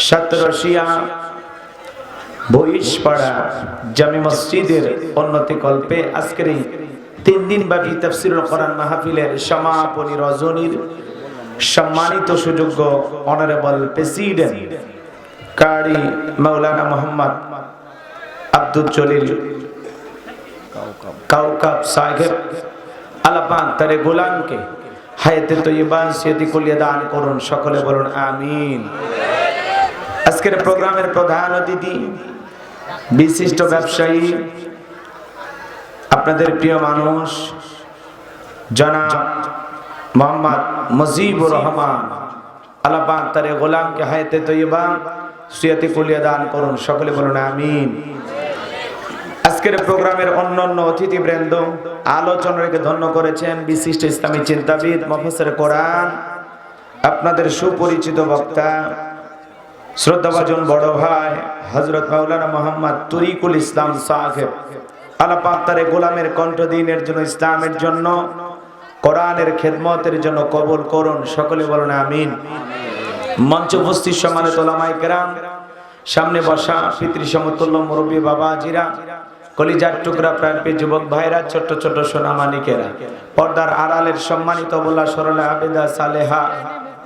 সাতরশিয়া বহিষপাড়া জামি মসজিদের উন্নতি কল্পে আজকের এই 3 দিন ব্যাপী তাফসীরুল কোরআন মাহফিলের সমাপনী রজনীর সম্মানিত সুযোগ্য অনারেবল প্রেসিডেন্ট কারি মাওলানা মোহাম্মদ আব্দুল জলিল কাউকাব সাহেব আল্লাহ পাক তার গোলামকে হায়াতে তৈয়বা সিয়াতি কুলিয়া দান করুন, সকলে বলুন আমিন। আজকের প্রোগ্রামের প্রধান অতিথি বিশিষ্ট ব্যবসায়ী, আপনাদের প্রিয় মানুষ জনাব মোহাম্মদ মুজিবুর রহমান, আল্লাহ পাক তার গোলামকে হায়াতে তৈয়বা সিয়াতি কুলিয়া দান করুন, সকলে বলুন আমিন। আজকের প্রোগ্রামের অন্যান্য অতিথিবৃন্দ আলোচনাকে ধন্য করেছেন বিশিষ্ট ইসলামী চিন্তাবিদ মুফাসসির কোরআন, আপনাদের সুপরিচিত বক্তা শ্রদ্ধাভাজন বড় ভাই হযরত মাওলানা মোহাম্মদ তরিকুল ইসলাম সাহেব। আল্লাহ পাক তার গোলামের কণ্ঠ দ্বীনের জন্য, ইসলামের জন্য, কোরআনের খেদমতের জন্য কবুল করুন, সকলে বলুন আমিন। মঞ্চে উপস্থিত সম্মানিত উলামায়ে কেরাম, সামনে বসা পিতৃ সমতুল্য মুরব্বী বাবাজিরা, কলিজার টুকরা প্রাণপ্রিয় যুবক ভাইরা, ছোট্ট ছোট্ট সোনামানিকেরা, পর্দার আড়ালের সম্মানিত বলা সরলা আবেদা সালেহা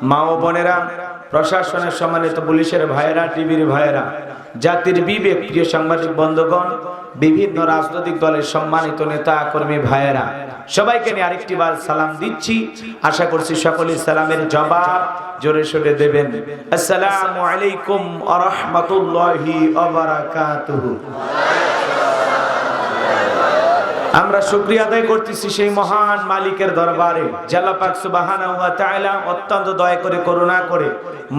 মা ও বোনেরা, প্রশাসনের সম্মানিত পুলিশের ভাইয়েরা, টিভির ভাইয়েরা, জাতির বিবেক প্রিয় সাংবাদিক বন্ধুগণ, বিভিন্ন রাজনৈতিক দলের সম্মানিত নেতা কর্মী ভাইয়েরা, সবাইকে নিয়ে আরেকটি বার সালাম দিচ্ছি। আশা করছি সকলেই সালামের জবাব জোরে সোরে দেবেন। আসসালামু আলাইকুম ওয়া রাহমাতুল্লাহি ওয়া বারাকাতুহু। আমরা শুকরিয়া আদায় করতেছি সেই মহান মালিকের দরবারে, আল্লাহ পাক সুবহানাহু ওয়া তাআলা অত্যন্ত দয়া করে, করুণা করে,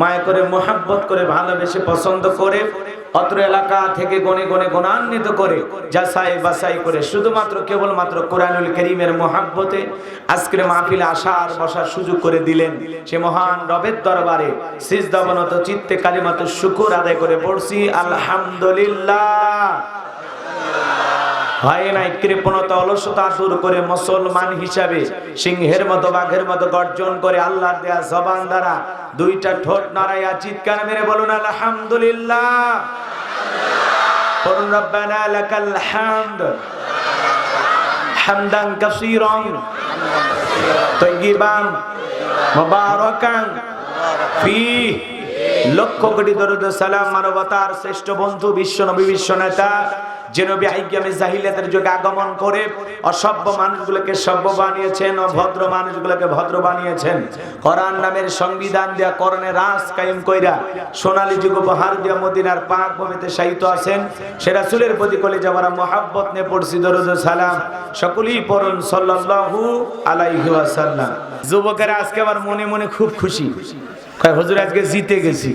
মায়া করে, মোহাব্বত করে, ভালোবেসে, পছন্দ করে, অত্র এলাকা থেকে গনে গনে গুণান্বিত করে, যাচাই বাছাই করে, শুধুমাত্র কেবলমাত্র কোরআনুল কারীমের মোহাব্বতে আজকের মাহফিলে আসার বসার সুযোগ করে দিলেন। সে মহান রবের দরবারে সিজদাবনত চিত্তে কালিমাতুশ শুকর আদায় করে পড়ছি আলহামদুলিল্লাহ। হয় নাই কৃপণতা, অলসতা দূর করে মুসলমান হিসাবে সিংহের মতো, বাঘের মতো গর্জন করে আল্লাহর দেয়া জবান দ্বারা দুইটা ঠোঁট নাড়াইয়া চিৎকার মেরে বলুন আলহামদুলিল্লাহ। বলুন রব্বানা লাকাল হামদ হামদান কাসীরান তাইয়িবান মুবারাকান ফীহি। লক্ষ কোটি দরুদ সালাম মানবতার শ্রেষ্ঠ বন্ধু, বিশ্ব নবী, বিশ্ব নেতা, যে নবী আইয়ামে জাহিলিয়াতের যুগে আগমন করে অসভ্য মানুষগুলোকে সভ্য বানিয়েছেন, অভদ্র মানুষগুলোকে ভদ্র বানিয়েছেন, কোরআন নামের সংবিধান দেয়া, কোরআনের রাজ কায়েম কইরা সোনালী যুগ উপহার দিয়া মদিনার পাক ভূমিতে শায়িত আছেন সে রাসূলের প্রতি কলিজা ভরা মোহাব্বত নিয়ে পড়ছি দরুদ সালাম, সকলেই পড়ুন সাল্লাল্লাহু আলাইহি ওয়াসাল্লাম। যুবকেরা আজকে আবার মনে মনে খুব খুশি, কয় হুজুর আজকে জিতে গেছি।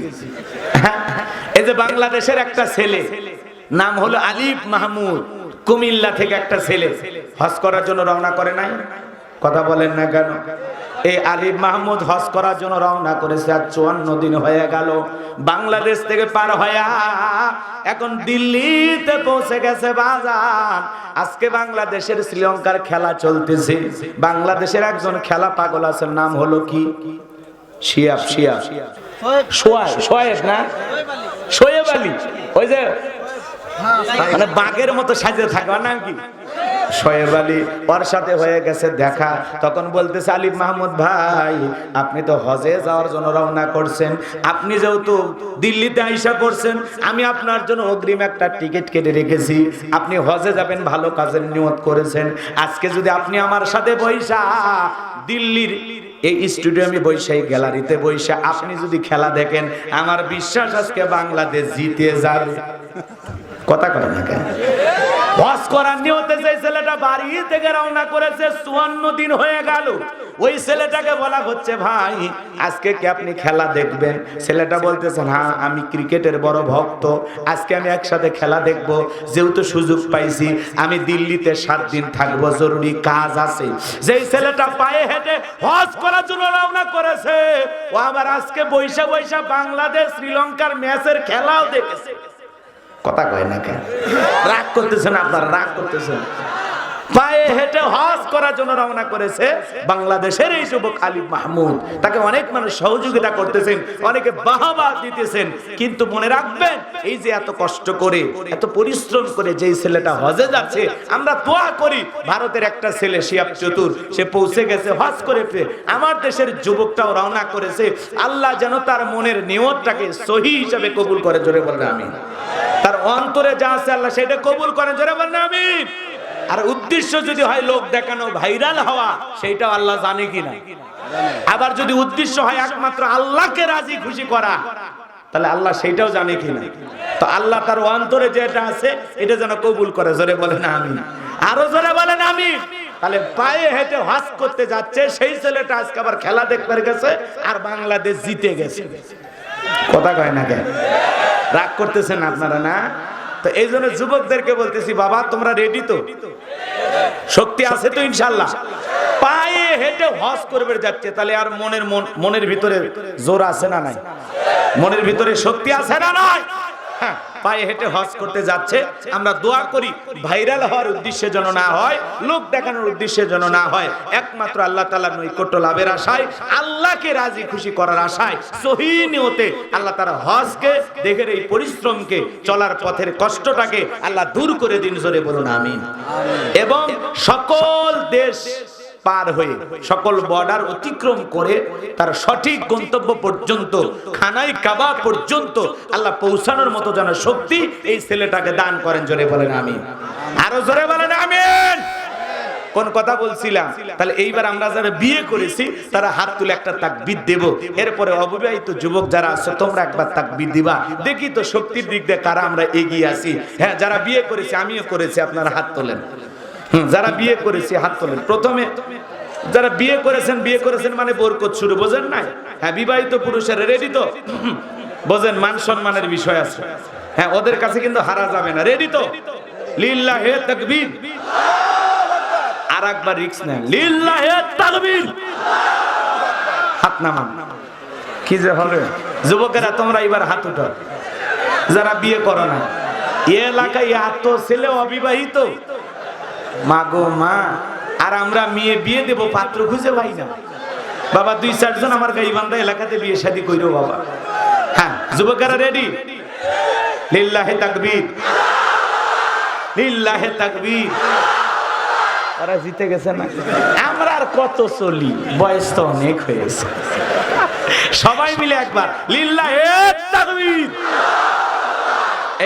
এই যে বাংলাদেশের একটা ছেলে, নাম হলো আলিফ মাহমুদ, কুমিল্লা থেকে একটা ছেলে হজ করার জন্য রওনা করে নাই? কথা বলেন না কেন? এই আলিফ মাহমুদ হজ করার জন্য রওনা করেছে, আজ 54 দিন হয়ে গেল। বাংলাদেশ থেকে পার হয়ে এখন দিল্লিতে পৌঁছে গেছে বাজার। আজকে বাংলাদেশের শ্রীলঙ্কার খেলা চলতেছে। বাংলাদেশের একজন খেলা পাগল আছে, নাম হলো কি? শিয়াব, শিয়াব, শোয়েব না, শোয়েব আলী, ওই যে মানে বাঘের মতো সাজে থাকবে নাম কি? শোয়েব আলী। ওর সাথে হয়ে গেছে দেখা। তখন বলতেছে আলিফ মাহমুদ ভাই, আপনি তো হজে যাওয়ার জন্য রওনা করছেন, আপনি যেহেতু দিল্লিতে আইসা করছেন, আমি আপনার জন্য অগ্রিম একটা টিকিট কেটে রেখেছি। আপনি হজে যাবেন, ভালো কাজের নিয়ত করেছেন। আজকে যদি আপনি আমার সাথে বৈশা দিল্লির এই স্টেডিয়ামে বৈশা, এই গ্যালারিতে বৈশা আপনি যদি খেলা দেখেন, আমার বিশ্বাস আজকে বাংলাদেশ জিতে যাবে। কথা করে না কেন? হজ করার নিয়তে যে ছেলেটা বাড়ি থেকে রওনা করেছে, 54 দিন হয়ে গেল, ওই ছেলেটাকে বলা হচ্ছে ভাই আজকে কি আপনি খেলা দেখবেন? ছেলেটা বলতেছে হ্যাঁ, আমি ক্রিকেটের বড় ভক্ত, আজকে আমি একসাথে খেলা দেখব। যেহেতু সুযোগ পাইছি, আমি দিল্লিতে 7 দিন থাকবো, জরুরি কাজ আছে। যেই ছেলেটা পায়ে হেঁটে হজ করার জন্য রওনা করেছে, ও আবার আজকে বৈশা বৈশা বাংলাদেশ শ্রীলঙ্কার ম্যাচের খেলাও দেখেছে। কথা কয় না কেন? রাগ করতেছেন আপনারা, রাগ করতেছেন। পায়ে হেঁটে হজ করার জন্য রওনা করেছে বাংলাদেশের এই যুবক আলিফ মাহমুদ। তাকে অনেক মানুষ সহযোগিতা করতেছেন, অনেকে বাহবা দিতেছেন, কিন্তু মনে রাখবেন এই যে এত কষ্ট করে এত পরিশ্রম করে যেই ছেলেটা হজে যাচ্ছে, আমরা দোয়া করি ভারতের একটা ছেলে শিয়াব চতুর, সে পৌঁছে গেছে হজ করে, আমার দেশের যুবকটাও রওনা করেছে, আল্লাহ যেন তার মনের নিয়তটাকে সহি হিসাবে কবুল করে, জোরে বলেন আমিন। তার অন্তরে যা আছে আল্লাহ সেটা কবুল করে, জোরে বলেন আমিন। আর উদ্দেশ্য যদি হয় লোক দেখানো, ভাইরাল হওয়া, সেইটাও আল্লাহ জানে কিনা। আবার যদি উদ্দেশ্য হয় একমাত্র আল্লাহকে রাজি খুশি করা, তাহলে আল্লাহ সেইটাও জানে কিনা। তো আল্লাহ তার অন্তরে যেটা আছে এটা যেন কবুল করে, জোরে বলেন আমিন। আরো জোরে বলেন আমিন। তাহলে পায়ে হেঁটে হজ করতে যাচ্ছে সেই ছেলেটা আজকে আবার খেলা দেখতে গেছে আর বাংলাদেশ জিতে গেছে। কথা কয় না কেন? রাগ করতেছেন আপনারা না? তো এই জন্য যুবকদেরকে বলতেছি, বাবা তোমরা রেডি তো? শক্তি আছে তো ইনশাআল্লাহ? পায়ে হেঁটে হজ করবে যাচ্ছে, তাহলে আর মনের ভিতরে জোর আছে না নাই? মনের ভিতরে শক্তি আছে না নাই? হ্যাঁ, পায়ে হেঁটে হজ করতে যাচ্ছে। আমরা দোয়া করি ভাইরাল হওয়ার উদ্দেশ্যে যেন না হয়, লোক দেখানোর উদ্দেশ্যে যেন না হয়, একমাত্র আল্লাহ তাআলার নৈকট্য লাভের আশায়, আল্লাহকে রাজি খুশি করার আশায়, সহি নিয়তে আল্লাহ তাআলা হজকে দেখে এই পরিশ্রমকে, চলার পথের কষ্টটাকে আল্লাহ দূর করে দিন, জোরে বলুন আমিন। এবং সকল দেশ পার হয়ে, সকল বর্ডার অতিক্রম করে তার সঠিক গন্তব্য পর্যন্ত, খানায় কাবা পর্যন্ত আল্লাহ পৌঁছানোর মতো যেন শক্তি এই ছেলেটাকে দান করেন, জোরে বলেন আমিন। আরো জোরে বলেন আমিন। কোন কথা বলছিলাম? তাহলে এইবার আমরা যারা বিয়ে করেছি তারা হাত তুলে একটা তাকবীর দেব, এরপরে অবিবাহিত যুবক যারা আছে তোমরা একবার তাকবীর দিবা, দেখি তো শক্তির দিক দিয়ে কারা আমরা এগিয়ে আছি। হ্যাঁ, যারা বিয়ে করেছে, আমিও করেছি, আপনারা হাত তোলেন। যারা বিয়ে করেছে হাত তোলেন। প্রথমে যারা বিয়ে করেছেন মানে বরকত শুরু, বোঝেন নাই? হ্যাঁ, বিবাহিত পুরুষের রেডি তো? বোঝেন, মান সম্মানের বিষয় আছে। হ্যাঁ, ওদের কাছে কিন্তু হারা যাবে না। রেডি তো? লিল্লাহে তাকবীর। আর একবার রিক্স নেন, লিল্লাহে তাকবীর। হাত নামান। কি যে হবে যুবকেরা, তোমরা এবার হাত উঠাও যারা বিয়ে করো না। এই এলাকায় এত ছেলে অবিবাহিত, মা গো মা। আর আমরা মেয়ে বিয়ে দেব, পাত্র খুঁজে পাই না বাবা। 2-4 জন আমার গাইবান্ধা এলাকাতে বিয়ে শাদী কইরো বাবা। হ্যাঁ, যুবকেরা রেডি? লিল্লাহে তাকবীর, লিল্লাহে তাকবীর। তারা জিতে গেছে না? আমরা আর কত চলি, বয়স তো অনেক হয়েছে। সবাই মিলে একবার লিল্লাহে তাকবীর।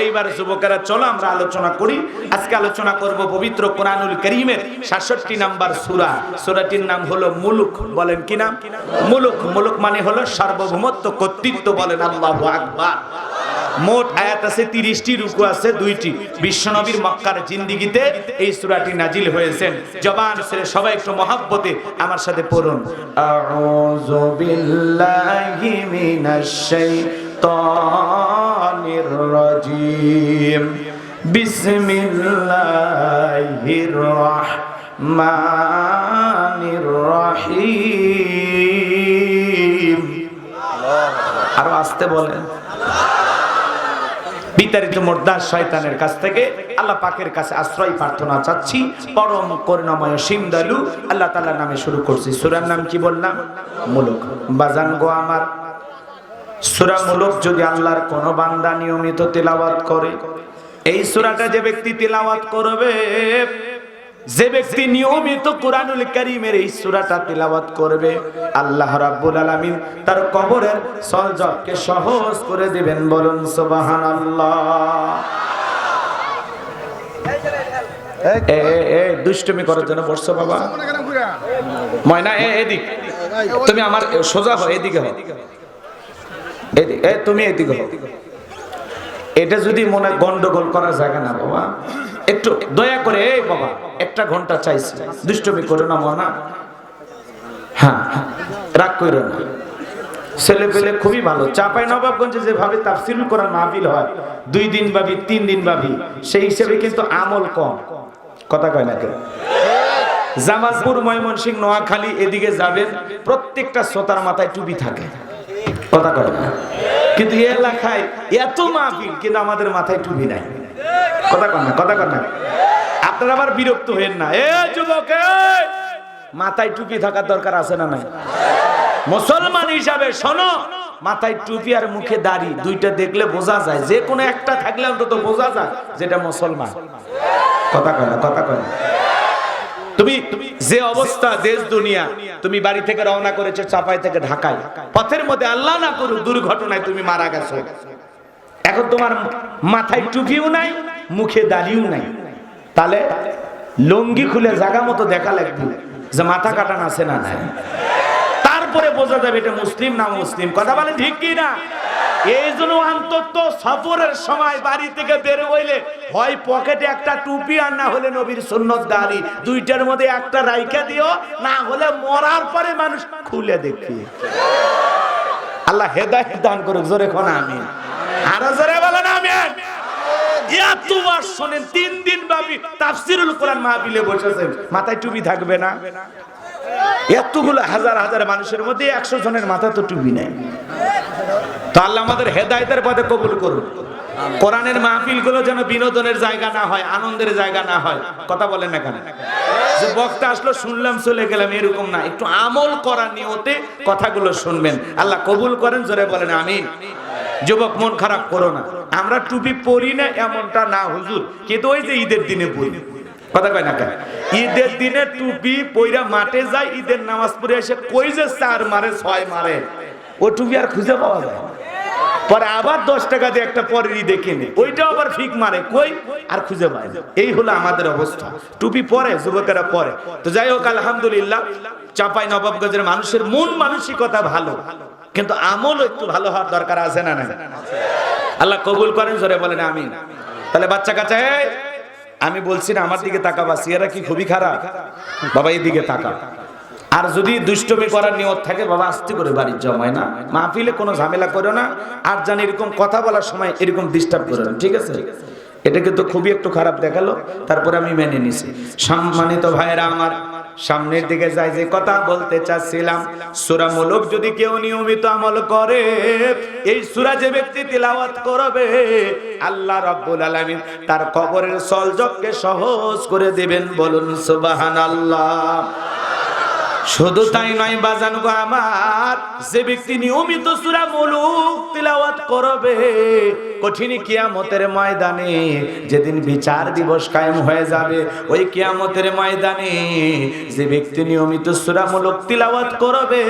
এইবার যুবকেরা চলো আমরা আলোচনা করি। আজকে আলোচনা করব পবিত্র কোরআনুল কারীমের 67 নাম্বার সূরা। সূরাটির নাম হলো মুলুক। বলেন কি নাম? মুলুক। মুলুক মানে হলো সার্বভৌমত্ব, কর্তৃত্ব। বলেন আল্লাহু আকবার। মোট আয়াত আছে 30টি, রুকু আছে 2টি। বিশ্বনবীর মক্কার জিন্দেগিতে এই সূরাটি নাজিল হয়েছেন। জবান ছেড়ে সবাই একটু মহব্বতে আমার সাথে পড়ুন। আউযু বিল্লাহি মিনাশ শাইতানির রাজিম। বিসমিল্লাহির রাহমানির রহিম। আরো আসতে বলেন। বিতাড়িত মুর্দার শয়তানের কাছ থেকে আল্লাহ পাকের কাছে আশ্রয় প্রার্থনা চাচ্ছি। পরম করুণাময় অসীম দয়ালু আল্লাহ তাআলার নামে শুরু করছি। সূরার নাম কি বললাম? মুলুক। বাজান গো আমার, সূরা মুলুক যদি আল্লাহর কোন বান্দা নিয়মিত তেলাওয়াত করে, এই সূরাটা যে ব্যক্তি তেলাওয়াত করবে, যে ব্যক্তি নিয়মিত কোরআনুল কারীমের এই সূরাটা তেলাওয়াত করবে, আল্লাহ রাব্বুল আলামিন তার কবরের সলজটকে সহজ করে দিবেন। বলুন সুবহানাল্লাহ। দুষ্টুমি করার জন্য বসছো বাবা? ময়না এদিক, তুমি আমার সোজা হও, এদিকে হও, তুমি এদিকে হও। এটা যদি মনে গন্ডগোল করা জায়গা না বাবা, একটু দয়া করে। এই বাবা, 1 ঘন্টা চাইছি, দুষ্টুমি করো না মনা। হ্যাঁ, রাগ করো না। ছেলে পেলে খুবই ভালো। চাঁপাইনবাবগঞ্জে যেভাবে তাফসীরুল কোরআন মাহফিল হয় 2 দিন ভাবি 3 দিন ভাবি, সেই হিসেবে কিন্তু আমল কম। কথা কয় না কেন? জামালপুর, ময়মনসিংহ, নোয়াখালী এদিকে যাবেন, প্রত্যেকটা শ্রোতার মাথায় টুপি থাকে। কথা কয় না? কিন্তু এই এলাকায় এত মাহফিল, কিন্তু আমাদের মাথায় টুপি নাই। কথা কয় না? কথা কয় না? আপনারা আবার বিরক্ত হয়েন না। এ যুবক, মাথায় টুপি থাকার দরকার আছে না নাই? মুসলমান হিসাবে শোনো, মাথায় টুপি আর মুখে দাড়ি দুইটা দেখলে বোঝা যায়, যে কোনো একটা থাকলে অন্তত বোঝা যায় যেটা মুসলমান। কথা কয় না, কথা কয় না। তুমি যে অবস্থা দেশ দুনিয়া, তুমি বাড়ি থেকে রওনা করেছো চাপাই থেকে ঢাকায়, পথের মধ্যে আল্লাহ না করুক দুর্ঘটনায় তুমি মারা গেছো, এখন তোমার মাথায় টুপিও নাই, মুখে দাড়িও নাই, তাহলে লুঙ্গি খুলে জায়গা মতো দেখা লাগবে যে মাথা কাটান আছে না নাই, তারপরে বোঝা যাবে এটা মুসলিম না মুসলিম। কথা বলেন ঠিক কি না? এই জন্য অন্তত সফরের সময় বাড়ি থেকে বের হইলে হয় পকেটে একটা টুপি আর না হলে নবীর সুন্নত দাড়ি, দুইটার মধ্যে একটা রাইখা দিও, না হলে মরার পরে মানুষ খুলে দেখি। আল্লাহ হেদায়েত দান করুক, জোরে কোন আমিন। আরো জোরে বলেন আমিন। এতবার শুনেন, 3 দিন ব্যাপী তাফসীরুল কোরআন মাহফিলে বসেছেন, মাথায় টুপি থাকবে না? এতগুলো হাজার হাজার মানুষের মধ্যে 100 জনের মাথায় তো টুপি নেই। তো আল্লাহ আমাদের হেদায়েতের পথে কবুল করুন। কোরআনের মাহফিল গুলো যেন বিনোদনের জায়গা না হয়, আনন্দের জায়গা না হয়। কথা বলেন না কেন? যে বক্তা আসলো শুনলাম চলে গেলাম এরকম না, একটু আমল করার নিয়তে কথাগুলো শুনবেন। আল্লাহ কবুল করেন, জোরে বলেন আমিন। যুবক মন খারাপ করো না, আমরা টুপি পরি না এমনটা না হুজুর, কিন্তু ওই যে ঈদের দিনে পরি। কথা কয় না কেন? ঈদের দিনে টুপি পইরা মাঠে যায়, ঈদের নামাজ পড়ে এসে কই যে 4 মারে 6 মারে, ও টুপি আর খুঁজে পাওয়া যায়, পরে আবার 10 টাকা দিয়ে একটা পরের ঈদে কিনে, ওইটা আবার ফিক মারে, কই আর খুঁজে পায় না। এই হলো আমাদের অবস্থা। টুপি পরে যুবকেরা পরে। তো যাই হোক, আলহামদুলিল্লাহ, চাপাই নবাবগঞ্জের মানুষের মন মানসিকতা ভালো, কিন্তু আমল একটু ভালো হওয়ার দরকার আছে না? না, আল্লাহ কবুল করেন, জোরে বলেন আমিন। তাহলে বাচ্চা কাচ্চা, আমি বলছি না আমার দিকে তাকাবা, সিয়ারা কি খুবই খারাপ বাবা, এই দিকে তাকা। আর যদি দুষ্টমি করার নিয়ত থাকে বাবা, আস্তে করে বাড়ির জমায় না, মাহফিলে কোনো ঝামেলা করো না, আর জানি এরকম কথা বলার সময় এরকম ডিস্টার্ব করো না, ঠিক আছে? এটা কিন্তু খুবই একটু খারাপ দেখালো, তারপরে আমি মেনে নিছি। সম্মানিত ভাইরা আমার, সামনের দিকে যাই, যে কথা বলতে চাচ্ছিলাম, সূরা মুলক যদি কেউ নিয়মিত আমল করে, এই সূরা যে ব্যক্তি তিলাওয়াত করবে, আল্লাহ রাব্বুল আলামিন তার কবরের সলজককে সহজ করে দিবেন। বলুন সুবহানাল্লাহ। শুধু তাই নয় বাজান গো আমার, যে ব্যক্তি নিয়মিত সূরা মুলক তিলাওয়াত করবে, কঠিন কিয়ামতের ময়দানে যেদিন বিচার দিবস কায়েম হয়ে যাবে, ওই কিয়ামতের ময়দানে যে ব্যক্তি নিয়মিত সূরা মুলক তিলাওয়াত করবে,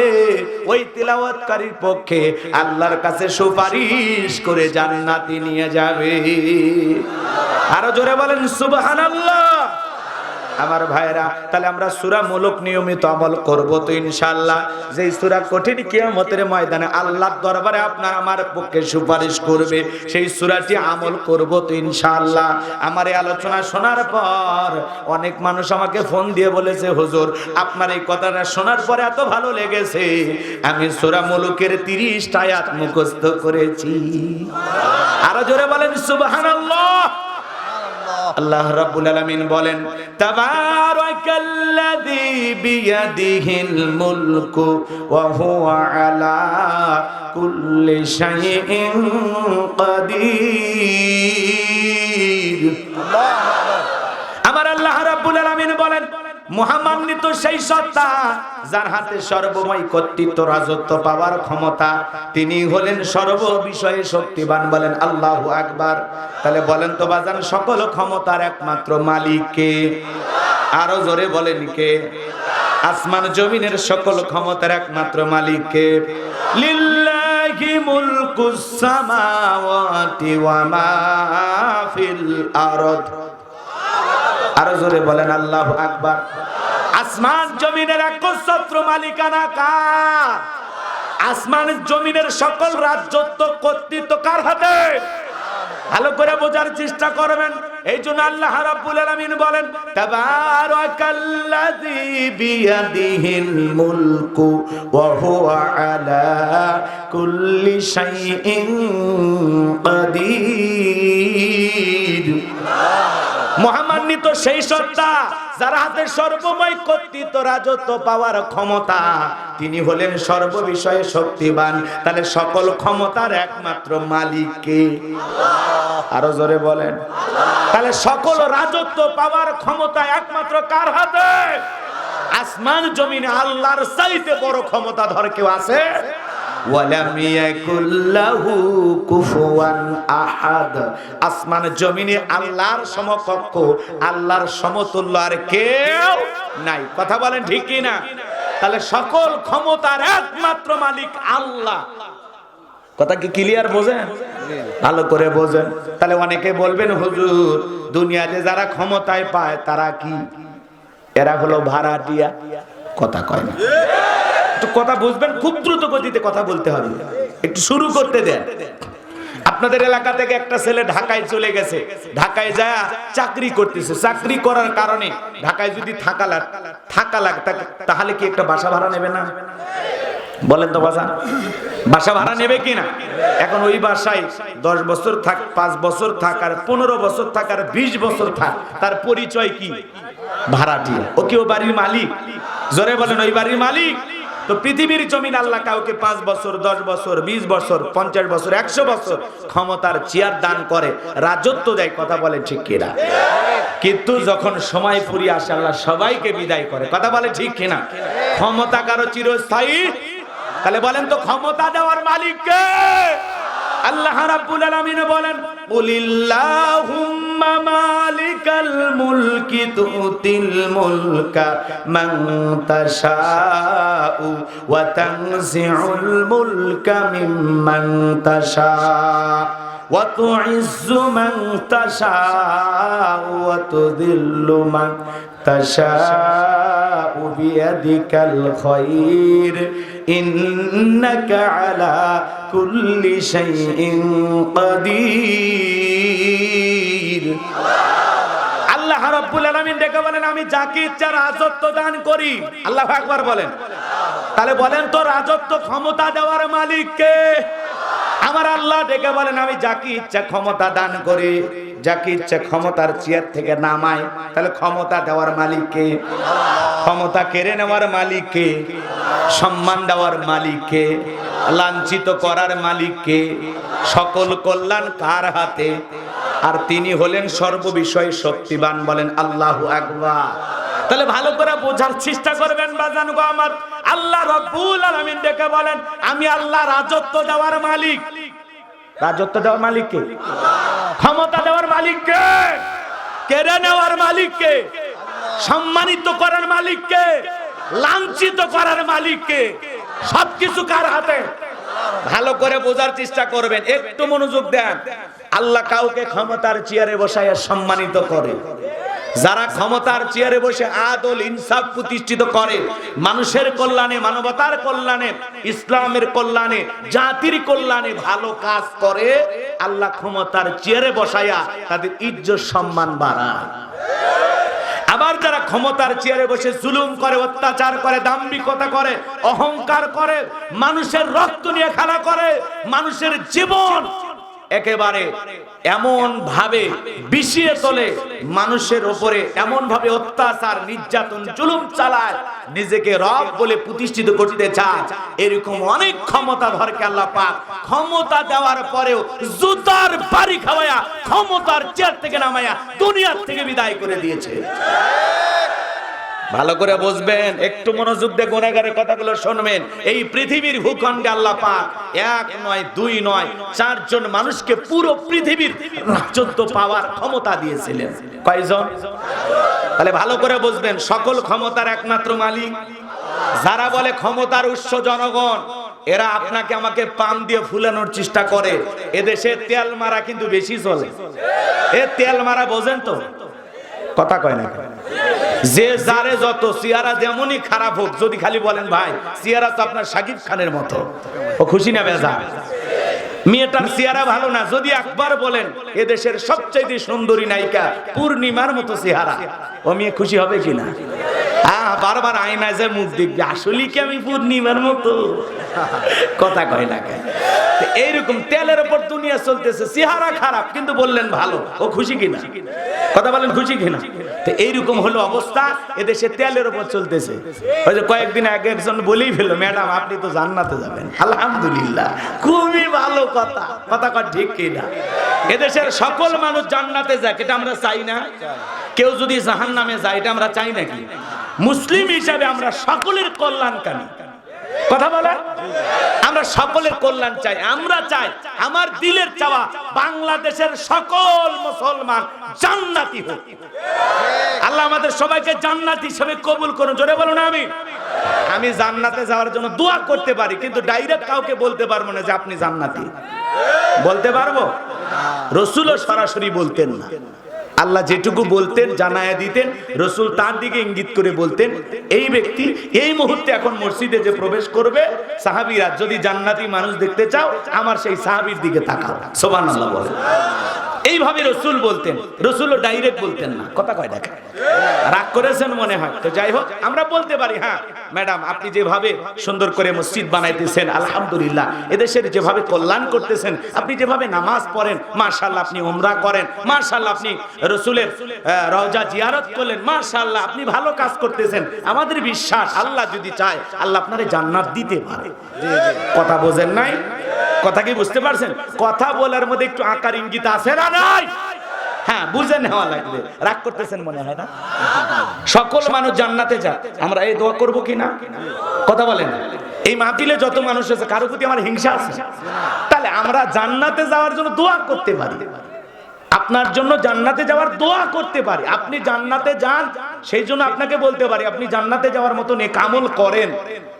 ওই তিলাওয়াতকারীর পক্ষে আল্লাহর কাছে সুপারিশ করে জান্নাতে নিয়ে যাবে। আরো জোরে বলেন সুবহানাল্লাহ। আমার ভাইরা, তাহলে আমরা সূরা মুলক নিয়মিত আমল করব তো ইনশাআল্লাহ, যেই সূরা কঠিন কিয়ামতের ময়দানে আল্লাহর দরবারে আপনার আমার পক্ষে সুপারিশ করবে, সেই সূরাটি আমল করব তো ইনশাআল্লাহ। আমার এই আলোচনা শোনার পর অনেক মানুষ আমাকে ফোন দিয়ে বলেছে, হুজুর আপনার এই কথাটা শোনার পরে এত ভালো লেগেছে, আমি সূরা মুলকের 30 আয়াত মুখস্থ করেছি। আরো জোরে বলেন সুবহানাল্লাহ। আল্লাহ রাব্বুল আলামিন বলেন, তাবারাকাল্লাযী বিয়াদিহিল মুলকু ওয়া হুয়া আলা কুল্লি শাইইন কাদির। আমার আল্লাহ রাব্বুল আলামিন বলেন, মহামান্বিত সেই সত্তা যার হাতে সর্বময় কর্তৃত্ব, রাজত্ব পাওয়ার ক্ষমতা, তিনি হলেন সর্ব বিষয়ে শক্তিবান। বলেন আল্লাহু আকবার। তাহলে বলেন তো বাজান, সকল ক্ষমতার একমাত্র মালিক কে? আরো জোরে বলেন কে? আসমান জমিনের সকল ক্ষমতার একমাত্র মালিক কে? লিল্লাহি মুলকুস সামাওয়াতি ওয়া মা ফিল আরদ। আরো জোরে বলেন আল্লাহু আকবার। আসমান জমিনের একচ্ছত্র মালিকানা কার? আসমান জমিনের সকল রাজত্ব কর্তৃত্ব কার হাতে? ভালো করে বোঝার চেষ্টা করবেন। এই জন্য আল্লাহ রাব্বুল আলামিন বলেন, তাবারাকাল্লাযী বিয়াদিহিল মুলকু ওয়া হুয়া আলা কুল্লি শাইইন কাদির। মহামান্বিত সেই সত্তা যার হাতে সর্বময় কর্তৃত্ব, রাজত্ব পাওয়ার ক্ষমতা, তিনি হলেন সর্ব বিষয়ে শক্তিবান। তাহলে সকল ক্ষমতার একমাত্র মালিক কে? আরো জোরে বলেন। তাহলে সকল রাজত্ব পাওয়ার ক্ষমতা একমাত্র কার হাতে? আসমান জমিনে আল্লাহর চাইতে বড় ক্ষমতাধর কেউ আছে? ওয়ালাম ইয়াকুল্লাহু কুফুয়ান আহাদ। আসমান জমিনে আল্লাহর সমকক্ষ, আল্লাহর সমতুল্য আর কেউ নাই। কথা বলেন ঠিক কি না? তাহলে সকল ক্ষমতার একমাত্র মালিক আল্লাহ। কথা কি ক্লিয়ার বোঝেন? ভালো করে বোঝেন। তাহলে অনেকে বলবেন হুজুর দুনিয়াতে যারা ক্ষমতায় পায় তারা কি? এরা হলো ভাড়াটিয়া। কথা কয় না, একটু কথা বুঝবেন, খুব দ্রুত গতিতে কথা বলতে হবে, একটু শুরু করতে দেন। আপনাদের এলাকা থেকে একটা ছেলে ঢাকায় চলে গেছে, ঢাকায় যায় চাকরি করতেছে। চাকরি করার কারণে ঢাকায় যদি থাকা লাগে তাহলে কি একটা বাসা ভাড়া নেবে না? বলেন তো বাসা ভাড়া নেবে কিনা? এখন ওই বাসায় 10 বছর থাক, 5 বছর থাক, আর 15 বছর থাক, আর 20 বছর থাক, তার পরিচয় কি? ভাড়াটিয়া। ও কি ও বাড়ির মালিক? জোরে বলেন, ওই বাড়ির মালিক? তো পৃথিবীর জমিন আল্লাহ কাউকে 5 বছর, 10 বছর, 20 বছর, 50 বছর, 100 বছর ক্ষমতার চেয়ার দান করে, রাজত্ব দেয়। কথা বলে ঠিক কিনা? কিন্তু যখন সময় ফুরিয়ে আসে আল্লাহ সবাইকে বিদায় করে। কথা বলে ঠিক কিনা? ক্ষমতা কারো চিরস্থায়ী? তাহলে বলেন তো ক্ষমতা দেওয়ার মালিক কে? আল্লাহ রাব্বুল আলামিন বলেন, কুলিল্লাহুম্মা মালিকাল মুলকি তুতিল মুলকা মান তাশাউ ওয়া তানজিউল মুলকা মিম্মান তাশা ওয়া তুইজ্জু মান তাশাউ ওয়া তুযিল্লু মান তাশাউ বিয়াদিকাল খায়র ইন্নাকা আলা কুল্লি শাইইন কাদির। আল্লাহ রাব্বুল আলামিন ডেকে বলেন, আমি যাকে ইচ্ছা রাজত্ব দান করি। আল্লাহু আকবার বলেন। তাহলে বলেন তো রাজত্ব ক্ষমতা দেওয়ার মালিক কে? আমার আল্লাহ ডেকে বলেন, আমি যাকে ইচ্ছা ক্ষমতা দান করি, যাকে ইচ্ছা ক্ষমতার চেয়ার থেকে নামায়। তাহলে ক্ষমতা দেওয়ার মালিক কে? ক্ষমতা কেড়ে নেওয়ার মালিক কে? সম্মান দেওয়ার মালিক কে? লাঞ্ছিত করার মালিক কে? সকল কল্যাণ কার হাতে? আর তিনি হলেন সর্ববিষয়ে শক্তিবান। বলেন আল্লাহু আকবার। তাহলে ভালো করে বোঝার চেষ্টা করবেন বাজান গো আমার। আল্লাহ রাব্বুল আলামিন ডেকে বলেন, আমি আল্লাহ রাজত্ব দেওয়ার মালিক। রাজত্ব দেওয়ার মালিক কে? ক্ষমতা দেওয়ার মালিক কে? কেড়ে নেওয়ার মালিক কে? সম্মানিত করার মালিক কে? লাঞ্ছিত করার মালিক কে? সবকিছু কার হাতে? ভালো করে বোঝার চেষ্টা করবেন, একটু মনোযোগ দেন। আল্লাহ কাউকে ক্ষমতার চেয়ারে বসায় সম্মানিত করে। যারা ক্ষমতার চেয়ারে বসে আদল ইনসাফ প্রতিষ্ঠিত করে, মানুষের কল্যাণে, মানবতার কল্যাণে, ইসলামের কল্যাণে, জাতির কল্যাণে ভালো কাজ করে, আল্লাহ ক্ষমতার চেয়ারে বসায়া তাদের ইজ্জত সম্মান বাড়ায়। আবার যারা ক্ষমতার চেয়ারে বসে জুলুম করে, অত্যাচার করে, দাম্ভিকতা করে, অহংকার করে, মানুষের রক্ত নিয়ে খেলা করে, মানুষের জীবন একেবারে এমন ভাবে বিষিয়ে তোলে, মানুষের উপরে এমন ভাবে অত্যাচার, নির্যাতন, জুলুম চালায়, নিজেকে রব বলে প্রতিষ্ঠিত করতে চায়, এরকম অনেক ক্ষমতাধরকে আল্লাহ পাক ক্ষমতা দেওয়ার পরেও জুতার বাড়ি খাওয়ায়া ক্ষমতার চেয়ার থেকে নামায়া দুনিয়ার থেকে বিদায় করে দিয়েছে। ভালো করে বুঝবেন, একটু মনোযোগ দিয়ে গুনাহগারের কথাগুলো শুনবেন। এই পৃথিবীর ভূখণ্ডে আল্লাহ পাক 1 নয় 2 নয় 4 জন মানুষকে পুরো পৃথিবীর রাজত্ব পাওয়ার ক্ষমতা দিয়েছিলেন। কয়জন? তাহলে ভালো করে বুঝবেন, সকল ক্ষমতার একমাত্র মালিক। যারা বলে ক্ষমতার উৎস জনগণ, এরা আপনাকে আমাকে পাম দিয়ে ফুলানোর চেষ্টা করে। এদেশে তেল মারা কিন্তু বেশি চলে। এ তেল মারা বোঝেন তো? কথা কয় না। যে যারে যত চেহারা যেমনই খারাপ হোক, যদি খালি বলেন ভাই চেহারা তো আপনার শাকিব খানের মতো, ও খুশি না বেজার? মেয়েটার চেহারা ভালো না, যদি একবার বলেন এদেশের সবচেয়ে সুন্দরী নায়িকা পূর্ণিমার মতো চেহারা, ও মেয়ে খুশি হবে কিনা? বারবার আয়নায় যে মুখ দেখবে, আসলে কি আমি পূর্ণিমার মতো? কথা কয় না কেন? এইরকম তেলের উপর দুনিয়া চলতেছে, চেহারা খারাপ কিন্তু বললেন ভালো, ও খুশি কিনা? কথা বলেন খুশি কিনা? তো এইরকম হলো অবস্থা, এদেশে তেলের উপর চলতেছে। ওই যে কয়েকদিন আগে একজন বলেই ফেললো, ম্যাডাম আপনি তো জান্নাতে যাবেন। আলহামদুলিল্লাহ, খুবই ভালো কথা। কথা কয় ঠিক কিনা? এদেশের সকল মানুষ জান্নাতে যায়, এটা আমরা চাই না? কেউ যদি জাহান্নামে যায়, এটা আমরা চাই নাকি? মুসলিম হিসাবে আমরা সকলের কল্যাণকামী, কথা বলে আমরা সকলের কল্যাণ চাই। আমরা চাই, আমার দিলের চাওয়া বাংলাদেশের সকল মুসলমান জান্নাতি হোক। আল্লাহ আমাদের সবাইকে জান্নাতি হিসেবে কবুল করুন। জোরে বলুন আমিন। আমি জান্নাতে যাওয়ার জন্য দোয়া করতে পারি, কিন্তু ডাইরেক্ট কাউকে বলতে পারবো না যে আপনি জান্নাতি। বলতে পারবো? রাসূলও সরাসরি বলতেন না। আল্লাহ যেটুকু বলতেন জানায়া দিতেন, রাসূল তার দিকে ইঙ্গিত করে বলতেন, এই ব্যক্তি এই মুহূর্তে এখন মসজিদে যে প্রবেশ করবে, সাহাবীরা যদি জান্নাতি মানুষ দেখতে চাও আমার সেই সাহাবীর দিকে তাকাও। সুবহানাল্লাহ বলেন। এইভাবে রাসূল বলতেন, রাসূলও ডাইরেক্ট বলতেন না। কথা কয় দেখা রাগ করেছেন মনে হয়। তো যাই হোক, আমরা বলতে পারি, হ্যাঁ ম্যাডাম আপনি যেভাবে সুন্দর করে মসজিদ বানাইতেছেন আলহামদুলিল্লাহ, এদেশের যেভাবে কল্যাণ করতেছেন, আপনি যেভাবে নামাজ পড়েন মাশাআল্লাহ, আপনি উমরা করেন মাশাআল্লাহ, আপনি রাসূলের রওজা জিয়ারত করলেন মাশাআল্লাহ, আপনি ভালো কাজ করতেছেন। আমাদের বিশ্বাস আল্লাহ যদি চায় আল্লাহ আপনারে জান্নাত দিতে পারে। কথা বোঝেন নাই? কথা কি বুঝতে পারছেন? কথা বলার মধ্যে একটু আকার ইঙ্গিত আছে না নাই? হ্যাঁ, বুঝে নেওয়া লাগবে। রাগ করতেছেন মনে হয় না? সকল মানুষ জান্নাতে যাক, আমরা এই দোয়া করব কি না? কথা বলেন। এই মাহফিলে যত মানুষ আছে কারো প্রতি আমার হিংসা আছে? তাহলে আমরা জান্নাতে যাওয়ার জন্য দোয়া করতে পারি, আপনার জন্য জান্নাতে যাওয়ার দোয়া করতে পারি। আপনি জান্নাতে যান সেই জন্য আপনাকে বলতে পারি আপনি জান্নাতে যাওয়ার মতো নেক আমল করেন।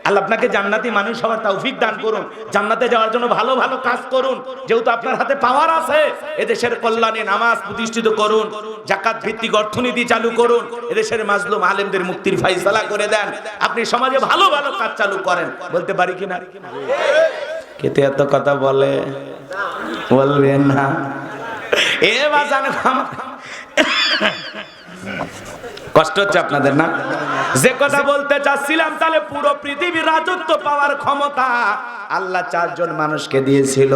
আল্লাহ আপনাকে জান্নাতি মানুষ হওয়ার তৌফিক দান করুন। জান্নাতে যাওয়ার জন্য ভালো ভালো কাজ করুন, যেহেতু আপনার হাতে পাওয়ার আছে। এদেশের কল্যাণে নামাজ প্রতিষ্ঠিত করুন, যাকাত ভিত্তিক অর্থনীতি চালু করুন, এদেশের মাজলুম আলেমদের মুক্তির ফয়সালা করে দেন, আপনি সমাজে ভালো ভালো কাজ চালু করেন। বলতে পারি কিনা? কেতে এত কথা বলে বলবেন না? এ বাজান কষ্ট হচ্ছে আপনাদের না? যে কথা বলতে চাচ্ছিলাম, তাহলে পুরো পৃথিবীর রাজত্ব পাওয়ার ক্ষমতা আল্লাহ চারজন মানুষকে দিয়েছিল।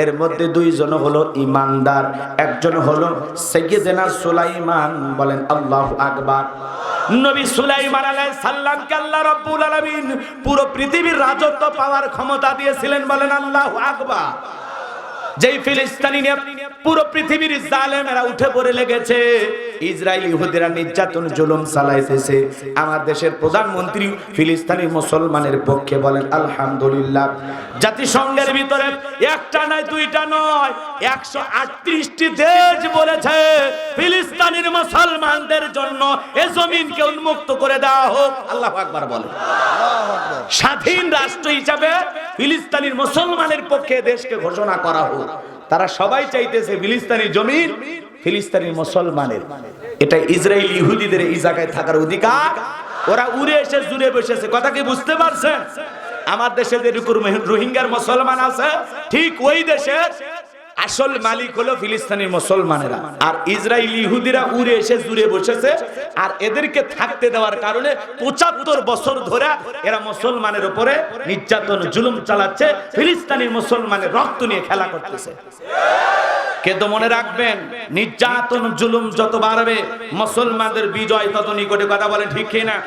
এর মধ্যে দুইজন হলো ইমানদার, একজন হলো সাইয়্যিদনা সুলাইমান। বলেন আল্লাহু আকবার। নবী সুলাইমান আলাইহিস সালামকে আল্লাহ রাব্বুল আলামিন পুরো পৃথিবীর রাজত্ব পাওয়ার ক্ষমতা দিয়েছিলেন। বলেন আল্লাহু আকবার। যেই ফিলিস্তিনি পুরো পৃথিবীর জালেমেরা উঠে পড়ে লেগেছে, ইসরায়েল ইহুদিরা নির্যাতন জুলুম চালাইতেছে, আমার দেশের প্রধানমন্ত্রী ফিলিস্তিনি মুসলমানের পক্ষে। বলেন আলহামদুলিল্লাহ। জাতিসংঘের ভিতরে একটা নয় দুইটা নয় 138টি দেশ বলেছে ফিলিস্তিনের মুসলমানদের জন্য এই জমিনকে উন্মুক্ত করে দেওয়া হোক। আল্লাহু আকবার বলেন। স্বাধীন রাষ্ট্র হিসাবে ফিলিস্তিনের মুসলমানের পক্ষে দেশকে ঘোষণা করা হোক। তারা সবাই চাইতেছে ফিলিস্তিনি জমিন ফিলিস্তিনি মুসলমানের। এটা ইসরায়েল ইহুদিদের এই জায়গায় থাকার অধিকার। ওরা উড়ে এসে জুড়ে বসেছে। কথা কি বুঝতে পারছেন? আমার দেশে যে রোহিঙ্গার মুসলমান আছে, ঠিক ওই দেশের আসল মালিক হলো ফিলিস্তিনি মুসলমানেরা, আর ইসরায়েলি ইহুদিরা উড়ে এসে জুড়ে বসেছে। আর এদেরকে থাকতে দেওয়ার কারণে 75 বছর ধরে এরা মুসলমানের উপরে নির্যাতন জুলুম চালাচ্ছে, ফিলিস্তিনি মুসলমানের রক্ত নিয়ে খেলা করতেছে। কিন্তু মনে রাখবেন, নির্যাতন জুলুম যত বাড়বে মুসলমানদের বিজয় তত নিকটে। কথা বলেন ঠিক কি না?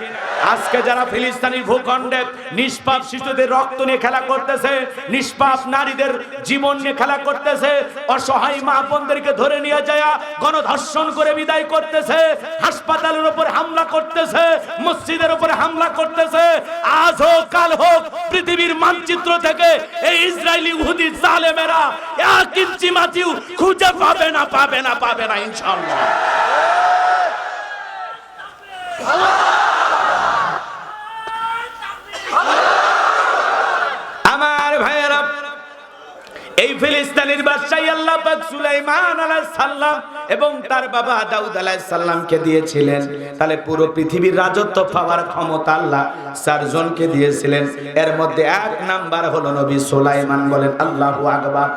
আজকে যারা ফিলিস্তিনি ভূখণ্ডে নিষ্পাপ শিশুদের রক্ত নিয়ে খেলা করতেছে, নিষ্পাপ নারীদের জীবন নিয়ে খেলা করতেছে, অসহায় মা বোনদেরকে ধরে নিয়ে যায় গণধর্ষণ করে বিদায় করতেছে, হাসপাতালের উপর হামলা করতেছে, মসজিদের উপরে হামলা করতেছে, আজ হোক কাল হোক পৃথিবীর মানচিত্র থেকে এই ইসরায়েলি ইহুদি জালেমেরা 1 ইঞ্চি মাটিও খুঁজে পাবে না, পাবে না, পাবে না ইনশাআল্লাহ। আমার ভাইয়েরা, এই ফিলিস্তিনের বাদশাহ আল্লাহ পাক সুলাইমান আলাইহিস সালাম এবং তার বাবা দাউদ আলাইহিস সালামকে দিয়েছিলেন। তাহলে পুরো পৃথিবীর রাজত্ব পাওয়ার ক্ষমতা আল্লাহ 4 জনকে দিয়েছিলেন। এর মধ্যে 1 নাম্বার হলো নবী সুলাইমান। বলেন আল্লাহু আকবার।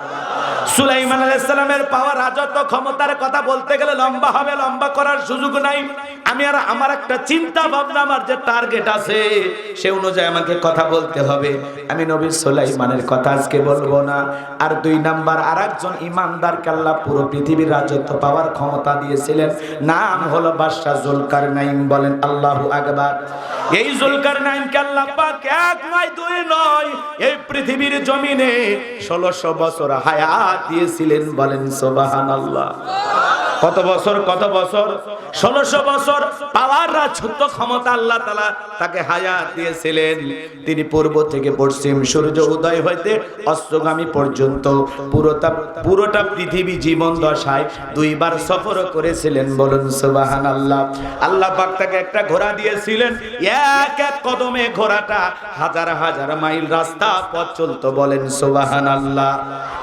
সুলাইমান আলাইহিস সালামের পাওয়া রাজত্ব ক্ষমতার কথা বলতে গেলে লম্বা হবে, লম্বা করার সুযোগ নাই। আমি আর আমার একটা চিন্তা ভাবনা, আমার যে টার্গেট আছে সে অনুযায়ী আমাকে কথা বলতে হবে। আমি নবী সুলাইমানের কথা আজকে বলবো না। আর 2 নাম্বার আরেকজন ইমানদারকে আল্লাহ পুরো পৃথিবীর রাজত্ব পাওয়ার ক্ষমতা দিয়েছিলেন, নাম হলো বাদশা জুলকারনাইন। বলেন আল্লাহু আকবার। এই জুলকারনাইনকে আল্লাহ পাক এক নয় দুই নয় এই পৃথিবীর জমিনে 1600 বছর হায়াত দিয়েছিলেন, বলেন সুবহানাল্লাহ। কত বছর 1600 বছর পাওয়ার রাজত্ব ক্ষমতা আল্লাহ তাআলা তাকে হায়াত দিয়েছিলেন। তিনি পূর্ব থেকে পশ্চিম সূর্য উদয় হইতে অস্তগামী পর্যন্ত পুরোটা পৃথিবী জীবন দশায় দুইবার সফর করেছিলেন, বলুন সুবহানাল্লাহ। আল্লাহ পাক তাকে একটা ঘোড়া দিয়েছিলেন, এক এক কদমে ঘোড়াটা হাজার হাজার মাইল রাস্তা পথ চলতো, বলেন সুবহানাল্লাহ।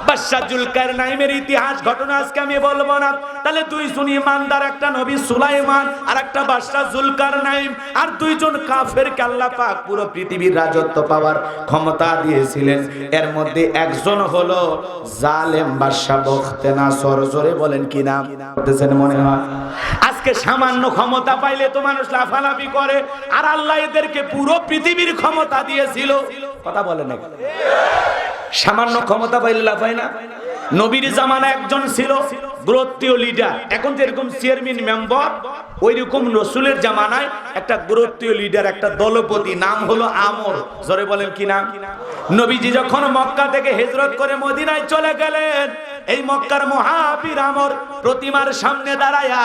বাদশা জুলকারনাইনের ইতিহাস ঘটনা আজকে আমি বলবো না, তাহলে দুইজন ইমানদার, একটা নবী সুলাইমান আর একটা বাদশা জুলকারনাইন, আর দুইজন কাফেরকে আল্লাহ পাক পুরো পৃথিবীর রাজত্ব পাওয়ার ক্ষমতা দিয়েছিলেন। এর মধ্যে একজন হলো জালেম বাদশা বখতেনাসর। জোরে বলেন কি নাম করতেছেন মনে হয়? আজকে সামান্য ক্ষমতা পাইলে তো মানুষ লাফালাফি করে, আর আল্লাহ এদেরকে পুরো পৃথিবীর ক্ষমতা দিয়েছিল। কথা বলে না, সামান্য ক্ষমতা পাইলে লাফায় না। নবীর জামানা একজন ছিল গোত্রীয় লিডার, এখন তো এরকম চেয়ারম্যান মেম্বার, ওই রকম রাসূলের জামানায় একটা গোত্রীয় লিডার, একটা দলপতি, নাম হলো আমর। জোরে বলেন কি নাম? নবীজি যখন মক্কা থেকে হিজরত করে মদিনায় চলে গেলেন, এই মক্কার মহাবীর আমর প্রতিমার সামনে দাঁড়ায়া,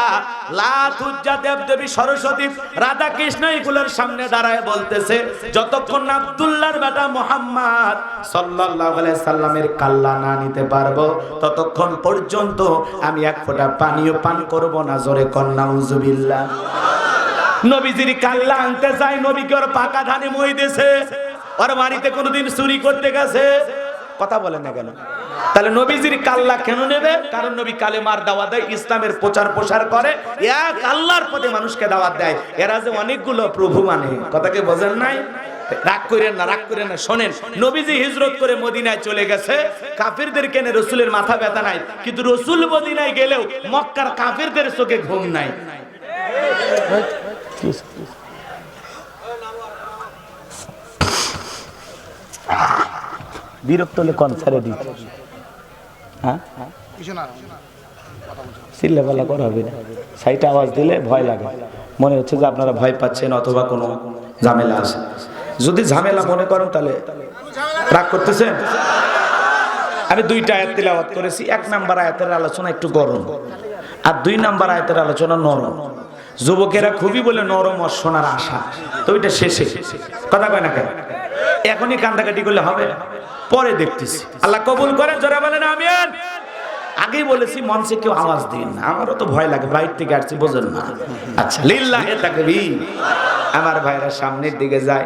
লাত উজ্জা দেবদেবী সরস্বতী রাধা কৃষ্ণ এগুলোর সামনে দাঁড়ায় বলতেছে, যতক্ষণ আব্দুল্লাহর বেটা মুহাম্মদ সাল্লাল্লাহু আলাইহি সাল্লামের কাল্লা না নিতে পারবো ততক্ষণ পর্যন্ত আমি এক ফোঁটা পানিও পান করব না। জোরে কর নাউজুবিল্লাহ। নবীজির কাল্লা আনতে যায়, নবীকে ওর পাকা ধানে মই দিয়েছে, ওর বাড়িতে কোনোদিন চুরি করতে গেছে। কথা বলেন না কেন? তাহলে নবীজির কাল্লা কেন নেবে? কারণ নবী কালেমার দাওয়াত দেয়, ইসলামের প্রচার প্রসার করে, এক আল্লাহর পথে মানুষকে দাওয়াত দেয়। এরা যে অনেকগুলো প্রভু মানে, কথাকে বোঝেন নাই? রাগ করেন না, রাগ করেন না, শোনেন। নবীজি হিজরত করে মদিনায় চলে গেছে, কাফিরদের কেন রসুলের মাথা ব্যথা নাই, কিন্তু রসুল মদিনায় গেলেও মক্কার কাফিরদের চোখে ঘুম নাই। বিরক্ত হলে কনসারে দিচ্ছে, হ্যাঁ চিল্লাপাল্লা করা হবে না, সাইটে আওয়াজ দিলে ভয় লাগে, মনে হচ্ছে যে আপনারা ভয় পাচ্ছেন অথবা কোনো ঝামেলা আছে। যদি ঝামেলা মনে করেন তাহলে রাগ করতেছেন। আমি দুইটা আয়াত তিলাওয়াত করেছি। এক নাম্বার আয়াতের আলোচনা একটু গরম, আর 2 নাম্বার আয়াতের আলোচনা নরম। যুবকেরা খুবই বলে নরম আর শোনার আশা, তো ওইটা শেষে কথা কয় না কেন? এখনই কান্দাকাটি করলে হবে? পরে দেখতেছি। আল্লাহ কবুল করেন, জোরে বলেন আমিন। আগেই বলেছি মঞ্চে কেউ আওয়াজ দিন না, আমারও তো ভয় লাগে, বাইরে থেকে আসছি বোঝেন না। আচ্ছা, লিল্লাহে তাকবীর। আমার ভাইরা সামনের দিকে যায়।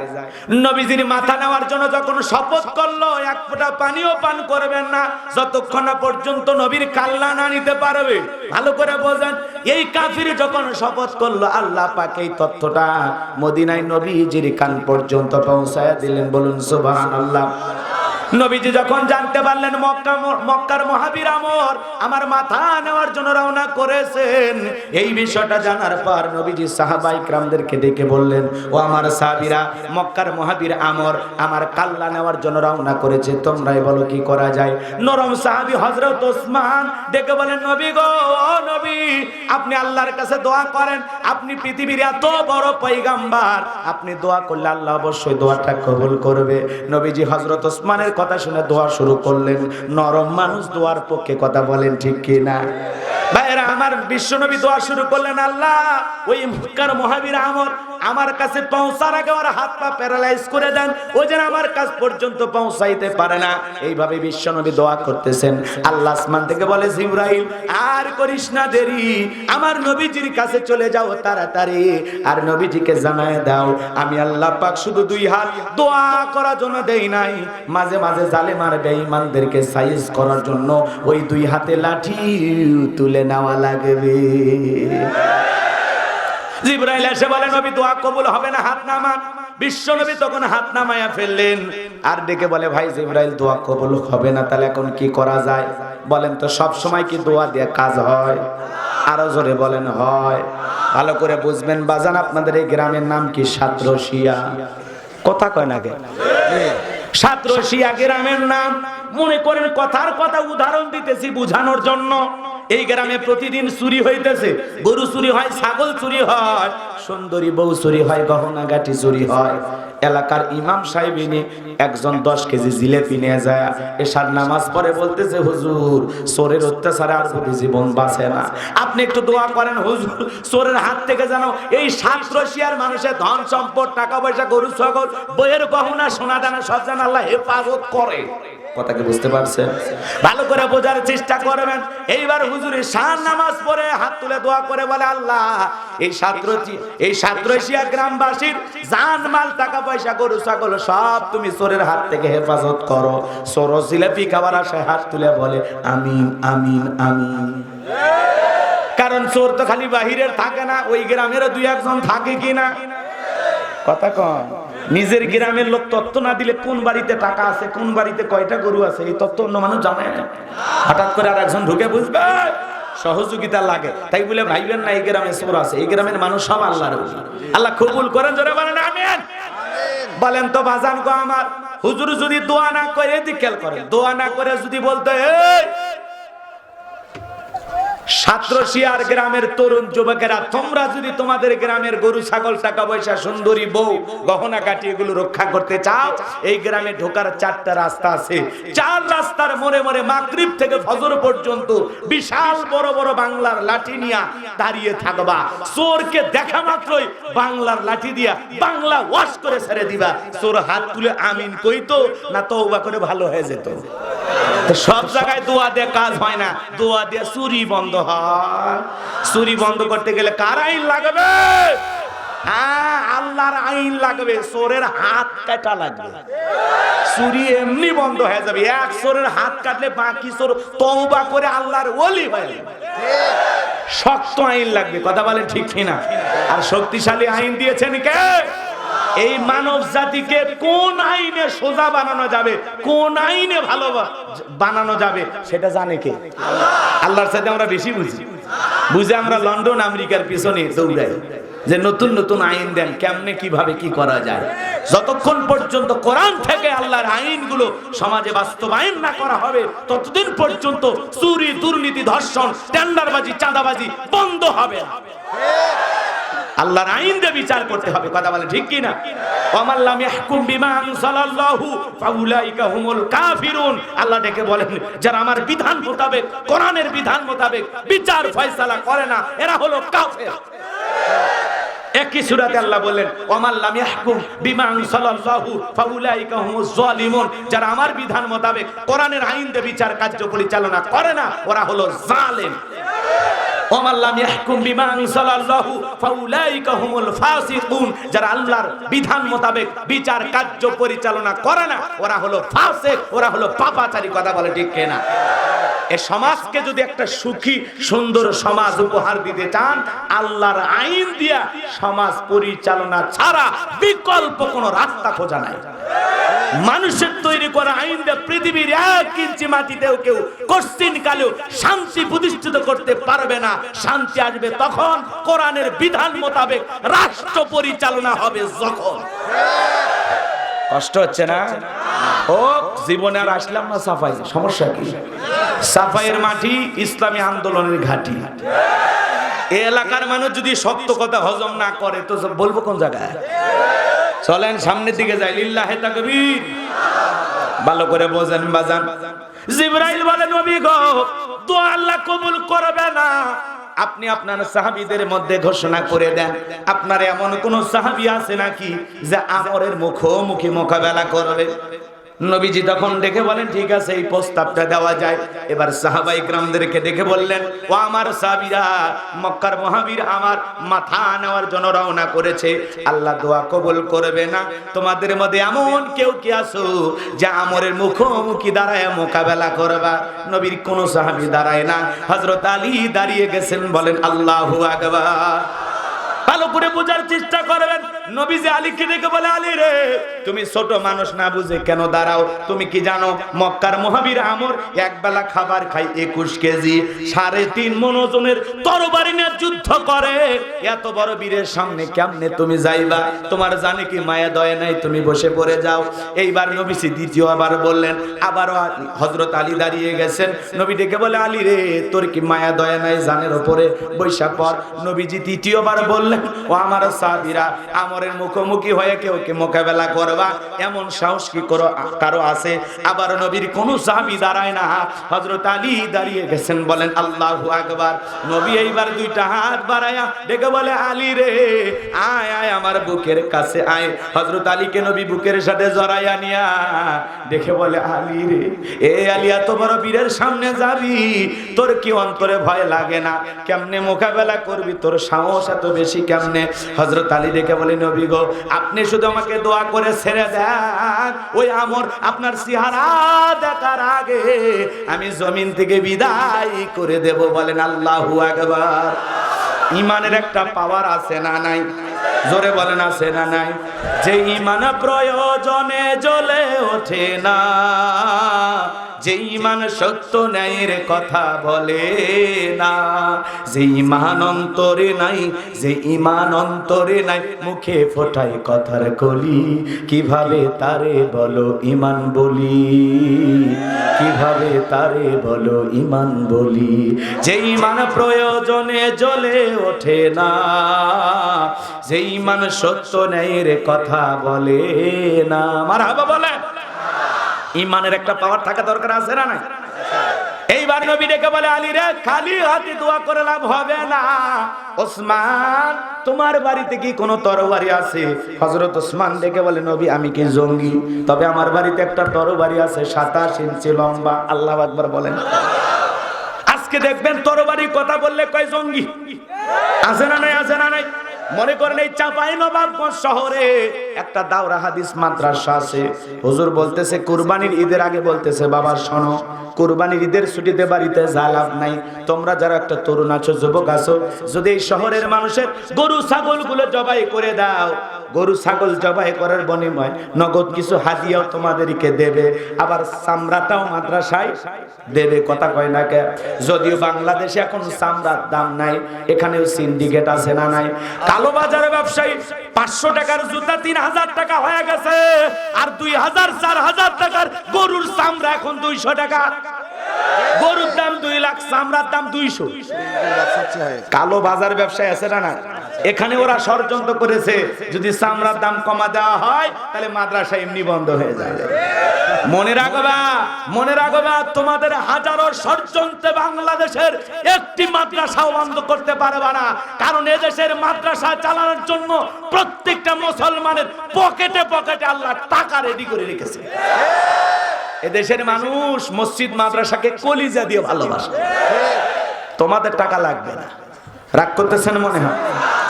নবীজির মাথা নেওয়ার জন্য যখন শপথ করলো, এক ফোঁটা পানিও পান করবেন না যতক্ষণ না পর্যন্ত নবীর কাল্লা না নিতে পারবে। ভালো করে বোঝেন, এই কাফির যখন শপথ করলো, আল্লাহ পাক এই তথ্যটা মদিনায় নবীজির কান পর্যন্ত পৌঁছায়া দিলেন, বলুন সুবহানাল্লাহ। নবীজি যখন জানতে পারলেন মক্কার মহাবীর আমর আমার মাথা নেওয়ার জন্য রওনা করেছেন, এই বিষয়টা জানার পর নবীজি সাহাবায়ে কিরামদেরকে ডেকে বললেন, ও আমার সাহাবীরা, মক্কার মহাবীর আমর আমার কাল্লা নেওয়ার জন্য রওনা করেছে, তোমরাই বলো কি করা যায়। নরম সাহাবী হযরত ওসমান ডেকে বলেন, নবী গো, ও নবী, আপনি আল্লাহর কাছে দোয়া করেন, আপনি পৃথিবীর এত বড় পয়গম্বর, আপনি দোয়া করলে আল্লাহ অবশ্যই দোয়াটা কবুল করবে। নবীজি হযরত ওসমানের কথা শুনে দোয়া শুরু করলেন। নরম মানুষ দোয়ার পক্ষে, কথা বলেন ঠিক কি না? ভাইরা আমার, বিশ্বনবী দোয়া শুরু করলেন, আল্লাহ ওই মক্কার মহাবীর আমর আমার কাছে পৌঁছার আগে ওর হাত পা প্যারালাইজ করে দেন, ও যেন আমার কাছ পর্যন্ত পৌঁছাইতে পারে না। এইভাবে বিশ্বনবী দোয়া করতেছেন। আল্লাহ আসমান থেকে বলে, জিবরাইল আর করিস না দেরি, আমার নবীজির কাছে চলে যাও তাড়াতাড়ি, আর নবীজিকে জানায় দাও আমি আল্লাহ পাক শুধু 2 হাত দোয়া করার জন্য দেই নাই, মাঝে মাঝে জালেম আর বেঈমানদেরকে সাইজ করার জন্য ওই 2 হাতে লাঠি তুলে নেওয়া লাগবে। জিবরাইল এসে বলে, নবী দোয়া কবুল হবে না, হাত নামান। বিশ্বনবী তখন হাত নামায়া ফেললেন, আর ডেকে বলে, ভাই জিবরাইল দোয়া কবুল হবে না, তাহলে এখন কি করা যায় বলেন তো? সব সময় কি দোয়া দিয়ে কাজ হয়? আরো জোরে বলেন হয়। ভালো করে বুঝবেন বাজান, আপনাদের এই গ্রামের নাম কি? সাতরশিয়া। কথা কয় না কেন? সাতরশিয়া গ্রামের নাম। মনে করেন কথার কথা উদাহরণ দিতেছি বুঝানোর জন্য। এই গ্রামে প্রতিদিন চুরি হইতেছে, গরু চুরি হয়, ছাগল চুরি হয়, সুন্দরী বউ চুরি হয়, গহনা গাটি চুরি হয়। এলাকার ইমাম সাহেবিনী একজন 10 কেজি জিলেপি নিয়ে যায়, এশার নামাজ পড়ে বলতেছে, হুজুর চোরের অত্যাচারে আর প্রতি জীবন বাঁচে না, আপনি একটু দোয়া করেন হুজুর, চোরের হাত থেকে যেন এই 7 রশিয়ার মানুষের ধন সম্পদ, টাকা পয়সা, গরু ছাগল, বইয়ের গহনা, সোনা দানা সব যেন আল্লাহ হেফাজত করে। কথা কি বুঝতে পারছেন? ভালো করে বোঝার চেষ্টা করবেন। এইবার হুজুরে শান নামাজ পড়ে হাত তুলে দোয়া করে বলে, আল্লাহ এই 7 রশিয়া গ্রামবাসীর জান মাল, টাকা পয়সা, গরু ছাগল সব তুমি চোরের হাত থেকে হেফাজত করো। চোর জিলাপি খাবার আশায় হাত তুলে বলে আমিন আমিন আমিন। কারণ চোর তো খালি বাহিরের থাকে না, ওই গ্রামেরও 2-1 থাকে কিনা? কথা কন। নিজের গ্রামের লোক তথ্য না দিলে কোন বাড়িতে টাকা আছে, কোন বাড়িতে কয়টা গরু আছে, এই তথ্য অন্য মানুষ জানে না। হঠাৎ করে আর একজন ঢুকে বুঝবে, সহযোগিতা লাগে। তাই বলে ভাইবেন না এই গ্রামে চোর আছে। এই গ্রামের মানুষ সব আল্লাহর ওলি। আল্লাহ কবুল করেন, জোরে বলেন আমিন। বলেন তো বাজান গো আমার, হুজুর যদি দোয়া না করে, এদিকে খেয়াল করেন, দোয়া না করে যদি বলতে, এই 7 রশিয়ার গ্রামের তরুণ যুবকেরা, তোমরা যদি তোমাদের গ্রামের গরু ছাগল, টাকা পয়সা, সুন্দরী বউ, গহনা কাটি এগুলো রক্ষা করতে চাও, এই গ্রামে ঢোকার 4টা রাস্তা আছে। 4 রাস্তার মোড়ে মোড়ে মাগরিব থেকে ফজর পর্যন্ত বিশাল বড় বড় বাংলার লাঠি নিয়ে দাঁড়িয়ে থাকবা। চোরকে দেখা মাত্রই বাংলার লাঠি দিয়া বাংলা ওয়াশ করে ছেড়ে দিবা। চোর হাত তুলে আমিন কইতো না তওবা করে ভালো হয়ে যেত। সব জায়গায় দোয়া দিয়ে কাজ হয় না, দোয়া দিয়ে চুরি বন্ধ হয়। চুরি বন্ধ করতে গেলে কার আইন লাগবে? হ্যাঁ, আল্লাহর আইন লাগবে। চোরের হাত কাটা লাগবে, চুরি এমনি বন্ধ হয়ে যাবে। এক চোরের হাত কাটলে বাকি চোর তওবা করে আল্লাহর ওলি হয়ে যাবে। শক্ত আইন লাগবে, কথা বলেন ঠিক কিনা? আর শক্তিশালী আইন দিয়েছেন কে? এই মানব জাতিকে কোন আইনে সোজা বানানো যাবে, কোন আইনে ভালো বানানো যাবে সেটা জানে কে? আল্লাহর সাথে আমরা বেশি বুঝে আমরা লন্ডন আমেরিকার পিছনে দৌড়াই যে নতুন নতুন আইন দেন, কেমনে কিভাবে কি করা যায়। যতক্ষণ পর্যন্ত কোরআন থেকে আল্লাহর আইনগুলো সমাজে বাস্তবায়ন না করা হবে, ততদিন পর্যন্ত চুরি, দুর্নীতি, ধর্ষণ, টেন্ডারবাজি, চাঁদাবাজি বন্ধ হবে না। আল্লাহর আইন দিয়ে বিচার করতে হবে, কথা বলে ঠিক কি না? ওয়ামান লাম ইয়াহকুম বিমা আনজালাল্লাহু ফাউলাইকা হুমুল কাফিরুন। আল্লাহ ডেকে বলেন, যারা আমার বিধান মোতাবেক, কোরআনের বিধান মোতাবেক বিচার ফয়সালা করে না, এরা হলো কাফের। একই সূরাতে আল্লাহ বলেন, ওয়ামান লাম ইয়াহকুম বিমা আনজালাল্লাহু ফাউলাইকা হুমুজ জালিমুন। যারা আমার বিধান মোতাবেক, কোরআনের আইন দিয়ে বিচার কার্য পরিচালনা করে না, ওরা হলো জালেম। ওয়ামান লাম ইয়াহকুম বিমা আনজালাল্লাহু ফাউলাইকা হুমুল ফাসিকুন। যারা আল্লাহর বিধান মোতাবেক বিচার কার্য পরিচালনা করে না, ওরা হলো ফাসিক, ওরা হলো পাপাচারী। কথা বলে ঠিক কিনা? এই সমাজকে যদি একটা সুখী সুন্দর সমাজ উপহার দিতে চান, আল্লাহর আইন দিয়া সমাজ পরিচালনা ছাড়া বিকল্প কোনো রাস্তা খোঁজা নাই। মানুষের তৈরি করা আইন দিয়ে পৃথিবীর 1 ইঞ্চি মাটিতেও কেউ কোশ্চিন কালেও শান্তি প্রতিষ্ঠিত করতে পারবে না। শান্তি আসবে তখন কোরআনের বিধান মোতাবেক রাষ্ট্র পরিচালনা হবে যখন। কষ্ট হচ্ছে না? ও জীবনে আর আসলাম না সাফাই, সমস্যা কি? সাফাইয়ের মাটি ইসলামী আন্দোলনের ঘাঁটি। এই এলাকার মানুষ যদি সত্য কথা হজম না করে তো বলবো কোন জায়গায়? চলেন সামনের দিকে যাই। লিল্লাহে তাকবীর। ভালো করে বোঝেন বাজান। জিবরাইল বলে, নবী গো, দোয়া আল্লাহ কবুল করবে না। আপনি আপনার সাহাবীদের মধ্যে ঘোষণা করে দেন, আপনার এমন কোন সাহাবী আছে নাকি যে আমরের মুখোমুখি মোকাবেলা করবে? নবীজি তখন দেখে বলেন, ঠিক আছে, এই প্রস্তাবটা দেওয়া যায়। এবার সাহাবায়ে কিরামদেরকে দেখে বললেন, ও আমার সাহাবীরা, মক্কার মহাবীর আমার মাথা নেওয়ার জন্য রওনা করেছে। আল্লাহ দোয়া কবুল করবে না। তোমাদের মধ্যে এমন কেউ কি আছো যে আমরের মুখোমুখি দাঁড়ায় মোকাবেলা করবা? নবীর কোন সাহাবী দাঁড়ায় না। হযরত আলী দাঁড়িয়ে গেছেন, বলেন আল্লাহু আকবার। ভালো করে বোঝার চেষ্টা করবেন। নবীজি আলীকে ডেকে বলে, আলী রে তুমি ছোট মানুষ না বুঝে কেন দাঁড়াও? তুমি কি জানো মক্কার মহাবীর আমর একবেলা খাবার খাই 21 কেজি 3.5 মণ ওজনের তরবারি নিয়ে যুদ্ধ করে, এত বড় বীরের সামনে কেমনে তুমি যাইবা? তোমার জানে কি মায়া দয়া নাই? তুমি বসে পড়ে যাও। এইবার নবীজি দ্বিতীয়বার বললেন, আবারও হযরত আলী দাঁড়িয়ে গেছেন। নবী ডেকে বলে, আলী রে তোর কি মায়া দয়া নাই? জানের উপরে বৈশা পর। নবীজি তৃতীয়বার বললেন, ও আমার সাহাবীরা, আমরের মুখোমুখি হয়ে কেউ কে মোকাবেলা করবা এমন সাহস কি কারো আছে? আবার নবীর কোন সাহাবী দাঁড়ায় না, হযরত আলী দাঁড়িয়ে গেছেন। বলেন আল্লাহু আকবার। নবী এইবার দুইটা হাত বাড়ায়া ডেকে বলে, আলী রে আয় আয় আমার বুকের কাছে আয়। হযরত আলীকে নবী বুকের সাথে জড়াইয়া নিয়া দেখে বলে, আলী রে এ আলী এত বড় বীরের সামনে যাবি, তোর কি অন্তরে ভয় লাগে না? কেমনে মোকাবেলা করবি? তোর সাহস এত বেশি কেমনে? হযরত আলী ডেকে বলে, নবী গো আপনি শুধু আমাকে দোয়া করে ছেড়ে দেন, ওই আমর আপনার চেহারা দেখার আগে আমি জমিন থেকে বিদায় করে দেব। বলেন আল্লাহু আকবার। ঈমানের একটা পাওয়ার আছে না নাই? জোরে বলেন আছে না নাই? যে ঈমান প্রয়োজনে জ্বলে ওঠে না, যে ঈমান সত্য ন্যায়ের কথা বলে না, যে ঈমান অন্তরে নাই, যে ঈমান অন্তরে নাই, মুখে ফোটায় কথার কলি, কিভাবে তারে বলো ঈমান বলি, কিভাবে তারে বলো ঈমান বলি। যে ঈমান প্রয়োজনে জ্বলে ওঠে না, যে ঈমান সত্য ন্যায়ের কথা বলে না। মারহাবা বলে। ঈমানের একটা পাওয়ার থাকা দরকার আছে না নাই? এইবার নবী ডেকে বলে, আলী রে খালি হাতে দোয়া করে লাভ হবে না। ওসমান তোমার বাড়িতে কি কোনো তরবারি আছে? হযরত ওসমান ডেকে বলে, নবী আমি কি জঙ্গি? তবে আমার বাড়িতে একটা তরবারি আছে 27 ইঞ্চি লম্বা। আল্লাহু আকবার বলেন। আজকে দেখবেন তরবারি কথা বললে কয় জঙ্গি। আছে না নাই? আছে না নাই? মনে করেন এই চাঁপাইনবাবগঞ্জ শহরে একটা দাওরা হাদিস মাদ্রাসা আছে। হুজুর বলতেছে কুরবানির ঈদের আগে বলতেছে, বাবা শোনো, কুরবানির ঈদের ছুটিতে বাড়িতে যা লাভ নাই। তোমরা যারা একটা তরুণ আছো, যুবক আছো, যদি এই শহরের মানুষের গরু ছাগল গুলো জবাই করে দাও, গরু ছাগল জবাই করার বিনিময়ে নগদ কিছু হাদিয়াও তোমাদেরকে দেবে, আবার চামড়াটাও মাদ্রাসায় দেবে। কথা কয় না কে? যদিও বাংলাদেশে এখন চামড়ার দাম নাই, এখানেও সিন্ডিকেট আছে না নাই? কালো বাজারে ব্যবসায়ী 500 টাকার জুতা 3000 টাকা হয়ে গেছে, আর 2000 4000 টাকার গরুর চামড়া এখন 200 টাকা। গরুর দাম 2 লাখ, চামড়ার দাম 200। কালো বাজার ব্যবসায় আছে না না? এখানে ওরা ষড়যন্ত্র করেছে, যদি চামড়ার দাম কমা দেওয়া হয় তাহলে মাদ্রাসা এমনি বন্ধ হয়ে যাবে। মনে রাখবা, মনে রাখবা, তোমাদের হাজারো ষড়যন্ত্রে বাংলাদেশের একটি মাদ্রাসাও বন্ধ করতে পারবে না। কারণ এদেশের মাদ্রাসা চালানোর জন্য প্রত্যেকটা মুসলমানের পকেটে পকেটে আল্লাহ টাকা রেডি করে রেখেছে। এদেশের মানুষ মসজিদ মাদ্রাসাকে কলিজা দিয়ে ভালোবাসে। তোমাদের টাকা লাগবে না। রাগ করতেছেন মনে হয়?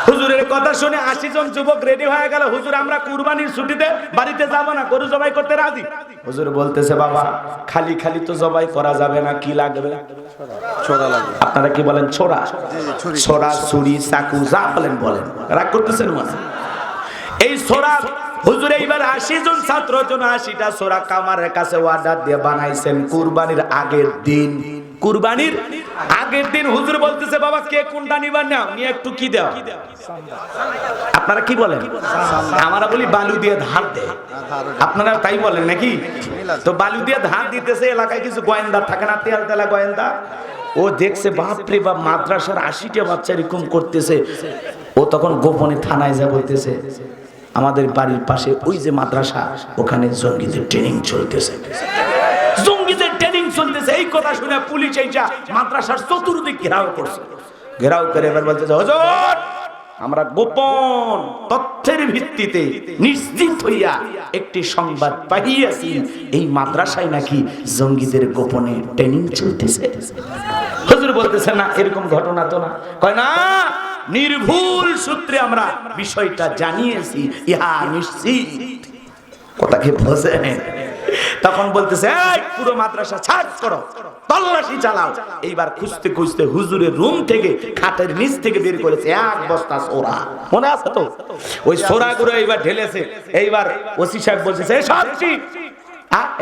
হুজুরের কথা শুনে 80 জন যুবক রেডি হয়ে গেল, হুজুর আমরা কুরবানির ছুটিতে বাড়িতে যাব না, গরু জবাই করতে রাজি। হুজুর বলতেছে, বাবা খালি খালি তো জবাই করা যাবে না, কি লাগবে? ছোরা লাগবে। আপনারা কি বলেন? ছোরা, ছোরা, ছুরি, চাকু, যা বলেন বলেন। রাগ করতেছেন মনে? এই ছোরা হুজুর এইবার 80 জন ছাত্রের জন্য 80টা ছোরা কামারের কাছে অর্ডার দিয়ে বানাইছেন কুরবানির আগের দিন। কুরবানির আগের দিন হুজুর বলতেছে, বাবা কে কোনটা নিবার নাও নিয়ে একটু কি দাও। আপনারা কি বলেন? আমরা বলি বালু দিয়ে ধার দে, আপনারা তাই বলেন নাকি? তো বালু দিয়ে ধার দিতেছে। এলাকায় কিছু গোয়েন্দা থাকে না, তেল তেলা গোয়েন্দা, ও দেখছে বাপরে বাপ মাদ্রাসার 80টা বাচ্চা এরকম করতেছে। ও তখন গোপনে থানায় যা বলতেছে, আমাদের বাড়ির পাশে ওই যে মাদ্রাসা, ওখানে জঙ্গিদের ট্রেনিং চলতেছে, জঙ্গিদের ট্রেনিং চলতেছে। এই কথা শুনে পুলিশ এইটা মাদ্রাসার চতুর্দিক ঘেরাও করছে। ঘেরাও করে এবার বলতেছে, হুজুর আমরা গোপন তথ্যের ভিত্তিতে নিশ্চিত হইয়া একটি সংবাদ পাইয়াছি, এই মাদ্রাসায় নাকি জঙ্গিদের গোপনে ট্রেনিং চলতেছে। হুজুর বলতেছে, না এরকম ঘটনা তো না। কয় না, নির্ভুল সূত্রে আমরা বিষয়টা জানিয়েছি, ইহা নিশ্চিত। কথা কি বোঝেন? তখন বলতেছে এই পুরো মাদ্রাসা সার্চ করো, তল্লাশি চালাও। এইবার খুঁজতে খুঁজতে হুজুরের রুম থেকে খাটের নিচ থেকে বের করেছে এক বস্তা সোরা, মনে আছে তো? ওই সোরাগুলো এইবার ঢেলেছে। এইবার ওসি সাহেব বলছে এসব কি,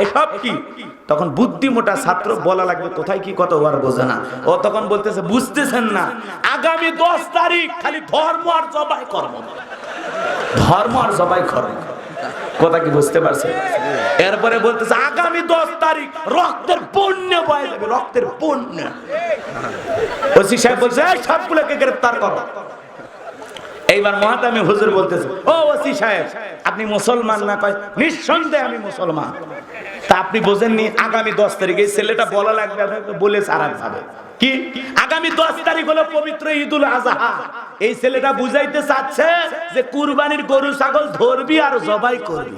এসব কি? তখন বুদ্ধিমোটা ছাত্র বলা লাগবে কোথায় কি কত বার বোঝে না। ও তখন বলতেছে বুঝতেছেন না, আগামী 10 তারিখ খালি ধর্ম আর জবাই করব, ধর্ম আর জবাই করব। কথা কি বুঝতে পারছেন? এরপরে বলতেছে আগামী 10 তারিখ রক্তের বন্যা বয়ে যাবে, রক্তের বন্যা। ওসি সাহেব বলছে এই সবগুলোকে গ্রেফতার করো। এইবার মহাতামি হুজুর বলতেছে ও ওসি সাহেব আপনি মুসলমান না? কয় নিঃসন্দেহে আমি মুসলমান। তা আপনি বোঝেননি আগামী 10 তারিখ এই ছেলেটা বলা লাগবে, বলে সারা যাবে কি আগামী 10 তারিখ হলো পবিত্র ঈদুল আজহা। এই ছেলেটা বুঝাইতে চাচ্ছে যে কুরবানির গরু ছাগল ধরবি আর জবাই করবি।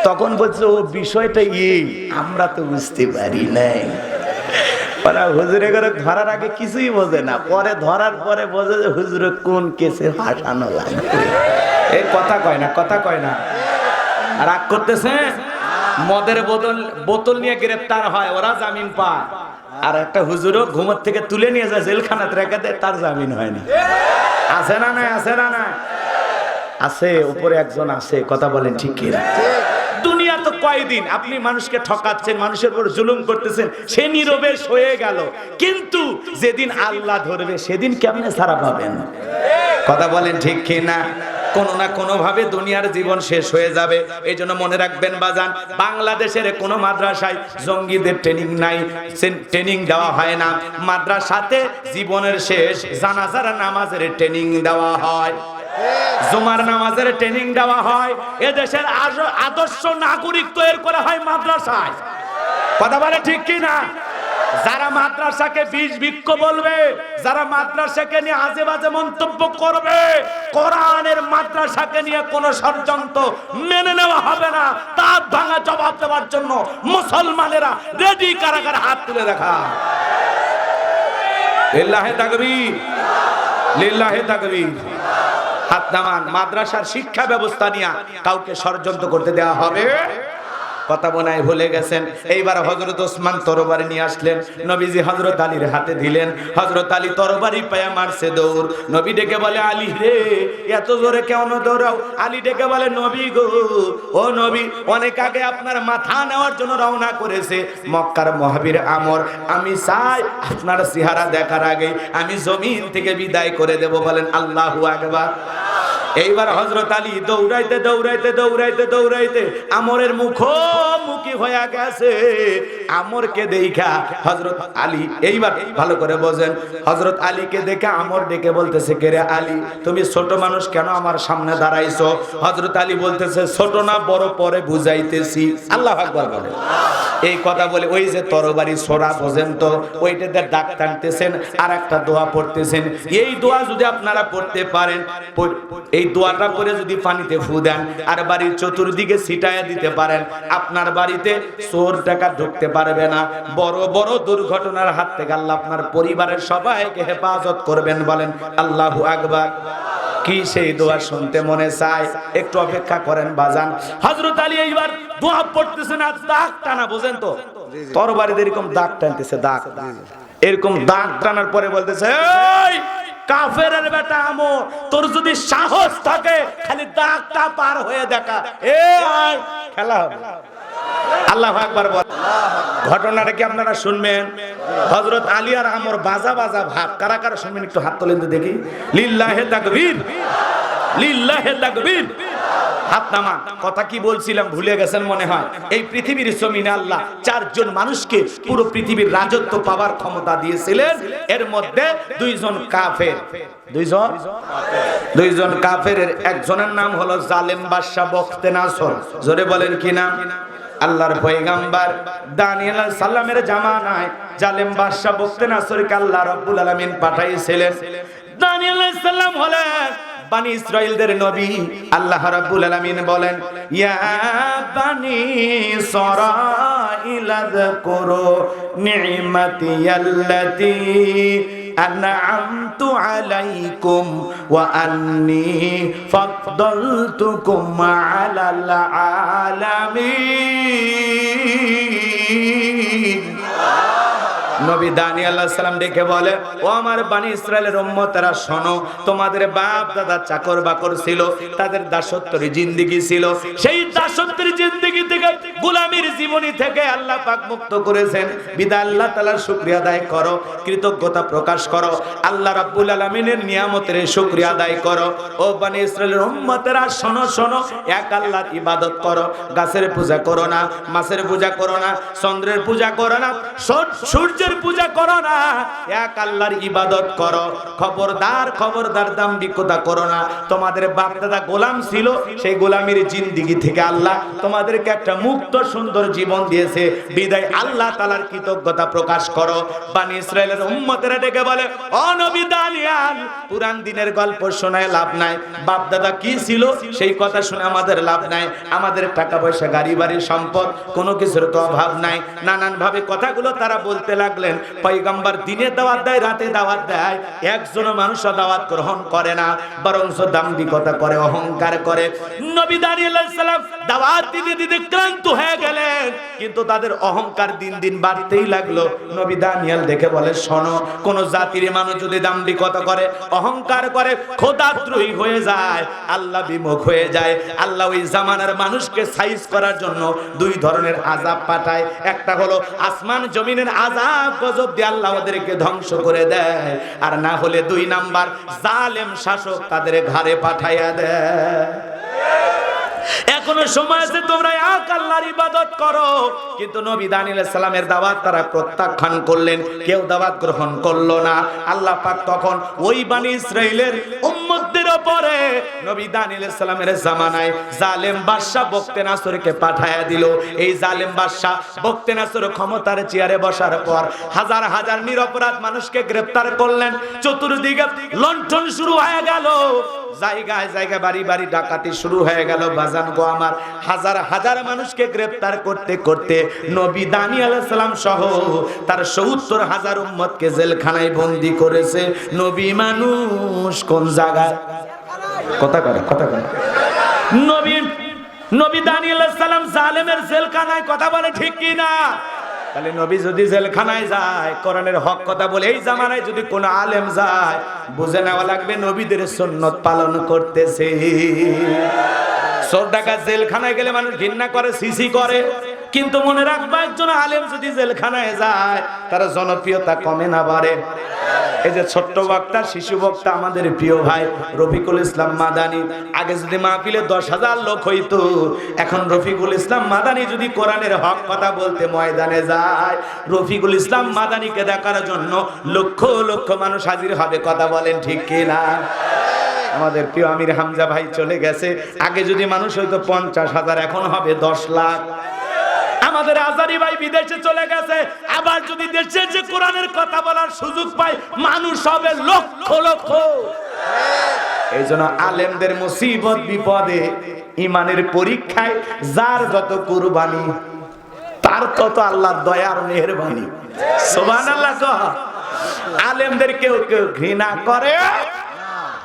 তখন বলছে ও বিষয়টা এই আমরা তো বুঝতে পারি নাই। ওরা হুজুরে করে ধরার আগে কিছুই বোঝে না, পরে ধরার পরে বোঝে যে হুজুরে কোন কেসে ফাঁসানো লাগবে। এই কথা কয় না, কথা কয় না। রাগ করতেছে। মদের বোতল নিয়ে গ্রেফতার হয়, ওরা জামিন পায়। আর একটা হুজুরও ঘুমোর থেকে তুলে নিয়ে যায় জেলখানাতে রেখে দেয়, তার জামিন হয় না। আছে না নাই? আছে না নাই? আছে, উপরে একজন আছে। কথা বলেন ঠিক কি না? দুনিয়া তো কয়দিন, আপনি মানুষকে ঠকাচ্ছেন, মানুষের উপর জুলুম করতেছেন, সে নীরবে সয়ে গেল। কিন্তু যেদিন আল্লাহ ধরবে সেদিন কেমনে ছাড়া পাবেন? কথা বলেন ঠিক কি না? কোনো না কোনো ভাবে দুনিয়ার জীবন শেষ হয়ে যাবে। এই জন্য মনে রাখবেন বাজান, বাংলাদেশের কোনো মাদ্রাসায় জঙ্গিদের ট্রেনিং নাই, ট্রেনিং দেওয়া হয় না। মাদ্রাসাতে জীবনের শেষ জানাজার নামাজের ট্রেনিং দেওয়া হয়, জুমার নামাজের ট্রেনিং দেওয়া হয়। এদেশের আদর্শ নাগরিক তৈরি করা হয় মাদ্রাসায়। কথা বলে ঠিক কি না? যারা মাদ্রাসাকে বিষ বৃক্ষ বলবে, যারা মাদ্রাসাকে নিয়ে আজে বাজে মন্তব্য করবে, কোরআনের মাদ্রাসাকে নিয়ে কোন ষড়যন্ত্র মেনে নেওয়া হবে না। তার ভাঙা জবাব দেওয়ার জন্য মুসলমানেরা রেডি, কারাগারে হাত তুলে দেখা। লিল্লাহি তাকবীর, লিল্লাহি তাকবীর। হাত নামান। মাদ্রাসার শিক্ষা ব্যবস্থা নিয়ে কাউকে ষড়যন্ত্র করতে দেওয়া হবে। কথা বোনায় ভুলে গেছেন। এইবার হযরত ওসমান তরবারি নিয়ে আসলেন, নবীজি হযরত আলীর হাতে দিলেন। হযরত আলী তরবারি পায়া মারছে দৌড়। নবী ডেকে বলে আলী রে এত জোরে কেন দৌড়াও? আলী ডেকে বলে নবী গো, ও নবী, অনেক আগে আপনার মাথা নেওয়ার জন্য রওনা করেছে মক্কার মহাবীর আমর। আমি চাই আপনার চেহারা দেখার আগে আমি জমিন থেকে বিদায় করে দেব। বলেন আল্লাহু আকবার। এইবার হযরত আলী দৌড়াইতে দৌড়াইতে দৌড়াইতে দৌড়াইতে আমরের মুখোমুখি হয়ে গেছে। আমরকে দেখা হযরত আলী, এইবার ভালো করে বোঝেন, হযরত আলীকে দেখে আমর ডেকে বলতেছে কে রে আলী, তুমি ছোট মানুষ কেন আমার সামনে দাঁড়াইছো? হযরত আলী বলতেছে ছোট না বড় পরে বুঝাইতেছি। আল্লাহু আকবার বলে। এই কথা বলে ওই যে তরবারি ছোড়া বোঝেন তো, ওইটাতে দাগ টানতেছেন আর একটা দোয়া পড়তেছেন। এই দোয়া যদি আপনারা পড়তে পারেন, এই দোয়াটা পরে যদি পানিতে ফু দেন আর বাড়ির চতুর্দিকে ছিটায়া দিতে পারেন, আপনার বাড়িতে চোর টাকা ঢুকতে পারবে না। বড় বড় দুর্ঘটনার হাত থেকে আল্লাহ আপনার পরিবারের সবাইকে হেফাজত করবেন। বলেন আল্লাহু আকবার। কি সেই দোয়া শুনতে মনে চায়? একটু অপেক্ষা করেন বাজান। হযরত আলী এইবার দোয়া পড়তেছেন আর দাগ টানা, বোঝেন তো, তরবারিতে এরকম দাগ টানতেছে, দাগ এরকম দাগ টানার পরে বলতেছে এই কাফেরের বেটা আমর, তোর যদি সাহস থাকে খালি দাগটা পার হয়ে দেখা, এই খেলা হবে। আল্লাহু আকবার বল। ঘটনাটা কি আপনারা শুনবেন? হযরত আলী আর আমর বাজা বাজা ভাব। কারা কারা শুনবেন একটু হাত তোলেন তো দেখি। লিল্লাহি তাকবীর, লিল্লাহি তাকবীর। হাত নামান। কথা কি বলছিলাম ভুলে গেছেন মনে হয়। এই পৃথিবীর জমিনে আল্লাহ 4 জন মানুষকে পুরো পৃথিবীর রাজত্ব পাওয়ার ক্ষমতা দিয়েছিলেন। এর মধ্যে 2 জন কাফের, 2 জন কাফেরের একজনের নাম হলো জালেম বাদশা বখতে নাসর। জোরে বলেন কি নাম? আল্লাহর পয়গম্বর দানিয়েল আলাইহিস সালামের জামানায় জালেম বাদশা বখতে নাসরকে আল্লাহ রাব্বুল আলামিন পাঠাইছিলেন। দানিয়েল আলাইহিস সালাম হলেন বানি ইসরাইলদের নবী। আল্লাহ রাব্বুল আলামিন বলেন ইয়া বানি ইসরাঈল আযকুরু নি'মাতিয়াল্লাতী আনআমতু আলাইকুম ওয়া আন্নী ফাদ্দালতুকুম আলাল আলামিন। নবী দানিয়েল আলাইহিস সালাম ডেকে বলে, ও আমার বনি ইসরাইলের উম্মতেরা শোনো, তোমাদের বাপ দাদা চাকর বাকর ছিল, তাদের দাসত্বের জিন্দেগি ছিল, সেই দাসত্বের জিন্দেগি থেকে গোলামীর জীবনী থেকে আল্লাহ পাক মুক্ত করেছেন। বিদায় আল্লাহ তাআলার শুকরিয়া আদায় করো, কৃতজ্ঞতা প্রকাশ করো, আল্লাহ রাব্বুল আলামিনের নিয়ামতের শুকরিয়া আদায় করো। ও বনি ইসরাইলের উম্মতেরা শোনো শোনো, এক আল্লাহর ইবাদত করো, গাছের পূজা করো না, মাছের পূজা করো না, চন্দ্রের পূজা করো না, সূর্যের পূজা করো না, এক আল্লাহর ইবাদত করো। খবরদার খবরদার দাম্ভিকতা করো না। তোমাদের বাপ দাদা গোলাম ছিল, সেই গোলামির জিন্দেগি থেকে আল্লাহ তোমাদেরকে একটা মুক্ত সুন্দর জীবন দিয়েছে, বিদায় আল্লাহ তাআলার কৃতজ্ঞতা প্রকাশ করো। বনি ইসরাইলের উম্মতেরা ডেকে বলে, ও নবী দানিয়েল, পুরান দিনের গল্প শোনায় লাভ নাই, বাপ দাদা কি ছিল সেই কথা শুনে আমাদের লাভ নাই, আমাদের টাকা পয়সা গাড়ি বাড়ি সম্পদ কোনো কিছুর তো অভাব নাই। নানান ভাবে কথাগুলো তারা বলতে লাগলেন। পয়গম্বর দিনে দাওয়াত দেয়, রাতে দাওয়াত দেয়, একজন মানুষ দাওয়াত গ্রহণ করে না, বরং দাম্ভিকতা করে, অহংকার করে। নবী দানিয়েল আলাইহিস সালাম দাওয়াত দিতে দিতে ক্লান্ত হয়ে গেলেন, কিন্তু তাদের অহংকার দিন দিন বাড়তেই লাগলো। নবী দানিয়েল দেখে বলে, শোনো, কোন জাতির মানুষ যদি দাম্ভিকতা করে, অহংকার করে, খোদাদ্রোহী হয়ে যায়, আল্লাহ বিমুখ হয়ে যায়, আল্লাহ ওই জামানার মানুষকে সাইজ করার জন্য দুই ধরনের আযাব পাঠায়। একটা হলো আসমান জমিনের আযাব গজব দিয়ে আল্লাহ ওদেরকে ধ্বংস করে দেয়, আর না হলে দুই নাম্বার জালেম শাসক তাদের ঘাড়ে পাঠাইয়া দেয়। এখনো সময় আছে, তোমরা এক আল্লাহর ইবাদত করো। কিন্তু নবী দানিয়েল আলাইহিস সালামের দাওয়াত তারা প্রত্যাখ্যান করলেন, কেউ দাওয়াত গ্রহণ করলো না। আল্লাহ পাক তখন ওই বনি ইসরাইলের উম্মতদের উপরে নবী দানিয়েল আলাইহিস সালামের জামানায় জালেম বাদশা বখতেনাসরকে পাঠায়া দিল। এই জালেম বাদশা বখতেনাসর ক্ষমতার চেয়ারে বসার পর হাজার হাজার নিরপরাধ মানুষকে গ্রেফতার করলেন। চতুর্দিকে লণ্ঠন শুরু হয়ে গেল, জায়গায় জায়গায় বাড়ি বাড়ি ডাকাতি শুরু হয়ে গেল। বাজান গো আমার, হাজার হাজার মানুষকে গ্রেফতার করতে করতে নবী দানিয়েল আলাইহিস সালাম সহ তার ৭০,০০০ উম্মতকে জেলখানায় বন্দী করেছে। নবী মানুষ কোন জায়গায়? কথা করে নবী দানিয়েল আলাইহিস সালাম জালেমের জেলখানায়, কথা বলে ঠিক কি না? তাহলে নবী যদি জেলখানায় যায়, কোরআনের হক কথা বলে, এই জামানায় যদি কোনো আলেম যায়, বুঝে নেওয়া লাগবে নবীদের সুন্নত পালন করতেছে। চোর ডাকাত জেলখানায় গেলে মানুষ ঘৃণা করে, সিসি করে, কিন্তু মনে রাখবা একজন আলেম যদি জেলখানায় যায়, তার জনপ্রিয়তা কমে না বাড়ে। এই যে ছোট্ট বক্তা, শিশু বক্তা, আমাদের প্রিয় ভাই রফিকুল ইসলাম মাদানী, আগে যদি মাহফিলে ১০,০০০ লোক হইতো, এখন রফিকুল ইসলাম মাদানী যদি কোরআনের হক কথা বলতে ময়দানে যায়, রফিকুল ইসলাম মাদানীকে দেখার জন্য লক্ষ লক্ষ মানুষ হাজির হবে। কথা বলেন ঠিক কি না? আমাদের প্রিয় আমির হামজা ভাই চলে গেছে, আগে যদি মানুষ হইতো ৫০,০০০, এখন হবে ১০ লাখ। আমাদের আজারি ভাই বিদেশে চলে গেছে, আবার যদি দেশে যে কোরআনের কথা বলার সুযোগ পায়, মানুষ হবে লক্ষ লক্ষ। এই জন্য আলেমদের মুসিবত বিপদে, ইমানের পরীক্ষায় যার যত কুরবানি, তার তত আল্লাহর দয়ার মেহেরবানি। সুবহানাল্লাহ। আলেমদের কেউ কেউ ঘৃণা করে,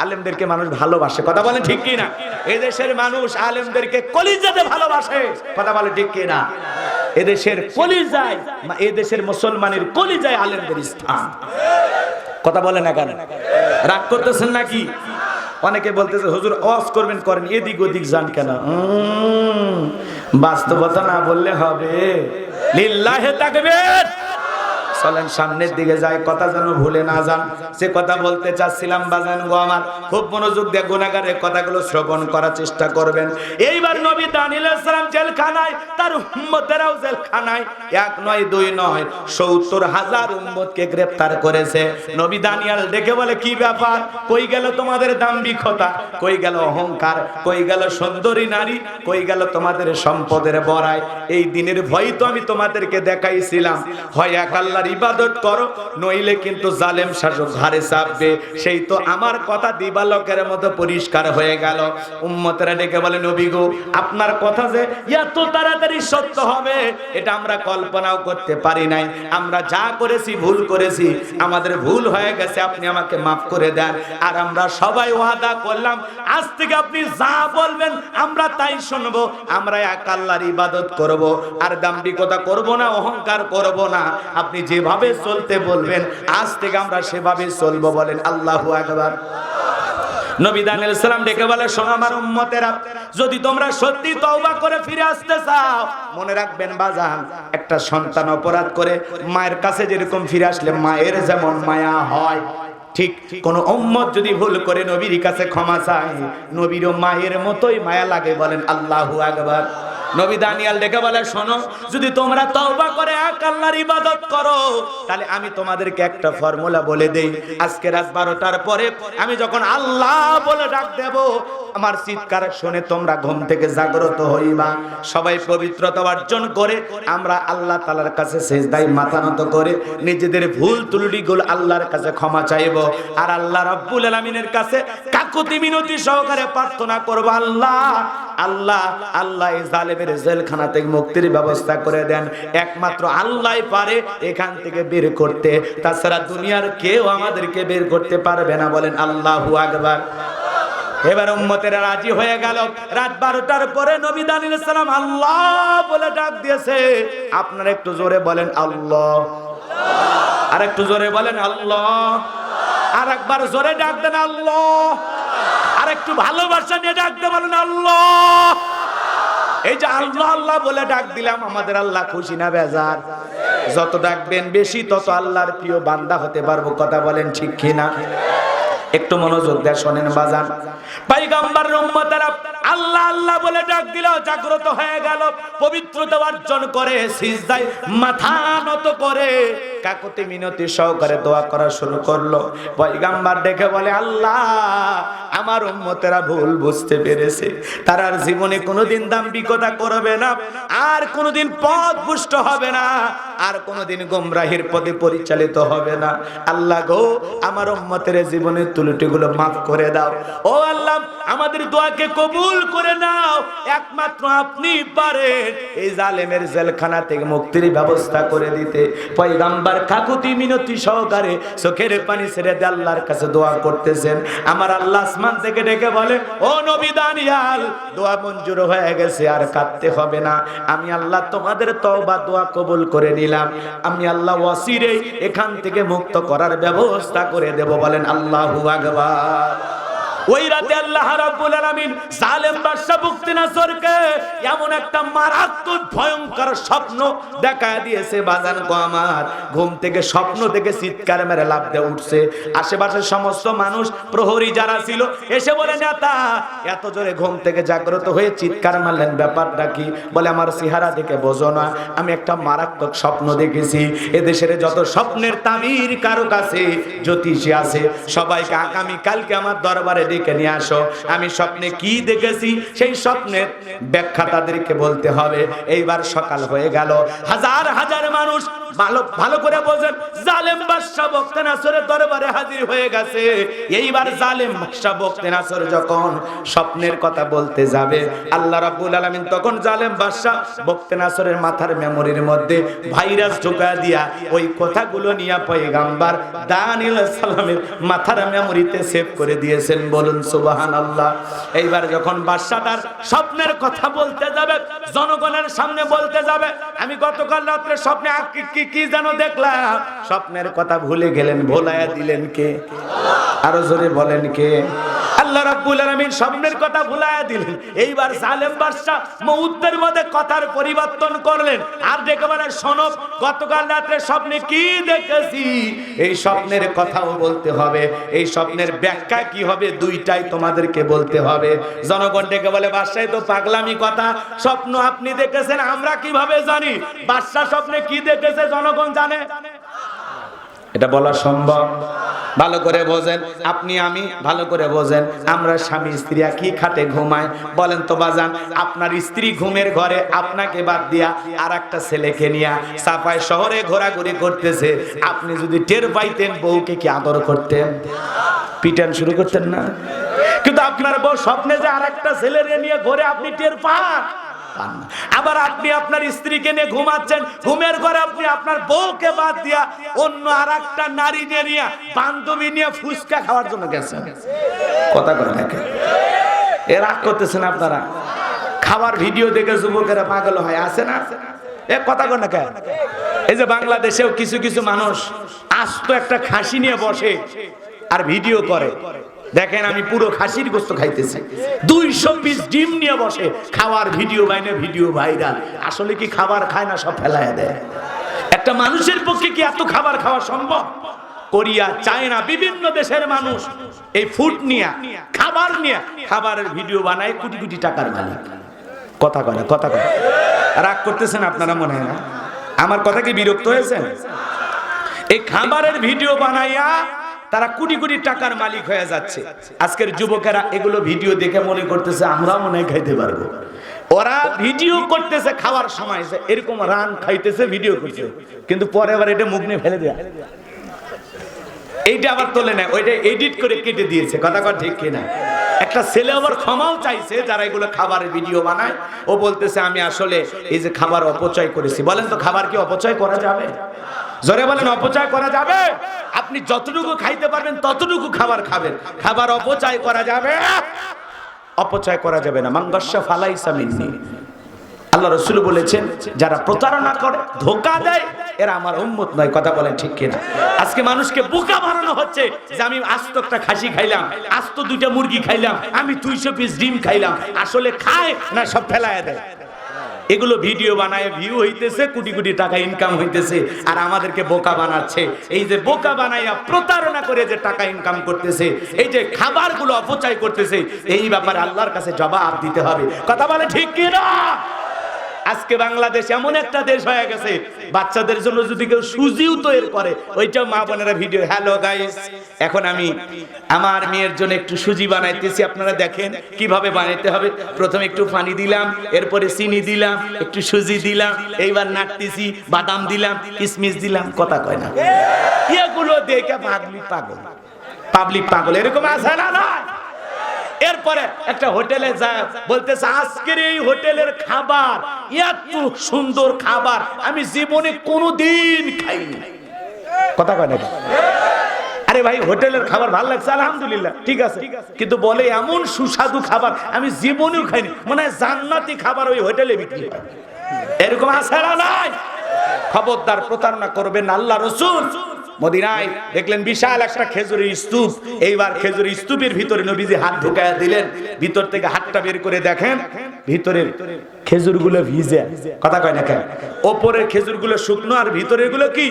আলেমদেরকে মানুষ ভালোবাসে। কথা বলে ঠিক কি না? এই দেশের মানুষ আলেমদেরকে কলিজাতে ভালোবাসে। কথা বলে ঠিক কি না? এদেশের কলিজায়, এদেশের মুসলমানের কলিজায় আলেমদের স্থান। কথা বলে না কেন? রাগ করতেছেন নাকি? অনেকে বলতেছে হুজুর ওয়াজ করবেন, করেন, এদিক ওদিক যান কেন? বাস্তবতা না বললে হবে? লিল্লাহে তাকবীর। চলেন সামনের দিকে যায়, কথা যেন ভুলে না যান। সে কথা বলতে চাচ্ছিলাম বাজান গো আমার, খুব মনোযোগ দিয়ে গুনাহগারের কথাগুলো শ্রবণ করার চেষ্টা করবেন। এইবার নবী দানিয়েল আলাইহিস সালাম জেলখানায়, তার উম্মতেরাও জেলখানায়, এক নয় দুই নয় ৭০,০০০ উম্মতকে গ্রেফতার করেছে। নবী দানিয়েল দেখে বলে, কি ব্যাপার? কই গেল তোমাদের দাম্ভিকতা? কই গেল অহংকার? কই গেল সুন্দরী নারী? কই গেল তোমাদের সম্পদের বড়াই? এই দিনের ভয় তো আমি তোমাদেরকে দেখাইছিলাম, হয় এক আল্লাহর আল্লাহর ইবাদত করো, নইলে কিন্তু জালেম শাসক ঘাড়ে চাপবে। সেই তো আমার কথা দিবালোকের মতো পরিষ্কার হয়ে গেল। উম্মতেরা ডেকে বলে, নবী গো, আপনার কথা যে এত তাড়াতাড়ি সত্য হবে এটা আমরা কল্পনাও করতে পারি নাই। আমরা যা করেছি ভুল করেছি, আমাদের ভুল হয়ে গেছে, আপনি আমাকে মাফ করে দেন। আর আমরা সবাই ওয়াদা করলাম আজ থেকে আপনি যা বলবেন আমরা তাই শুনবো। আমরা এক আল্লাহর ইবাদত করব, আর দাম্ভিকতা করব না, অহংকার করব না। আপনি যেভাবে চলতে বলবেন আজ থেকে আমরা সেভাবে চলবো। বলেন আল্লাহু আকবার। নবী দানিয়েল সালাম ডেকে বলে, শোনো আমার উম্মতেরা, যদি তোমরা সত্যি তওবা করে ফিরে আসতে চাও, মনে রাখবেন বাজান, একটা সন্তান অপরাধ করে মায়ের কাছে যেরকম ফিরে আসলে মায়ের যেমন মায়া হয়, ঠিক কোন উম্মত যদি ভুল করে নবীর কাছে ক্ষমা চায়, নবীরও মায়ের মতোই মায়া লাগে। বলেন আল্লাহু আকবার। নবী দানিয়েল ডেকে বলে, শোনো, যদি তোমরা তওবা করে এক আল্লাহর ইবাদত করো, তাহলে আমি তোমাদেরকে একটা ফর্মুলা বলে দেই। আজকে রাত 12টার পরে আমি যখন আল্লাহ বলে ডাক দেব, আমার চিৎকার শুনে তোমরা ঘুম থেকে জাগ্রত হইবা। সবাই পবিত্রতা অর্জন করে আমরা আল্লাহ তাআলার কাছে সিজদায় মাথা নত করে নিজেদের ভুল ত্রুটিগুলো আল্লাহর কাছে ক্ষমা চাইব। আর আল্লাহ রাব্বুল আলামিনের কাছে কাকুতি মিনতি সহকারে প্রার্থনা করব, আল্লাহ আল্লাহ আল্লাহ এই জালেমের জেলখানা থেকে মুক্তির ব্যবস্থা করে দেন। একমাত্র আল্লাহই পারে এখান থেকে বের করতে, তাছাড়া দুনিয়ার কেউ আমাদেরকে বের করতে পারবে না। বলেন আল্লাহু আকবার। এবার উম্মতেরা রাজি হয়ে গেল। রাত 12টার পরে নবী দানিয়েল সালাম আল্লাহ বলে ডাক দিয়েছে। আপনারা একটু জোরে বলেন আল্লাহ, আর একটু জোরে বলেন আল্লাহ, আর একবার জোরে ডাক দেন আল্লাহ, আর একটু ভালোবাসা নিয়ে ডাক দেন বলেন আল্লাহ। এই যে আল্লাহ আল্লাহ বলে ডাক দিলাম, আমাদের আল্লাহ খুশি না বেজার? যত ডাকবেন বেশি তত আল্লাহর প্রিয় বান্দা হতে পারবো। কথা বলেন ঠিক কিনা? একটু মনোযোগ দিয়ে শোনেন বাজান। পয়গম্বরের উম্মতেরা আল্লাহ আল্লাহ বলে ডাক দিল, জাগ্রত হয়ে গেল, পবিত্রতা অর্জন করে সিজদায় মাথা নত করে কাকুতি মিনতি সহকারে দোয়া করা শুরু করলো। পয়গম্বর ডেকে বলে, আল্লাহ আমার উম্মতেরা ভুল বুঝতে পেরেছে, তারা আর জীবনে কোনোদিন দাম্ভিকতা করবে না, আর কোনোদিন পথভ্রষ্ট হবে না, আর কোনোদিন গোমরাহির পথে পরিচালিত হবে না। আল্লাহ গো, আমার উম্মতের জীবনের ত্রুটিগুলো মাফ করে দাও। ও আল্লাহ, আমাদের দোয়াকে কবুল করে নাও। একমাত্র আপনি পারেন এই জালেমের জেলখানা থেকে মুক্তির ব্যবস্থা করে দিতে। পয়গম্বর কাকুতি মিনতি সহকারে চোখের পানি ছেড়ে দিয়ে আল্লাহর কাছে দোয়া করতেছেন। আমার আল্লাহ আসমান থেকে ডেকে বলে, ও নবী দানিয়েল, দোয়া মঞ্জুর হয়ে গেছে, আর কাঁদতে হবে না। আমি আল্লাহ তোমাদের তওবা দোয়া কবুল করে নিলাম। আমি আল্লাহ ওয়াসিরে এখান থেকে মুক্ত করার ব্যবস্থা করে দেব। বলেন আল্লাহু আকবার। ওই রাতে আল্লাহ রাব্বুল আলামিন জালেম বাদশা বুকতিনাসরকে এমন একটা মারাত্মক ভয়ঙ্কর স্বপ্ন দেখায় দিয়েছে। বাজান গো আমার, ঘুম থেকে স্বপ্ন থেকে চিৎকার মেরে লাফ দিয়ে উঠছে। আশেপাশের সমস্ত মানুষ, প্রহরী যারা ছিল, এসে বলে, নেতা এত জোরে ঘুম থেকে জাগ্রত হয়ে চিৎকার মারলেন, ব্যাপারটা কি? বলে, আমার চেহারা দেখে বোঝো না, আমি একটা মারাত্মক স্বপ্ন দেখেছি। এদেশের যত স্বপ্নের তাবির কারো কাছে জ্যোতিষী আছে, সবাইকে আগামী কালকে আমার দরবারে ডেকে নিয়ে আসো। আমি স্বপ্নে কি দেখেছি সেই স্বপ্নের ব্যাখ্যা তাদেরকে বলতে হবে। এইবার সকাল হয়ে গেল, হাজার হাজার মানুষ ভালো করে বোঝেন, জালেম বাদশা বখতেনাসরের দরবারে হাজির হয়ে গেছে। এইবার জালেম বাদশা বখতেনাসর যখন স্বপ্নের কথা বলতে যাবে, আল্লাহ রাব্বুল আলামিন তখন জালেম বাদশা বখতেনাসরের মাথার মেমোরির মধ্যে ভাইরাস ঢোকা দিয়া ওই কথাগুলো নিয়ে পয়গম্বর দানিয়েল সালামের মাথার মেমোরিতে সেভ করে দিয়েছেন। বলুন সুবহানাল্লাহ। এইবার যখন বাদশা তার স্বপ্নের কথা বলতে যাবে, জনগণের সামনে বলতে যাবে, আমি গতকাল রাত্রে স্বপ্নে কি যেন দেখলাম, স্বপ্নের কথা ভুলে গেলেন, ভোলায়া দিলেন কে? আরো জোরে বলেন কে? আল্লাহ রাব্বুল আলামিন স্বপ্নের কথা ভুলায়া দিলেন। এইবার জালেম বাদশা মুহূর্তের মধ্যে কথার পরিবর্তন করলেন, আর ডেকে বলেন, শোনো, গতকাল রাতে স্বপ্নে কি দেখেছি, এই স্বপ্নের কথাও বলতে হবে, এই স্বপ্নের ব্যাখ্যা কি হবে, দুইটাই তোমাদেরকে বলতে হবে। জনগণ ডেকে বলে, বাদশা তো পাগলামি কথা, স্বপ্ন আপনি দেখেছেন, আমরা কিভাবে জানি? বাদশা স্বপ্নে কি দেখেছে জনগণ জানে? এটা বলা সম্ভব? ভালো করে বোঝেন, আপনি আমি ভালো করে বোঝেন। আমরা স্বামী স্ত্রী কি খাটে ঘুমায় বলেন তো বাজান? আপনার স্ত্রী ঘুমের ঘরে আপনাকে বাদ দিয়া আর একটা ছেলেকে নিয়ে সাফাই শহরে ঘোরাঘুরি করতেছে, আপনি যদি টের পাইতেন বউকে কি আদর করতেন? পিটান শুরু করতেন না? কিন্তু আপনার বউ স্বপ্নে যে আর একটা ছেলেকে নিয়ে ঘরে আপনি টের পান। আবার আপনি আপনার স্ত্রীকে নিয়ে ঘুমাচ্ছেন, ঘুমের ঘরে আপনি আপনার বউকে বাদ দিয়া অন্য আর একটা নারী নিয়ে বান্ধবী নিয়ে ফুচকা খাওয়ার জন্য গেছেন। কথা কয় নাকি? এ রাগ করতেছেন আপনারা? খাবার ভিডিও দেখে যুবকেরা পাগল হয়, আছে না? এ কথা কয় না কেন? এই যে বাংলাদেশেও কিছু কিছু মানুষ আস্ত একটা খাসি নিয়ে বসে আর ভিডিও করে, দেখেন আমি পুরো খাসির গোশত খাইতেছি, 200 পিস ডিম নিয়ে বসে খাওয়ার ভিডিও বাইনে, ভিডিও ভাইরাল। আসলে কি খাবার খায় না, সব ফেলায় দেয়? একটা মানুষের পক্ষে কি এত খাবার খাওয়া সম্ভব? কোরিয়া, চায়না, বিভিন্ন দেশের মানুষ এই ফুড নিয়ে, খাবার নিয়ে, খাবারের ভিডিও বানায়, কোটি কোটি টাকার মালিক। কথা কয় না? কথা কয়? রাগ করতেছেন আপনারা মনে হয় না? আমার কথা কি বিরক্ত হয়েছেন? এই খাবারের ভিডিও বানাইয়া তারা কোটি কোটি টাকার মালিক হয়ে যাচ্ছে। আজকের যুবকেরা এগুলো ভিডিও দেখে মনে করতেছে আমরা মনে হয় খাইতে পারবো। ওরা ভিডিও করতেছে খাওয়ার সময় এরকম রান খাইতেছে, ভিডিও করছে, কিন্তু পরে আবার এটা মুখ নিয়ে ফেলে দেয়া, এইটা আবার তোলে না, ওইটা এডিট করে কেটে দিয়েছে। কথা কথা ঠিক কিনা? একটা ছেলে আবার ক্ষমাও চাইছে যারা এগুলো খাবারের ভিডিও বানায়। ও বলতেছে আমি আসলে এই যে খাবার অপচয় করেছি। বলেন তো খাবার কি অপচয় করা যাবে? জোরে বলেন, অপচয় করা যাবে? আপনি যতটুকু খাইতে পারবেন ততটুকু খাবার খাবেন, খাবার অপচয় করা যাবে? অপচয় করা যাবে না। মাঙ্গাসা ফালাইসা মিন্নি, আল্লাহ রাসূল বলেছেন যারা প্রতারণা করে, ধোঁকা দেয়, এরা আমার উম্মত নয়। কথা বলেন ঠিক কিনা? আজকে মানুষকে বোকা বানানো হচ্ছে যে আমি আস্ত একটা খাসি খাইলাম, আস্ত 2টা মুরগি খাইলাম, আমি 200 পিস ডিম খাইলাম। আসলে খায় না সব ফেলায় দেয়। এগুলো ভিডিও বানায়, ভিউ হইতেছে, কোটি কোটি টাকা ইনকাম হইতেছে, আর আমাদেরকে বোকা বানাচ্ছে। এই যে বোকা বানাইয়া প্রতারণা করে যে টাকা ইনকাম করতেছে, এই যে খাবারগুলো অপচয় করতেছে, এই ব্যাপারে আল্লাহর কাছে জবাব দিতে হবে। কথা বলে ঠিক কিনা? আজকে বাংলাদেশ এমন একটা দেশ হয়ে গেছে, বাচ্চাদের জন্য যদি কেউ সুজিও তৈরি করে, ওইটাও মা বোনেরা ভিডিও, হ্যালো গাইস, এখন আমি আমার মেয়ের জন্য একটু সুজি বানাইতেছি, আপনারা দেখেন কিভাবে বানাইতে হবে। প্রথমে একটু পানি দিলাম, এরপরে চিনি দিলাম, একটু সুজি দিলাম, এইবার নাড়তেছি, বাদাম দিলাম, কিশমিশ দিলাম। কথা কয় না? এগুলো দেখে পাবলিক পাগল এরকম আছে না? না। এরপরে একটা হোটেলে যায়, বলতেছে আজকের এই হোটেলের খাবার এত সুন্দর খাবার আমি জীবনে কোনোদিন খাইনি। কথা কয় না? আরে ভাই, হোটেলের খাবার ভালো লাগছে, আলহামদুলিল্লাহ, ঠিক আছে, কিন্তু বলে এমন সুস্বাদু খাবার আমি জীবনেও খাইনি, মনে হয় জান্নাতি খাবার ওই হোটেলে বিক্রি হয়। এরকম আছে না? নাই। খবরদার প্রতারণা করবেন না। আল্লাহ রাসূল মদিনায় দেখলেন বিশাল একটা খেজুরের স্তূপ, এইবার খেজুরের স্তূপের ভিতরে নবীজি হাত ঢুকায়া দিলেন, ভিতর থেকে হাতটা বের করে দেখেন ভিতরের খেজুরগুলো ভিজে। কথা কয় না কেন? ওপরের খেজুরগুলো শুকনো আর ভিতরের গুলো কি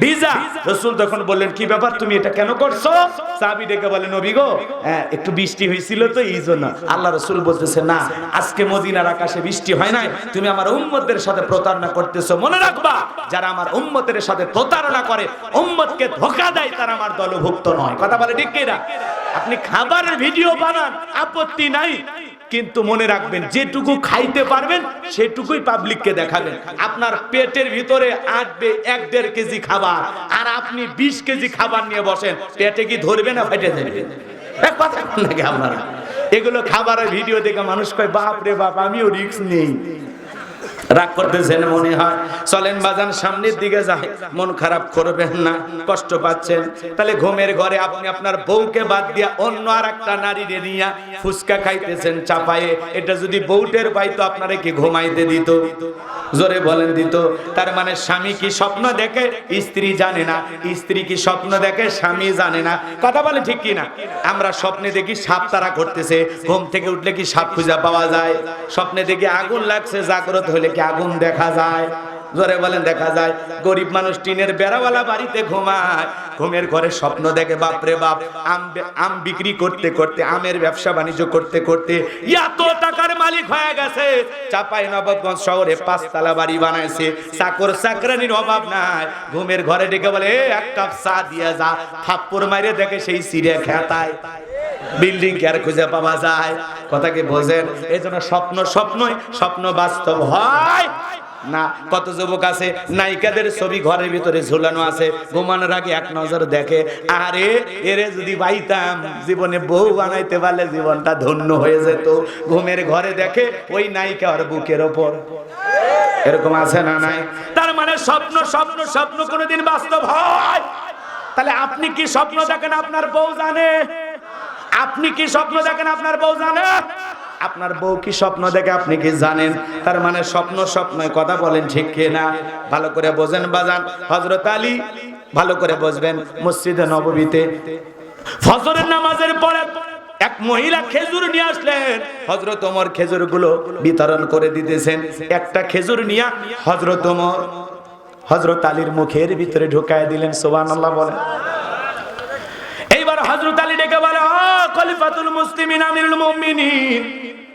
ভিজা। রাসূল তখন বললেন কি ব্যাপার, তুমি এটা কেন করছো? সাহাবী ডেকে বলে নবী গো, হ্যাঁ একটু বৃষ্টি হয়েছিল তো এই জন্য। আল্লাহ রাসূল বলতেছে না, আজকে মদিনার আকাশে বৃষ্টি হয় নাই, তুমি আমার উম্মতের সাথে প্রতারণা করতেছো। মনে রাখবা, যারা আমার উম্মতের সাথে প্রতারণা করে, উম্মতকে ধোঁকা দেয়, তারা আমার দলভুক্ত নয়। কথা বলে ঠিক কিনা? আপনি খাবারের ভিডিও বানান, আপত্তি নাই, কিন্তু মনে রাখবেন যেটুকু খাইতে পারবেন সেটুকুই পাবলিককে দেখাবেন। আপনার পেটের ভিতরে আসবে 1-1.5 কেজি খাবার, আর আপনি 20 কেজি খাবার নিয়ে বসেন, পেটে কি ধরবে না ফেটে যাবে? কথা লাগে আপনারা। এগুলো খাবারের ভিডিও দেখে মানুষ কয় বাপ রে বাপ, আমিও রিস্ক নেই। রাগ করতেছেন মনে হয়? চলেন বাজান সামনের দিকে যাই, মন খারাপ করবেন না, কষ্ট পাচ্ছেন। তাহলে ঘুমের ঘরে আপনি আপনার বউকে বাদ দিয়া অন্য আর একটা নারী নিয়ে ফুচকা খাইতেছেন চাপায়ে। এটা যদি বউটের পাইতো আপনারে কি ঘুমাইতে দিত? জোরে বলেন দিত? তার মানে স্বামী কি স্বপ্ন দেখে স্ত্রী জানে না, স্ত্রী কি স্বপ্ন দেখে স্বামী জানে না। কথা বলে ঠিক কিনা? আমরা স্বপ্নে দেখি সাপ তারা ঘটতেছে, ঘুম থেকে উঠলে কি সাপ খুঁজে পাওয়া যায়? স্বপ্নে দেখি আগুন লাগছে, জাগ্রত হলে কি আগুন দেখা যায়? জোরে বলেন দেখা যায়। গরিব মানুষ টিনের বেড়াওয়ালা বাড়িতে ঘুমায়, ঘুমের ঘরে স্বপ্ন দেখে বাপরে বাপ আম বিক্রি করতে করতে, আমের ব্যবসা বাণিজ্য করতে করতে এত টাকার মালিক হয়ে গেছে। চাঁপাইনবাবগঞ্জ শহরে 5 তলা বাড়ি বানাইছে, চাকর চাকরানির অভাব নাই। ঘুমের ঘরে ডেকে বলে এক কাপ চা দিয়ে যা, থাপ্পড় মাইরে দেখে সেই সিঁড়ে খেতায়। বিল্ডিং কে আর খুঁজে পাওয়া যায়? কথা কি বোঝেন? এই জন্য স্বপ্ন স্বপ্নই, স্বপ্ন বাস্তব হয় না। কত যুবক আছে নায়িকাদের ছবি ঘরের ভিতরে ঝুলানো আছে, ঘুমানোর আগে এক নজর দেখে, আরে এরে যদি পাইতাম জীবনে বউ বানাইতে পারলে জীবনটা ধন্য হয়ে যেত। ঘুমের ঘরে দেখে ওই নায়িকা ওর বুকের ওপর। এরকম আছে না নাই? তার মানে স্বপ্ন স্বপ্ন স্বপ্ন কোনোদিন বাস্তব হয়? তাহলে আপনি কি স্বপ্ন দেখেন আপনার বউ জানে? আপনি কি স্বপ্ন দেখেন আপনার বউ জানে? আপনার বউ কি স্বপ্ন দেখে আপনি কি জানেন? তার মানে স্বপ্ন স্বপ্নই, কথা বলেন ঠিক কি না? ভালো করে বোঝেন বাজান। হযরত আলী, ভালো করে বুঝবেন, মসজিদে নববীতে ফজরের নামাজের পরে এক মহিলা খেজুর নিয়ে আসলেন। হযরত ওমর খেজুরগুলো বিতরণ করে দিতেছেন। একটা খেজুর নিয়ে হযরত ওমর হযরত আলীর মুখের ভিতরে ঢুকায় দিলেন। সুবহানাল্লাহ বলেন। এইবার হযরত আলী ডেকে বলে, ও খলিফাতুল মুসলিমিন, আমিরুল মুমিনিন,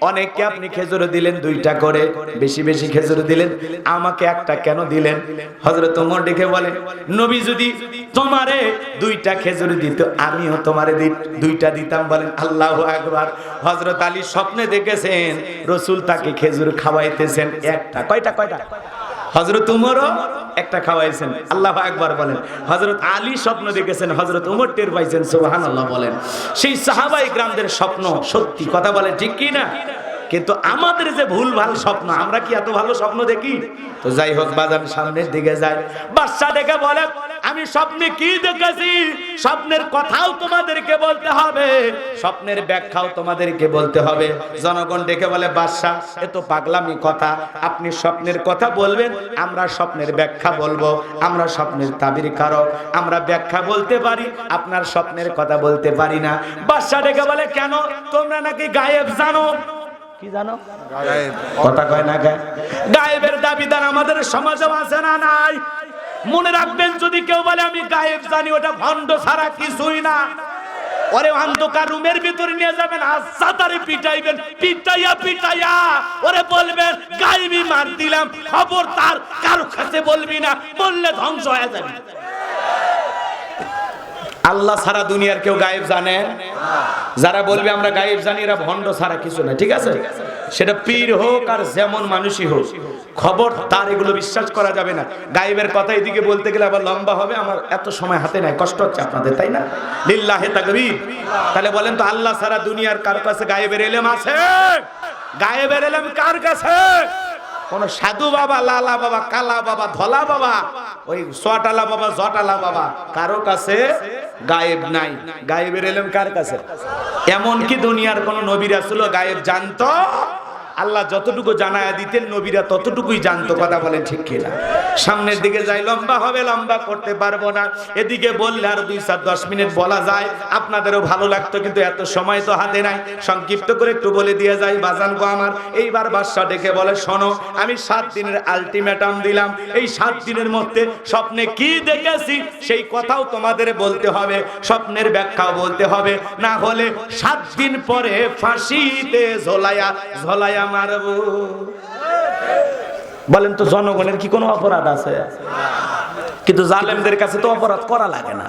অনেককে আপনি খেজুর দিলেন 2টা করে, বেশি বেশি খেজুর দিলেন, আমাকে একটা কেন দিলেন? হযরত ওমর ডেকে বলে, নবী যদি তোমারে 2টা খেজুর দিত, আমিও তোমারে 2টা দিতাম। বলেন আল্লাহু আকবার। হযরত আলী স্বপ্নে দেখেছেন রাসূল তাকে খেজুর খাওয়াইতেছেন একটা। কয়টা? হযরত ওমরও একটা খাওয়াইছেন। আল্লাহু আকবার বলেন। হযরত আলী স্বপ্ন দেখেছেন, হযরত ওমর টের পাইছেন। সুবহানাল্লাহ বলেন। সেই সাহাবায়ে কিরামদের স্বপ্ন সত্যি, কথা বলেন ঠিক কি না? কিন্তু আমাদের যে ভুল ভাল স্বপ্ন, আমরা কি এত ভালো স্বপ্ন দেখি? তো যাই হোক বাজান, সামনের দিকে যায়। বাদশা দেখে বলে, আমি স্বপ্নে কি দেখেছি স্বপ্নের কথাও তোমাদেরকে বলতে হবে, স্বপ্নের ব্যাখ্যাও তোমাদেরকে বলতে হবে। জনগণ ডেকে বলে, বাদশা এ তো পাগলামি কথা, আপনি স্বপ্নের কথা বলবেন, আমরা স্বপ্নের ব্যাখ্যা বলবো। আমরা স্বপ্নের তাবির কারক, আমরা ব্যাখ্যা বলতে পারি, আপনার স্বপ্নের কথা বলতে পারি না। বাদশা ডেকে বলে, কেন? তোমরা নাকি গায়েব জানো? কি জানো? গায়েব। কথা কয় না গায়েব? গায়েবের দাবিদার আমাদের সমাজে আছে না নাই? মনে রাখবেন, যদি কেউ বলে আমি গায়েব জানি, ওটা ভণ্ড ছাড়া কিছুই না। ওরে অন্ধকার রুমের ভিতরে নিয়ে যাবেন, আসাতারে পিটাইবেন, পিটাইয়া ওরে বলবেন গায়েবী মার দিলাম, খবরদার কারো কাছে বলবি না, বললে ধ্বংস হয়ে যাবে। আল্লাহ ছাড়া দুনিয়ার কেউ গায়েব জানে? যারা বলবে আমরা গায়েব জানি, এরা ভণ্ড ছাড়া কিছু না। ঠিক আছে? সেটা পীর হোক আর যেমন মানুষই হোক, খবর তার এগুলো বিশ্বাস করা যাবে না। গায়েবের কথা এদিকে বলতে গেলে আবার লম্বা হবে, আমার এত সময় হাতে নাই, কষ্ট হচ্ছে আপনাদের, তাই না? লিল্লাহি তাকবীর। তাহলে বলেন তো, আল্লাহ ছাড়া দুনিয়ার কার কাছে গায়েবের ইলম আছে? গায়েবের ইলম কার কাছে? কোন সাধু বাবা, লালা বাবা, কালা বাবা, ধলা বাবা, ওই সোয়াটালা বাবা, জটালা বাবা, কারো কাছে গায়েব নাই। গায়েবের ইলম কার কাছে? এমন কি দুনিয়ার কোন নবী রাসূল গায়েব জানতো? আল্লাহ যতটুকু জানায়া দিতেন, নবীরা ততটুকুই জানতো। কথা বলেন ঠিক কিনা? সামনের দিকে যাই, লম্বা হবে, লম্বা করতে পারবো না। এদিকে বললে আর 2-10 মিনিট বলা যায়, আপনাদেরও ভালো লাগতো, কিন্তু এত সময় তো হাতে নাই। সংক্ষিপ্ত করে একটু বলে দিয়ে যাই বাজান গো আমার। এইবার বাদশা ডেকে বলে, শোনো, আমি 7 দিনের আলটিমেটাম দিলাম, এই 7 দিনের মধ্যে স্বপ্নে কি দেখেছি সেই কথাও তোমাদের বলতে হবে, স্বপ্নের ব্যাখ্যাও বলতে হবে, না হলে 7 দিন পরে ফাঁসিতে ঝোলায়া মারবো। বলেন তো, জনগণের কি কোনো অপরাধ আছে? কিন্তু জালেমদের কাছে তো অপরাধ করা লাগে না।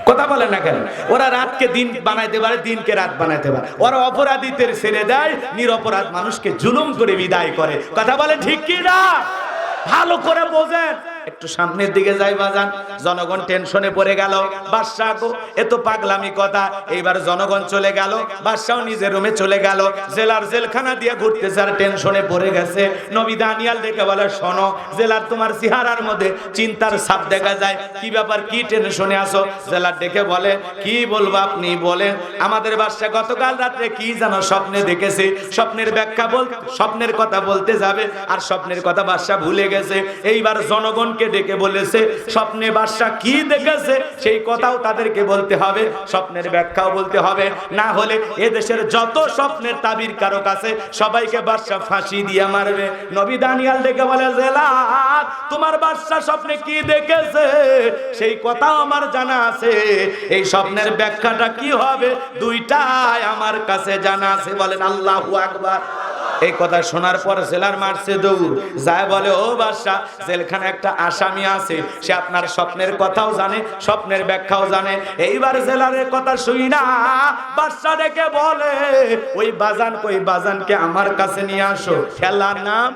কথা বলে না কেন? ওরা রাতকে দিন বানাইতে পারে, দিনকে রাত বানাইতে পারে। ওরা অপরাধীদের ছেড়ে দেয়, নিরপরাধ মানুষকে জুলুম করে বিদায় করে। কথা বলে ঠিক কি না? ভালো করে বোঝেন। একটু সামনের দিকে যাই বাজান। জনগণ টেনশনে পড়ে গেল, বাদশা গো এত পাগলামি কথা। এইবার জনগণ চলে গেল, বাদশাও নিজের রুমে চলে গেল, জেলার জেলখানা দিয়ে ঘুরতেছে আর টেনশনে পড়ে গেছে। নবী দানিয়াল দেখে বলে, শোনো, জেলার তোমার চেহারার মধ্যে চিন্তার ছাপ দেখা যায়, কি ব্যাপার, কি টেনশনে আছো? জেলার ডেকে বলে, কি বলবো আপনি বলেন। আমাদের বাদশা গতকাল রাত্রে কি জানো স্বপ্নে দেখেছে, স্বপ্নের ব্যাখ্যা স্বপ্নের কথা বলতে যাবে আর স্বপ্নের কথা বাদশা ভুলে গেছে। এইবার জনগণ জনগণকে ডেকে বলেছে স্বপ্নে বাদশা কি দেখেছে সেই কথাও তাদেরকে বলতে হবে, স্বপ্নের ব্যাখ্যাও বলতে হবে, না হলে এদেশের যত স্বপ্নের তাবির কারক আছে সবাইকে বাদশা ফাঁসি দিয়ে মারবে। নবী দানিয়াল ডেকে বলে জেলাদ তোমার বাদশা স্বপ্নে কি দেখেছে সেই কথাও আমার জানা আছে, এই স্বপ্নের ব্যাখ্যাটা কি হবে দুইটাই আমার কাছে জানা আছে। বলেন আল্লাহু আকবার। এই কথা শোনার পর জেলার মারছে দৌড় যায়, বলে ও বাদশাহ জেলখানে একটা আসামি আছে, সে আপনার স্বপ্নের কথাও জানে স্বপ্নের ব্যাখ্যাও জানে। এইবার জেলারের কথা শুই না বাদশাহ ডেকে বলে ওই বাজান কই বাজানকে আমার কাছে নিয়ে আসো। খেলার নাম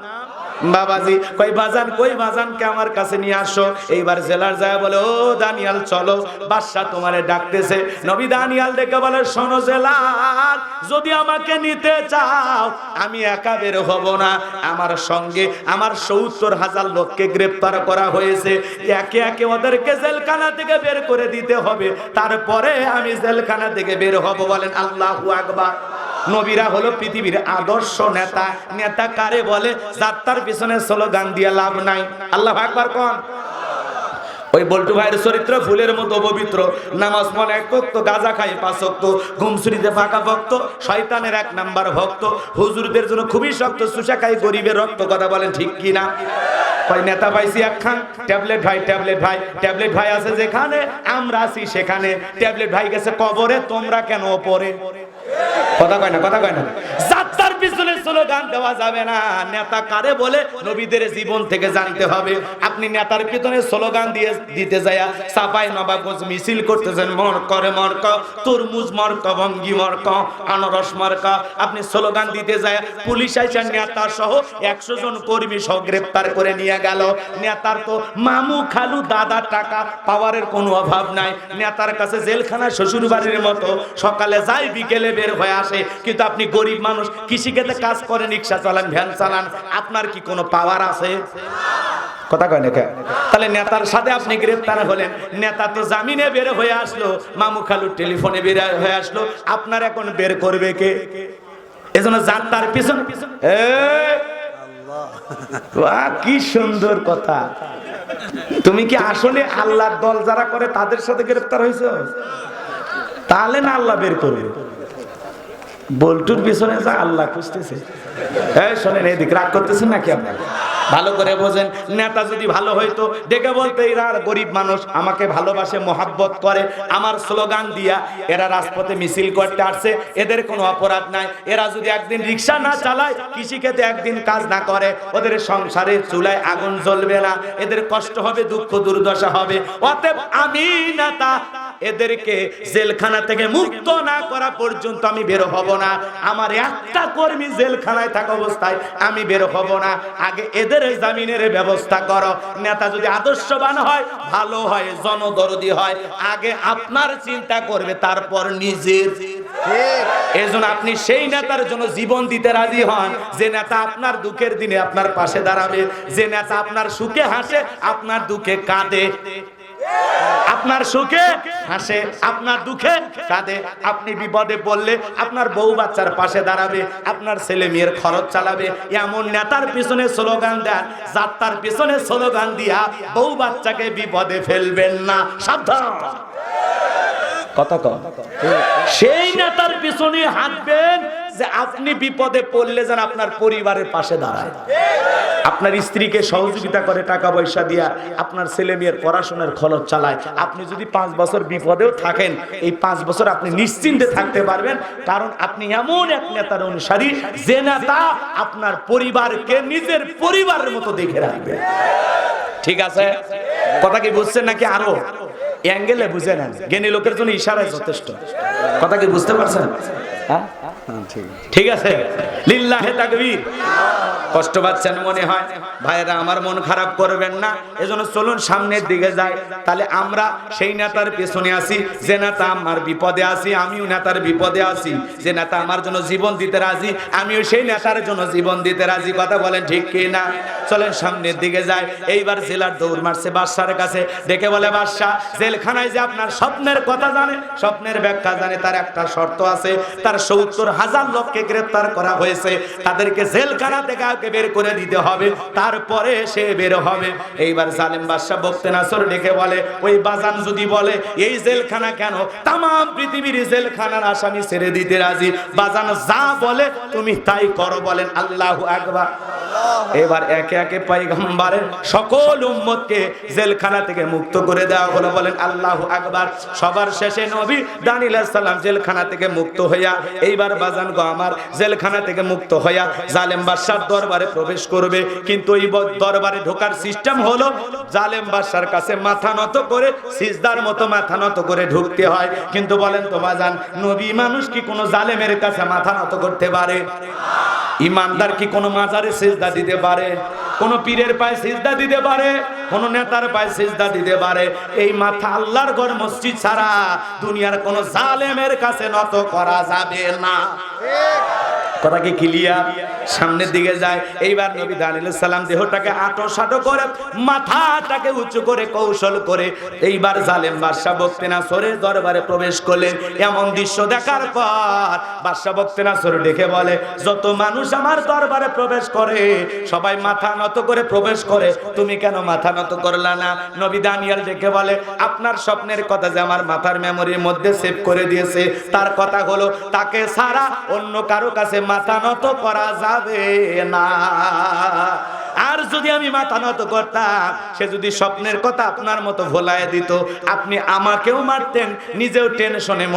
বাবাজি কই বাজান কই বাজানকে আমার কাছে নিয়ে আসো। এইবার জেলার যায় বলে ও দানিয়াল চলো বাদশা তোমারে ডাকতেছে। নবী দানিয়াল ডেকে বলে শোনো জেলার যদি আমাকে নিতে চাও আমি একা বের হব না, আমার সঙ্গে আমার ৭০,০০০ লোককে গ্রেফতার করা হয়েছে, একে একে ওদেরকে জেলখানা থেকে বের করে দিতে হবে, তারপরে আমি জেলখানা থেকে বের হব। বলেন আল্লাহু আকবার। নবীরা হলো পৃথিবীর আদর্শ নেতা। নেতা কারে বলে যার তার পিছনে স্লোগান দিয়ে লাভ নাই। আল্লাহু আকবার কোন। ওই বল্টু ভাইয়ের চরিত্র ফুলের মতো পবিত্র, নামাজ পড়ে ১ ওয়াক্ত, গাঁজা খায় ৫ ওয়াক্ত, ঘুমসুরিতে ফাঁকা ভক্ত, শয়তানের ১ নাম্বার ভক্ত, হুজুরদের জন্য খুবই শক্ত, সুশা খায় গরিবের রক্ত। কথা বলেন ঠিক কি না? কয় নেতা পাইছি একখান, ট্যাবলেট ভাই ট্যাবলেট ভাই ট্যাবলেট ভাই আছে যেখানে আমরা আছি সেখানে, ট্যাবলেট ভাই গেছে কবরে তোমরা কেন ওপরে? কথা কয় না কথা কয় না। যাত্রার পিছনে স্লোগান দেওয়া যাবে না। নেতা কারে বলে নবীদের জীবন থেকে জানতে হবে। আপনি নেতার পিছনে স্লোগান দিয়ে দিতে যায় সাপাই নবাবগঞ্জ মিছিল করতেছেন মর করে মরক, তরমুজ মরক, ভঙ্গি মরক, আনারস মরক, আপনি স্লোগান দিতে যায় পুলিশ আইসা নেতা সহ ১০০ জন কর্মী সহ গ্রেফতার করে নিয়ে গেল। নেতার তো মামু খালু দাদা টাকা পাওয়ারের কোনো অভাব নাই, নেতার কাছে জেলখানা শ্বশুর বাড়ির মতো, সকালে যায় বিকেলে বের হয়ে আসে। কিন্তু আপনি গরিব মানুষ, কৃষিক্ষেত্রে কাজ করেন, রিক্সা চালান, ভ্যান চালান, আপনার কি কোনো পাওয়ার আছে? কথা কয় না। তাহলে নেতার সাথে আপনি গ্রেফতার হলেন, নেতা তো জামিনে বের হয়ে আসলো, মামু খালু টেলিফোনে বের হয়ে আসলো, আপনার এখন বের করবে কে? এজন্য যাত্রার পিছন কি সুন্দর কথা। তুমি কি আসলে আল্লাহর দল যারা করে তাদের সাথে গ্রেফতার হয়েছে? তাহলে না আল্লাহ বের করবে। বল্টুর পিছনে যা আল্লাহ খুঁজতেছে। এই শোনেন এদিকে রাগ করতেছেন নাকি আপনারা? ভালো করে বোঝেন। নেতা যদি ভালো হইতো ডেকে বলতো এরা গরিব মানুষ আমাকে ভালোবাসে মহাব্বত করে, আমার স্লোগান দিয়া এরা রাজপথে মিছিল করতে আসছে, এদের কোনো অপরাধ নাই। এরা যদি একদিন রিক্সা না চালায়, কৃষিক্ষেত্রে একদিন কাজ না করে, ওদের সংসারে চুলায় আগুন জ্বলবে না, এদের কষ্ট হবে, দুঃখ দুর্দশা হবে। অতএব আমি নেতা এদেরকে জেলখানা থেকে মুক্ত না করা পর্যন্ত আমি বের হব না। আমার একটা কর্মী জেলখানায় থাকা অবস্থায় আমি বের হব না। আগে এদের জামিনের ব্যবস্থা করো। নেতা যদি আদর্শবান হয়, ভালো হয়, জনদরদি হয়, আগে আপনার চিন্তা করবে, তারপর নিজের। এজন্য আপনি সেই নেতার জন্য জীবন দিতে রাজি হন যে নেতা আপনার দুঃখের দিনে আপনার পাশে দাঁড়াবে, যে নেতা আপনার সুখে হাসে আপনার দুঃখে কাঁদে, আপনার সুখে হাসে আপনার দুঃখে কাঁদে, আপনি বিপদে পড়লে আপনার বউ বাচ্চার পাশে দাঁড়াবে, আপনার ছেলে মেয়ের খরচ চালাবে। এমন নেতার পিছনে স্লোগান দেন, যাত্রার পিছনে স্লোগান দিয়া বউ বাচ্চাকে বিপদে ফেলবেন না, সাবধান। কথা কম। সেই নেতার পিছনে হাঁটবেন যে আপনি বিপদে পড়লে যেন আপনার পরিবারের পাশে দাঁড়ায়, আপনার স্ত্রীকে সহযোগিতা করে টাকা পয়সা দিয়া, আপনার ছেলে মেয়ের পড়াশোনার খরচ চালায়। আপনি যদি ৫ বছর বিপদেও থাকেন, এই ৫ বছর আপনি নিশ্চিন্তে থাকতে পারবেন, কারণ আপনি এমন এক নেতার অনুসারী যে নেতা আপনার পরিবারকে নিজের পরিবারের মতো দেখে রাখবে। ঠিক আছে? কথা কি বুঝছেন নাকি আরো অ্যাঙ্গেলে বুঝে নেন? জ্ঞানী লোকের জন্য ইশারায় যথেষ্ট। কথা কি বুঝতে পারছেন? হ্যাঁ ঠিক আছে। লিল্লাহে তাকবীর। কষ্ট পাচ্ছেন মনে হয় ভাইরা, আমার মন খারাপ করবেন না। এজন্য চলুন সামনের দিকে যাই। তাহলে আমরা সেই নেতার পেছনে আসি যে নেতা আমার বিপদে আসি, আমিও নেতার বিপদে আসি। যে নেতা আমার জন্য জীবন দিতে রাজি, আমিও সেই নেতার জন্য জীবন দিতে রাজি। কথা বলেন ঠিক কি না? চলেন সামনের দিকে যাই। এইবার জেলার দৌড় মারছে বাদশার কাছে, ডেকে বলে বাদশা জেলখানায় যে আপনার স্বপ্নের কথা জানে, স্বপ্নের ব্যাখ্যা জানে, তার একটা শর্ত আছে। তার গ্রেফতার, ৭০,০০০ লোককে গ্রেফতার করা হয়েছে। তাদেরকে জেলখানা থেকে আগে বের করে দিতে হবে, তারপরে সে বের হবে। এইবার জালেম বাদশা বখতে নাসর ডেকে বলে, ওই বাজান যদি বলে এই জেলখানা কেন, তাম পৃথিবীর জেলখানার আসামি ছেড়ে দিতে রাজি। বাজান যা বলে তুমি তাই করো, বলেন আল্লাহু আকবার। এবার একে একে পয়গম্বরের সকল উম্মতকে জেলখানা থেকে মুক্ত করে দেওয়া হলো, বলেন আল্লাহু আকবার। সবার শেষে নবী দানিয়েল আলাইহিস সালাম জেলখানা থেকে মুক্ত হইয়া, এইবার বাজান গো আমার, জেলখানা থেকে মুক্ত হইয়া জালেম বাদশার দরবারে প্রবেশ করবে। কিন্তু এই দরবারে ঢোকার সিস্টেম হলো জালেম বাদশার কাছে মাথা নত করে, সিজদার মতো মাথা নত করে ঢুকতে হয়। কিন্তু বলেন তো বাজান, নবী মানুষ কি কোনো জালেমের কাছে মাথা নত করতে পারে? ইমানদার কি কোনো মাজারে সিজদা দিতে পারে? কোন পীরের পায়ে সিজদা দিতে পারে? কোন নেতার পায়ে সিজদা দিতে পারে? এই মাথা আল্লাহর ঘর মসজিদ ছাড়া দুনিয়ার কোন জালেমের কাছে নত করা যাবে না। কথা কি ক্লিয়ার? সামনের দিকে যায়। এইবার নবী দানিয়েল আলাইহিস সালাম দেহটাকে আটো সাটো করে, মাথাটাকে উঁচু করে, কৌশল করে এইবার জালেম বাদশা বখতে নাসরের দরবারে প্রবেশ করলেন। এমন দৃশ্য দেখার পর বাদশা বখতে নাসর ডেকে বলে, যত মানুষ আমার দরবারে প্রবেশ করে সবাই মাথা নত করে প্রবেশ করে, তুমি কেন মাথা নত করলা না? নবী দানিয়েল ডেকে বলে, আপনার স্বপ্নের কথা যে আমার মাথার মেমোরির মধ্যে সেভ করে দিয়েছে, তার কথা হলো তাকে ছাড়া অন্য কারো কাছে মাথা নত করা যাবে না। আর যদি আমি মাথা নত করতাম, সে যদি স্বপ্নের কথা আপনার মতো ভোলায় দিত, আপনি আমাকেও মারতেন, নিজেও টেনশনে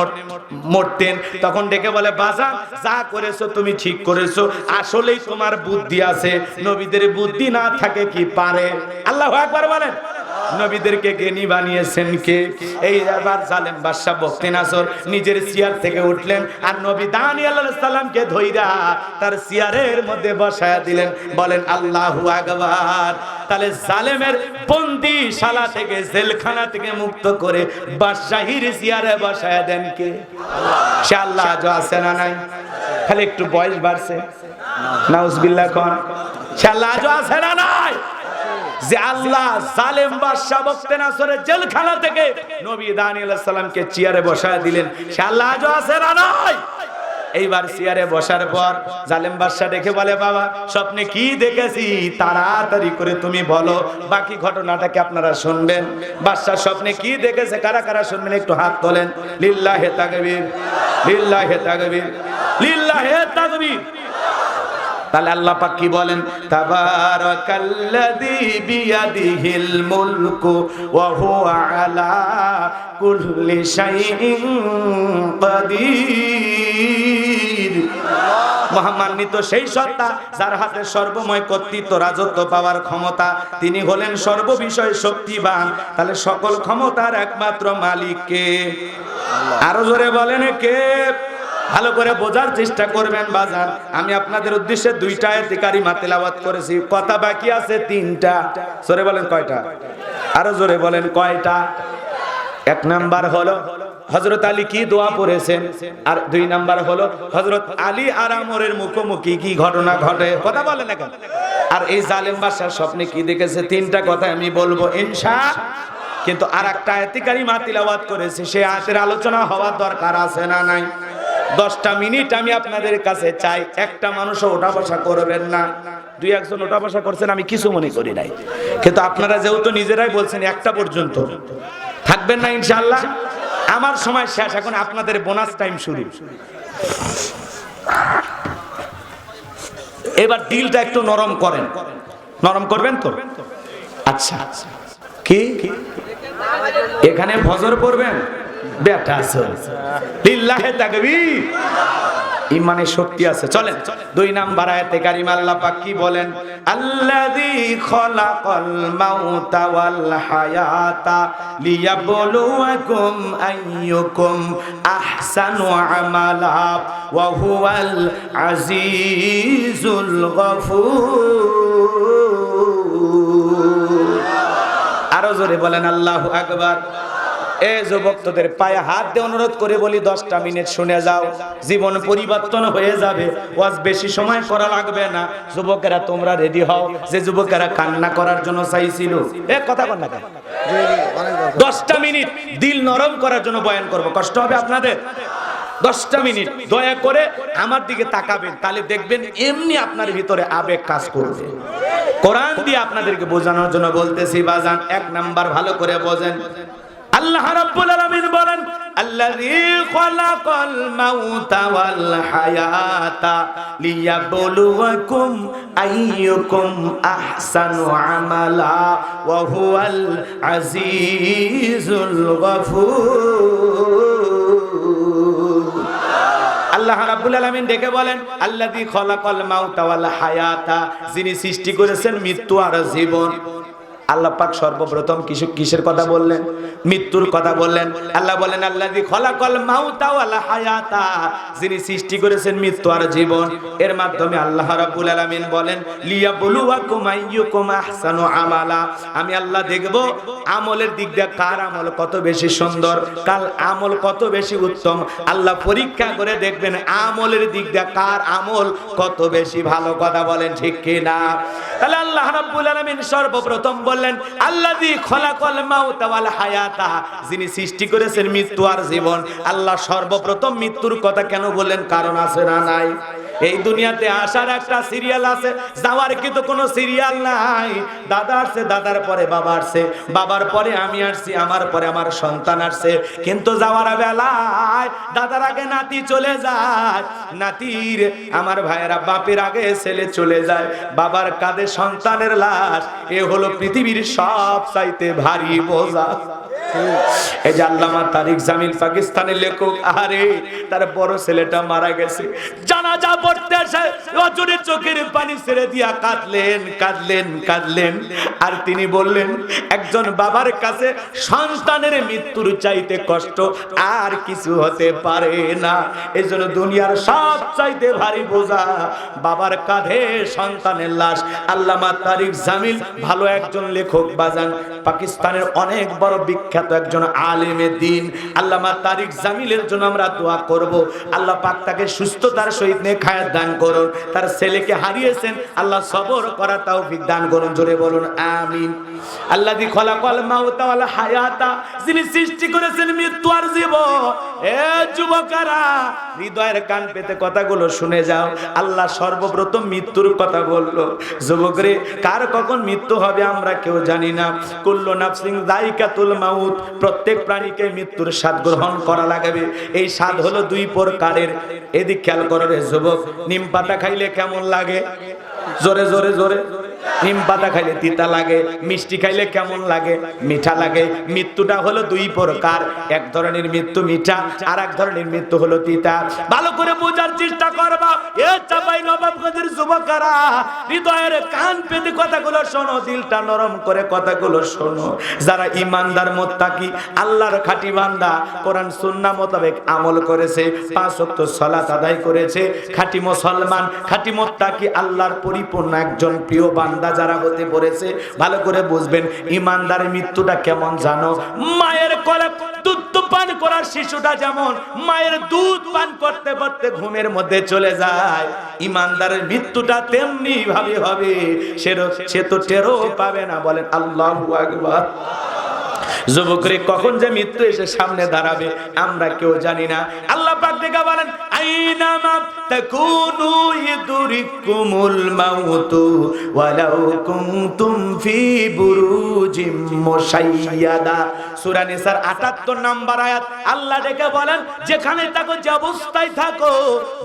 মরতেন। তখন ডেকে বলে, বাজান যা করেছো তুমি ঠিক করেছো, আসলেই তোমার বুদ্ধি আছে, নবীদের বুদ্ধি না থাকে কি পারে? আল্লাহু আকবার বলেন। নবীদেরকে জ্ঞানী বানিয়েছেন কে? এই এবার জালেম বাদশা বখতে নাসর নিজের চেয়ার থেকে উঠলেন আর নবী দানিয়েল আলাইহিস সালামকে ধইরা তার চেয়ারের মধ্যে বসায়া দিলেন, বলেন আল্লাহু আকবার। তাহলে জালেমের বন্দিশালা থেকে, জেলখানা থেকে মুক্ত করে বাদশাহীর চেয়ারে বসায়া দেন কে? সে আল্লাহ আজও আছে না নাই? খালি একটু বয়স বাড়ছে, নাউজুবিল্লাহ কোন। সে আল্লাহ আজও আছে না নাই? যে আল্লাহ জালেম বাদশা বখতে নাসরের জেলখানা থেকে নবী দানিয়েল আলাইহিস সালামকে চেয়ারে বসায় দিলেন, সে আল্লাহ আজও আছে না নাই? এইবার চেয়ারে বসার পর জালেম বাদশা দেখে বলে, বাবা স্বপ্নে কি দেখেছি তাড়াতাড়ি করে তুমি বলো, বাকি ঘটনাটাকে আপনারা শুনবেন। বাদশা স্বপ্নে কি দেখেছে কারা কারা শুনবেন একটু হাত তোলেন। লিল্লাহে তাকবীর, লিল্লাহে তাকবীর, লিল্লাহে তাকবীর। তাহলে আল্লাহ পাক কি বলেন? তাবারাকাল্লাযী বিয়াদিহিল মুলকু ওয়া হুয়া আলা কুল্লি শাইইন কাদির। মহামান্বিত সেই সত্তা যার হাতে সর্বময় কর্তৃত্ব, রাজত্ব পাওয়ার ক্ষমতা, তিনি হলেন সর্ববিষয় শক্তিবান। তাহলে সকল ক্ষমতার একমাত্র মালিক কে? আরো জোরে বলেন কে? ভালো করে বোঝার চেষ্টা করবেন বাজার। আমি আপনাদের উদ্দেশ্যে 2টা আয়াতে কারিমা তেলাওয়াত করেছি, কথা বাকি আছে 3টা। জোরে বলেন কয়টা? আরো জোরে বলেন কয়টা? 1 নাম্বার হলো হযরত আলী কি দোয়া পড়েছেন, আর 2 নাম্বার হলো হযরত আলী আর আমরের মুখোমুখি কি ঘটনা ঘটে, কথা বলেন না কেন? আর এই জালেম বাদশার স্বপ্নে কি দেখেছে, 3টা কথা আমি বলবো ইনশাআল্লাহ। কিন্তু আরেকটা আয়াতে কারিমা তেলাওয়াত করেছি, সেই আয়াতের আলোচনা হওয়ার দরকার আছে না নাই? 10টা মিনিট আমি আপনাদের কাছে চাই, একটা মানুষও ওঠা বসা করবেন না। 2-1জন ওঠা বসা করছেন, আমি কিছু মনে করি নাই, কিন্তু আপনারা যেহেতু নিজেরাই বলছেন 1টা পর্যন্ত থাকবেন না ইনশাআল্লাহ। আমার সময় শেষ, এখন আপনাদের বোনাস টাইম শুরু। এবার দিলটা একটু নরম করেন, নরম করবেন তো? আচ্ছা, কি এখানে ফজর পড়বেন? বেটা লিল্লাহে তাকবীর, ইমানের শক্তি আছে। চলেন 2 নাম্বার আয়াতে কারিমা আল্লাহ পাক কি বলেন? আল্লাযী খালাকাল মাউতা ওয়াল হায়াতা লিয়াবলুয়াকুম আইয়ুকুম আহসানু আমালা ওয়া হুয়াল আজিজুল গফুর। আরো জোরে বলেন আল্লাহু আকবার। এই যুবকদের পায়ে হাত দিয়ে অনুরোধ করে বলি, 10টা মিনিট শুনে যাও, জীবন পরিবর্তন হয়ে যাবে। ওয়াজ বেশি সময় করা লাগবে না। যুবকেরা তোমরা রেডি হও, যে যুবকেরা কান্না করার জন্য চাইছিল, এ কথা বল না কেন? 10টা মিনিট দিল নরম করার জন্য বয়ান করব, কষ্ট হবে আপনাদের? 10টা মিনিট দয়া করে আমার দিকে তাকাবেন, তাহলে দেখবেন এমনি আপনার ভিতরে আবেগ কাজ করবে। কোরআন দিয়ে আপনাদেরকে বোঝানোর জন্য বলতেছি বাজান, 1 নাম্বার ভালো করে বোঝেন। আল্লাহ রাব্বুল আলামিন বলেন, আল্লাযী খালাকাল মাউতা ওয়াল হায়াতা লিয়াবলুয়াকুম আইয়ুকুম আহসানু আমালা ওয়া হুয়াল আজিজুল গফুর। আল্লাহ রাব্বুল আলামিন ডেকে বলেন, আল্লাযী খালাকাল মাউতা ওয়াল হায়াতা, যিনি সৃষ্টি করেছেন মৃত্যু আর জীবন। আল্লাহ পাক সর্বপ্রথম কিসের কথা বললেন? মৃত্যুর কথা বললেন। আল্লাহ বলেন, আল্লাযী খালাকাল মাউতা ওয়াল হায়াতা, যিনি সৃষ্টি করেছেন মৃত্যু আর জীবন। এর মাধ্যমে আল্লাহ রাব্বুল আলামিন বলেন, লিয়াবলুয়াকুম আইয়ুকুম আহসানু আমালা, আমি আল্লাহ দেখব আমলের দিক দিয়ে কার আমল কত বেশি সুন্দর, কার আমল কত বেশি উত্তম। আল্লাহ পরীক্ষা করে দেখবেন আমলের দিক দিয়ে কার আমল কত বেশি ভালো। কথা বলেন ঠিক কি না? তাহলে আল্লাহ রাব্বুল আলামিন সর্বপ্রথম বললেন, আল্লাযী খালাকাল মাউতা ওয়াল হায়াতা, যিনি সৃষ্টি করেছেন মৃত্যু আর জীবন। আল্লাহ সর্বপ্রথম মৃত্যুর কথা কেন বললেন? কারণ আছে না নাই? এই দুনিয়াতে আসার একটা সিরিয়াল আছে, যাওয়ার কিন্তু কোনো সিরিয়াল নাই। দাদা আসছে, দাদার পরে বাবা আসছে, বাবার পরে আমি আসছি, আমার পরে আমার সন্তান আসছে। কিন্তু যাওয়ার বেলায় দাদার আগে নাতি চলে যায়, নাতির আমার ভাইয়েরা বাপের আগে ছেলে চলে যায়, বাবার কাঁধে সন্তানের লাশ। এ হলো পৃথিবীর সব চাইতে ভারী বোঝা। এই যে আল্লামা তারিক জামিল পাকিস্তানের লেখক, আরে তার বড় ছেলেটা মারা গেছে, জানাজা পড়তে আসে রজনী চোখের পানি ছেড়ে দিয়া কাঁদলেন কাঁদলেন কাঁদলেন। আর তিনি বললেন, একজন বাবার কাছে সন্তানের মৃত্যুর চাইতে কষ্ট আর কিছু হতে পারে না। এই জন্য দুনিয়ার সব চাইতে ভারী বোঝা বাবার কাঁধে সন্তানের লাশ। আল্লামা তারিক জামিল ভালো একজন লেখক বাজান, পাকিস্তানের অনেক বড় বিখ্যাত একজন আলেমে দ্বীন। আল্লামা তারিক জামিলের জন্য আমরা দোয়া করব, আল্লাহ পাক তাকে সুস্থতার সহিত নেখায়াত দান করুন। তার ছেলেকে হারিয়েছেন, আল্লাহ সবর করার তৌফিক দান করুন। জোরে বলুন আমিন। আল্লাযী খালাকাল মাউতা ওয়াল হায়াতা, যিনি সৃষ্টি করেছেন মৃত্যু আর জীবন। এ যুবকেরা, হৃদয়ের কান পেতে কথাগুলো শুনে যাও। আল্লাহ সর্বপ্রথম মৃত্যুর কথা বললো। যুবকরে, কার কখন মৃত্যু হবে আমরা কেউ জানি না। কুল্লু নাফসিন যায়িকাতুল মাউত, প্রত্যেক প্রাণীকে মৃত্যুর স্বাদ গ্রহণ করা লাগবে। এই স্বাদ হলো 2 প্রকারের। এদিক খেয়াল করো রে যুবক, নিম পাতা খাইলে কেমন লাগে? জোরে জোরে জোরে। নিম পাতা খাইলে তিতা লাগে, মিষ্টি খাইলে কেমন লাগে? মিঠা লাগে। মৃত্যুটা হলো 2 প্রকার, এক ধরনের মৃত্যু মিঠা, আর এক ধরনের মৃত্যু হলো তিতা। ভালো করে বোঝার চেষ্টা করবা। এ চাপাই নবাবগঞ্জের যুবকেরা, হৃদয়ের কান পেতে কথাগুলো শোনো, দিলটা নরম করে কথাগুলো শোনো। যারা ইমানদার মুত্তাকি, আল্লাহর খাঁটি বান্দা, কোরআন সুন্নাহ মোতাবেক আমল করেছে, 5 ওয়াক্ত সালাত আদায় করেছে, খাঁটি মুসলমান, খাঁটি মুত্তাকি, আল্লাহর পরিপূর্ণ একজন প্রিয় বান্দা যারা হতে পড়েছে, ভালো করে বুঝবেন ইমানদারের মৃত্যুটা কেমন জানো? মায়ের কোলে দুধ পান করার শিশুটা যেমন মায়ের দুধ পান করতে করতে ঘুমের মধ্যে চলে যায়, ইমানদারের মৃত্যুটা তেমনি ভাবে হবে। সে তো টেরও পাবে না। বলেন আল্লাহু আকবার। যুবকরে, কখন যে মৃত্যু এসে সামনে দাঁড়াবে আমরা কেউ জানি না। আল্লাহ পাক দেখা বলেন, আইনামা তাকুনু ইদরিকুমুল মাউতু ওয়ালাউ কুনতুম ফি বুরুজিম মুশাইয়াদা। সূরা নিসার ৭৮ নম্বর আয়াত। আল্লাহ ডেকে বলেন, যেখানে থাকো, যে অবস্থায় থাকো,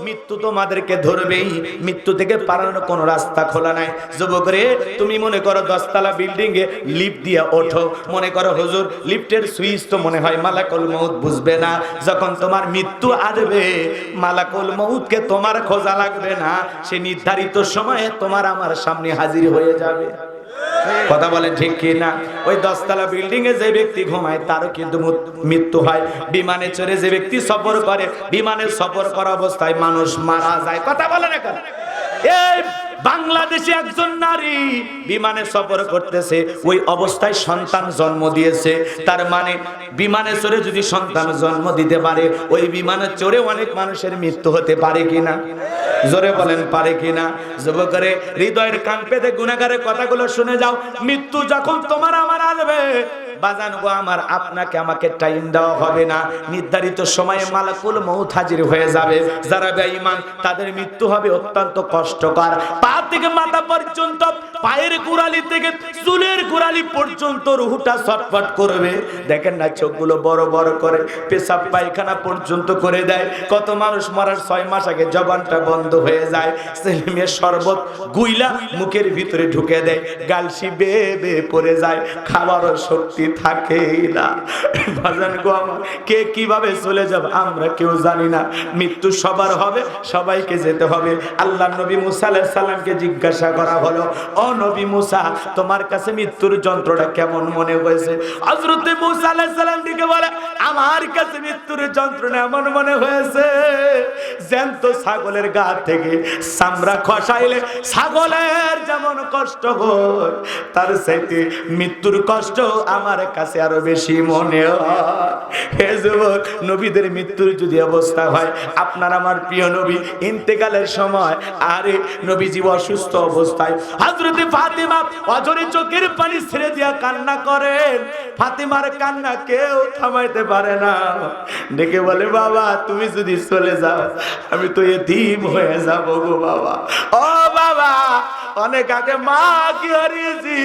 মৃত্যু তোমাদেরকে ধরবেই। মৃত্যু থেকে পালানোর কোনো রাস্তা খোলা নাই। যুবকরে, তুমি মনে করো 10 তলা বিল্ডিং এ লিফট দিয়ে ওঠো, মনে করো হুজুর লিফটের সুইচ তো মনে হয় মালাকুল মউত বুঝবে না। যখন তোমার মৃত্যু আসবে, মালাকুল মউতকে তোমার খোঁজা লাগবে না, সে নির্ধারিত সময়ে তোমার আমার সামনে হাজির হয়ে যাবে। কথা বলেন ঠিক কি না? ওই 10 তলা বিল্ডিং এ যে ব্যক্তি ঘুমায় তারও কিন্তু মৃত্যু হয়। বিমানে চড়ে যে ব্যক্তি সফর করে, বিমানে সফর করা অবস্থায় মানুষ মারা যায়। কথা বলেন এখন। এই বাংলাদেশে একজন নারী বিমানে সফর করতেছে, ওই অবস্থায় সন্তান জন্ম দিয়েছে। তার মানে বিমানে চড়ে যদি সন্তান জন্ম দিতে পারে, ওই বিমানে চড়ে অনেক মানুষের মৃত্যু হতে পারে কিনা? জোরে বলেন পারে কিনা? যুবকরে, হৃদয়ের কান পেতে গুনাহগারের কথাগুলো শুনে যাও। মৃত্যু যখন তোমার আমার আসবে, বাজান গো আমার, আপনাকে আমাকে টাইম দেওয়া হবে না, নির্ধারিত সময়ে মালাকুল মউত হাজির হয়ে যাবে। যারা বেঈমান তাদের মৃত্যু হবে অত্যন্ত কষ্টকর। পা থেকে মাথা পর্যন্ত, পায়ের গোড়ালি থেকে চুলের গোড়ালি পর্যন্ত রুহটা ছটফট করবে। দেখেন না চোখগুলো বড় বড় করে, পেশাব পায়খানা পর্যন্ত করে দেয়। কত মানুষ মরার 6 মাস আগে জবানটা বন্ধ হয়ে যায়, ছেলে মেয়ে শরবত গুইলা মুখের ভিতরে ঢুকে দেয়, গালসি বেয়ে বেয়ে পড়ে যায়, খাবারও শক্তি থাকেই না। বাজান গো আমার, কে কিভাবে চলে যাবে আমরা কেউ জানি না। মৃত্যু সবার হবে, সবাইকে যেতে হবে। আল্লাহ নবী মুসা আলাইহিস সালামকে জিজ্ঞাসা করা হলো, ও নবী মুসা, তোমার কাছে মৃত্যুর যন্ত্রণা কেমন মনে হয়েছে? হযরত মুসা আলাইহিস সালাম দিকে বলে, আমার কাছে মৃত্যুর যন্ত্রণা এমন মনে হয়েছে জ্যান্ত ছাগলের গা থেকে চামড়া খসাইলে ছাগলের যেমন কষ্ট হয়, তার চাইতে মৃত্যুর কষ্ট আমার কাছে আরো বেশি মনে হয়। হে যুবক, নবীদের মৃত্যুর যদি অবস্থা হয়, আপনার আমার প্রিয় নবী ইন্তেকালের সময়, আরে নবীজি অসুস্থ অবস্থায় হযরতে ফাতিমা অঝরে চোখের পানি ছেড়ে দিয়া কান্না করেন। ফাতিমার কান্না কেউ থামাইতে পারে না। ডেকে বলে, বাবা তুমি যদি চলে যাও আমি তো এতিম হয়ে যাব গো বাবা। ও বাবা, অনেক আগে মা কি হারিয়েছি,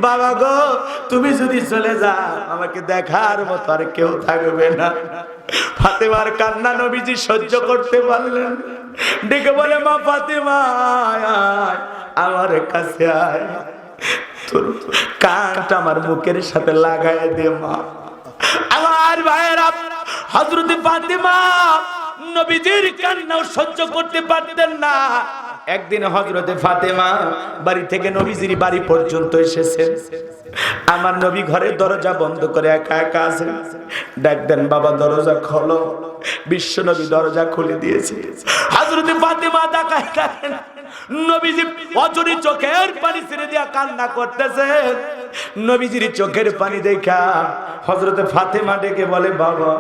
বাবা গো তুমি যদি চলে যাও আমাকে দেখার মতো আর কেউ থাকবে না। ফাতিমার কান্না নবীজি সহ্য করতে পারলেন। ডেকে বলে, মা ফাতিমা আয়, আমার কাছে আয়, তোর কানটা আমার মুখের সাথে লাগায় দে মা। আমার ভাইয়েরা, হযরত ফাতিমা নবীজির কান্নাও সহ্য করতে পারতেন না। একদিন হযরতে ফাতিমা বাড়ি থেকে নবীজির বাড়ি পর্যন্ত এসেছেন। আমার নবী ঘরের দরজা বন্ধ করে একা একা আছেন। ডাক দেন, বাবা দরজা খোলো। বিশ্ব নবী দরজা খুলে দিয়েছে। হযরতে ফাতিমা তাকায় দেখেন নবীজি অঝরে চোখের পানি ছেড়ে দিয়া কান্না করতেছেন। নবীজির চোখের পানি দেখা হযরতে ফাতিমা ডেকে বলে, বাবা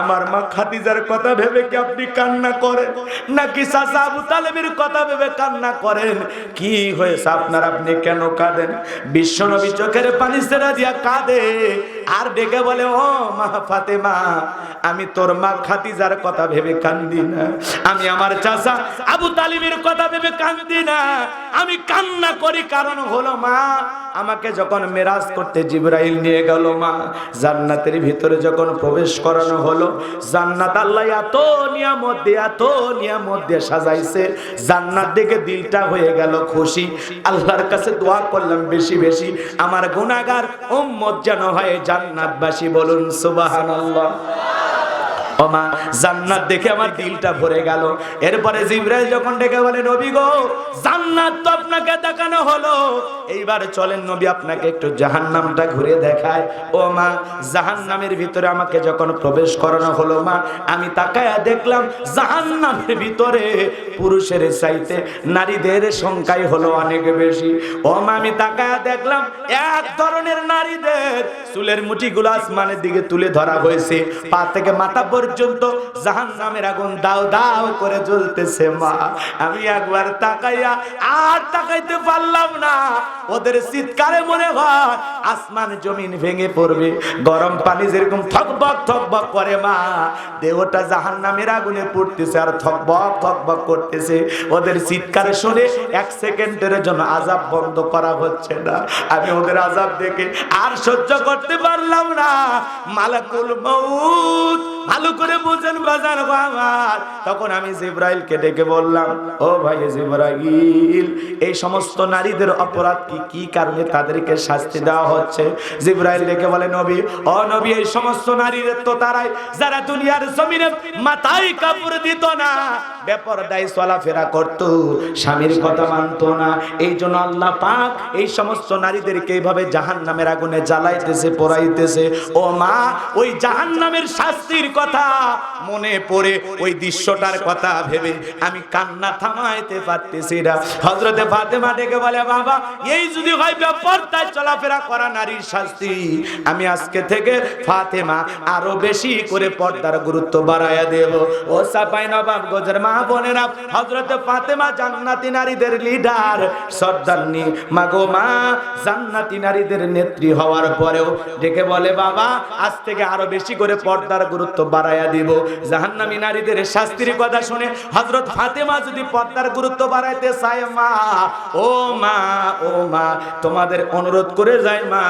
আমার মা খাদিজার কথা ভেবে কি আপনি কান্না করেন, নাকি চাচা আবু তালেবের কথা ভেবে কান্না করেন? কি হয়েছে আপনার, আপনি কেন কাঁদেন? বিশ্ব নবী চোখের পানি ছেড়ে দিয়া কাঁদে আর ডেকে বলে, ও মা ফাতিমা, আমি তোর মা খাদিজার কথা ভেবে কান্দি না, আমি আমার চাচা আবু তালেবের কথা ভেবে কান্দি না। আমি কান্না করি কারণ হলো মা, আমাকে যখন মেরাজ করতে জিবরাইল নিয়ে গেল মা, জান্নাতের ভিতরে যখন প্রবেশ করানো হলো, জান্নাত আল্লাহ এত নিয়ামত দিয়ে সাজাইছে, জান্নাত দেখে দিলটা হয়ে গেল খুশি। আল্লাহর কাছে দোয়া করলাম বেশি বেশি আমার গুনাহগার উম্মত যেন হয় জান্নাতবাসী। বলুন সুবহানাল্লাহ। ও মা, জান্নাত দেখে আমার দিলটা ভরে গেল। এরপরে জিবরাইল যখন ডেকে বলে, নবী গো জান্নাত তো আপনাকে দেখানো হলো, এইবার চলেন নবী আপনাকে একটু জাহান্নামটা ঘুরে দেখায়। ও মা, জাহান্নামের ভিতরে আমাকে যখন প্রবেশ করানো হলো মা, আমি তাকায়া দেখলাম জাহান্নামের ভিতরে পুরুষের চাইতে নারীদের সংখ্যাই হলো অনেক বেশি। ও মা, আমি তাকায়া দেখলাম এক ধরনের নারীদের চুলের মুঠিগুলো আসমানের দিকে তুলে ধরা হয়েছে, পা থেকে মাথা পর্যন্ত জাহান্নামের আগুন দাও দাও করে জ্বলতেছে মা। আমি একবার তাকাইয়া আর তাকাইতে পারলাম না। ওদের চিৎকারে মনে হয় আসমান জমিন ভেঙে পড়বে। গরম পানি যেরকম থকবক থকবক করে মা, দেহটা জাহান্নামের আগুনে পড়তেছে আর থকবক থকবক করতেছে। ওদের চিৎকারে শুনে 1 সেকেন্ডের জন্য আযাব বন্ধ করা হচ্ছে না। আমি ওদের আযাব দেখে আর সহ্য করতে পারলাম না। মালাকুল মউত, ভালো করে বুঝেন বাজার আমার। তখন আমি জিবরাইলকে ডেকে বললাম, ও ভাই জিবরাইল, এই সমস্ত নারীদের অপরাধ কি, কি কারণে তাদেরকে শাস্তি দেওয়া হচ্ছে? জিবরাইল ডেকে বলে, নবী, ও নবী, এই সমস্ত নারীদের তো তারাই যারা দুনিয়ার জমিনে মাথায় কাপড় দিত না, বেপরদায় চলাফেরা করত, স্বামীর কথা মানতো না। এই জন্য আল্লাহ পাক এই সমস্ত নারীদেরকে এইভাবে জাহান্নামের আগুনে জ্বালাইতেছে, পোড়াইতেছে। ও মা, ওই জাহান্নামের শাস্তির কথা মনে পড়ে, ওই দৃশ্যটার কথা ভেবে আমি কান্না থামাইতে পারতেছি না। হযরতে ফাতেমা ডেকে বলে, বাবা এই যদি হয় বেপরদায় চলাফেরা করা নারীর শাস্তি, আমি আজকে থেকে ফাতেমা আরো বেশি করে পর্দার গুরুত্ব বাড়ায়া দেব। ও সাপাই নবাবগঞ্জের মা বোনেরা, হযরতে ফাতেমা জান্নাতি নারীদের লিডার, সর্দারনি মাগো মা, জান্নাতি নারীদের নেত্রী হওয়ার পরেও ডেকে বলে, বাবা আজ থেকে আরো বেশি করে পর্দার গুরুত্ব বাড়ায়া দিব। জাহান্নামী নারীদের শাস্তির কথা শুনে হযরত ফাতেমা যদি পর্দার গুরুত্ব বাড়াইতে চায়, মা ও মা, ও মা তোমাদের অনুরোধ করে যাই মা,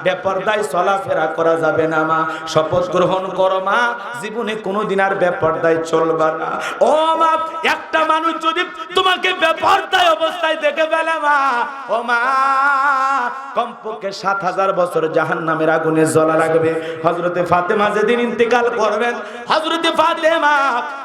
বেপরদায় চলাফেরা করা যাবে না মা, শপথ গ্রহণ করো মা, জীবনে কোনোদিন আর বেপরদায় চলবা না। ও মা, একটা মানুষ যদি তোমাকে বেপরদায় অবস্থায় দেখে ফেলে মা, ও মা কমপক্ষে 7000 বছর জাহান্নামের আগুনে জ্বলা লাগবে। হযরতে ফাতেমা যেদিন ইন্তেকাল করবেন, হযরতে ফাতেমা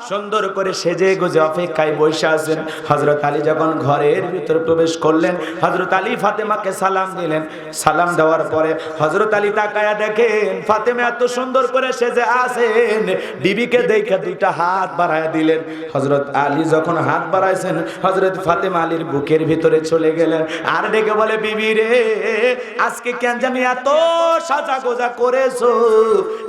সুন্দর করে সেজে গুজে অপেক্ষায় বসে আছেন। হযরত আলী যখন ঘরের ভিতর প্রবেশ করলেন, হযরত আলী ফাতেমাকে সালাম দিলেন। সালাম দেওয়ার পরে হযরত আলী তাকায়া দেখেন ফাতেমা এত সুন্দর করে সেজে আছেন, বিবিকে দেখে দুইটা হাত বাড়ায় দিলেন। হযরত আলী যখন হাত বাড়াইছেন, হযরত ফাতেমা আলীর বুকের ভিতরে চলে গেলেন আর ডেকে বলে, বিবি রে আজকে কেন জানি এত সাজা গোজা করেছো,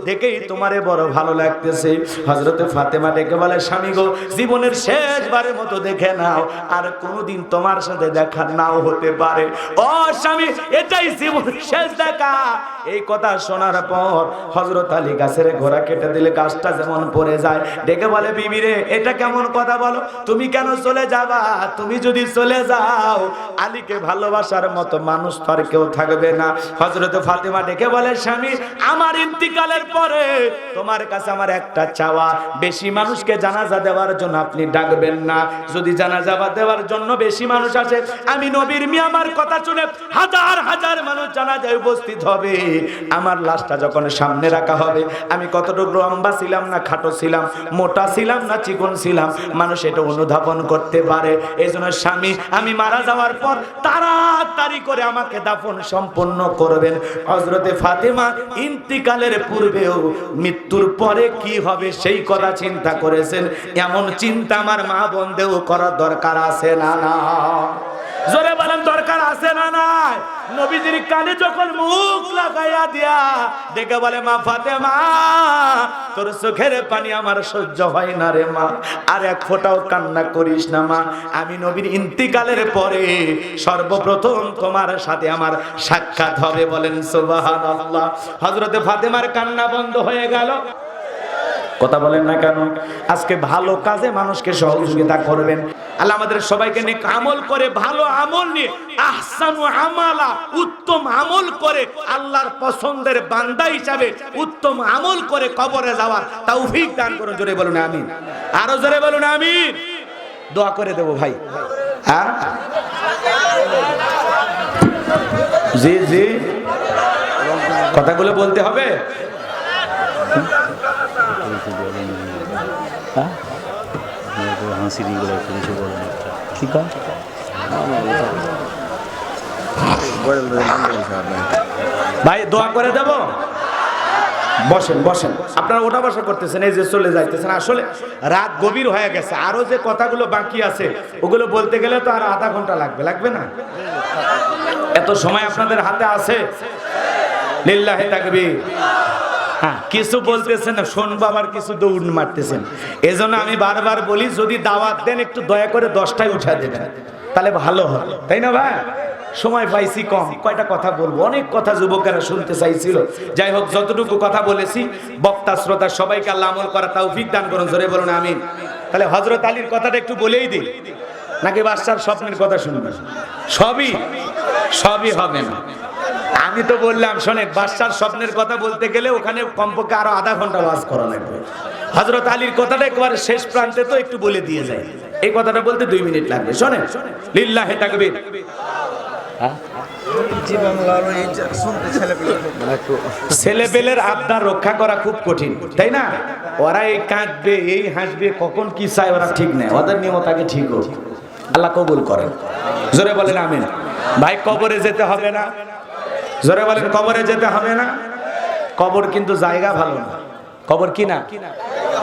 দেখেই তোমারে বড় ভালো লাগতেছে। হযরতে ফাতেমা ডেকে বলে, স্বামী গো জীবনের শেষবারের মতো দেখে নাও, আর কোনোদিন তোমার সাথে দেখা নাও হতে পারে। ও স্বামী, এটাই জীবনের শেষ দেখা। এই কথা শোনার পর হযরত আলী গাছের ঘোড়া কেটে দিলে গাছটা যেমন পড়ে যায়, ডেকে বলে, বিবি রে এটা কেমন কথা বলো, তুমি কেন চলে যাবা? তুমি যদি চলে যাও আলীকে ভালোবাসার মতো মানুষ তো আর কেউ থাকবে না। হযরতে ফাতেমা ডেকে বলে, স্বামী আমার ইন্তিকালের পরে তোমার কাছে আমার একটা চাওয়া, বেশি মানুষকে জানাজা দেওয়ার জন্য আপনি ডাকবেন না। যদি জানাজা দেওয়ার জন্য বেশি মানুষ আসে, আমি নবীর মিয়া আমার কথা শুনে হাজার হাজার মানুষ জানাজায় উপস্থিত হবে। আমার লাশটা যখন সামনে রাখা হবে, আমি কতটুকু লম্বা ছিলাম না খাটো ছিলাম, মোটা ছিলাম না চিকন ছিলাম, মানুষ এটা অনুধাবন করতে পারে। এই জন্য স্বামী আমি মারা যাওয়ার পর তাড়াতাড়ি করে আমাকে দাফন সম্পন্ন করবেন। হযরতে ফাতেমা ইন্তিকালের পূর্বেও মৃত্যুর পরে কি হবে সেই কথা চিন্তা করেছেন। এমন চিন্তা আমার মা বোনদেরও করার দরকার আছে না না? জোরে বলেন, দরকার আছে না নাই? নবীজির কানে যখন মুখ লাগাইয়া দিয়া ডেকে বলে, মা ফাতেমা তোর চোখের পানি আমার সহ্য হয় না রে মা, আর এক ফোঁটাও কান্না করিস না মা, আমি নবীর ইন্তিকালের পরে সর্বপ্রথম তোমার সাথে আমার সাক্ষাৎ হবে। বলেন সুবহানাল্লাহ। হযরতে ফাতেমার কান্না বন্ধ হয়ে গেল। কথা বলেন না কেন? আজকে ভালো কাজে মানুষকে সহযোগিতা করবেন। আল্লাহ আমাদের সবাইকে নেক আমল করে, ভালো আমল নিয়ে আহসানু আমালা, উত্তম আমল করে আল্লাহর পছন্দের বান্দা হিসাবে উত্তম আমল করে কবরে যাওয়ার তৌফিক দান করুন। জোরে বলুন আমিন। আরো জোরে বলুন আমিন। দোয়া করে দেব ভাই। হ্যাঁ জি জি, কথাগুলো বলতে হবে। ভাই দোয়া করে দেব। বসেন বসেন, আপনারা ওটা বসা করতেছেন, এই যে চলে যাইতেছেন। আসলে রাত গভীর হয়ে গেছে, আরো যে কথাগুলো বাকি আছে ওগুলো বলতে গেলে তো আর আধা ঘন্টা লাগবে, লাগবে না? এত সময় আপনাদের হাতে আছে? লিল্লাহি তাকবীর। হ্যাঁ, কিছু বলতেছেন না, শুনবো, আবার কিছু দৌড় মারতেছেন। এজন্য আমি বারবার বলি, যদি দাওয়াত দেন একটু দয়া করে 10টায় উঠা দেবেন, তাহলে ভালো হয়, তাই না ভাই? সময় পাইছি কম, কয়টা কথা বলবো, অনেক কথা যুবকেরা শুনতে চাইছিল। যাই হোক, যতটুকু কথা বলেছি, বক্তা শ্রোতা সবাইকে আল্লাহ আমল করা তৌফিক দান করুন। জোরে বলুন আমিন। তাহলে হযরত আলীর কথাটা একটু বলেই দিই, নাকি বাদশার স্বপ্নের কথা শুনবেন? সবই সবই হবে না। আমি তো বললাম, শোনেন, বাদশার স্বপ্নের কথা বলতে গেলে ওখানে কমপক্ষে আরো আধা ঘন্টা ওয়াজ করা লাগবে। হযরত আলীর কথাটা একবার শেষ প্রান্তে তো একটু বলে দিয়ে যায়, এই কথাটা বলতে 2 মিনিট লাগবে। শোনেন, লিল্লাহি তাকবীর। ছেলেপেলের আবদার রক্ষা করা খুব কঠিন, তাই না? ওরা এই কাঁদবে, এই হাসবে, কখন কি চায় ওরা ঠিক নেই। ওদের নিয়ম তাকে ঠিক হোক, আল্লাহ কবুল করেন। জোরে বলেন আমিন। ভাই কবরে যেতে হবে না? জোরে বলেন, কবরে যেতে হবে না? কবর কিন্তু জায়গা ভালো না, কবর কি না?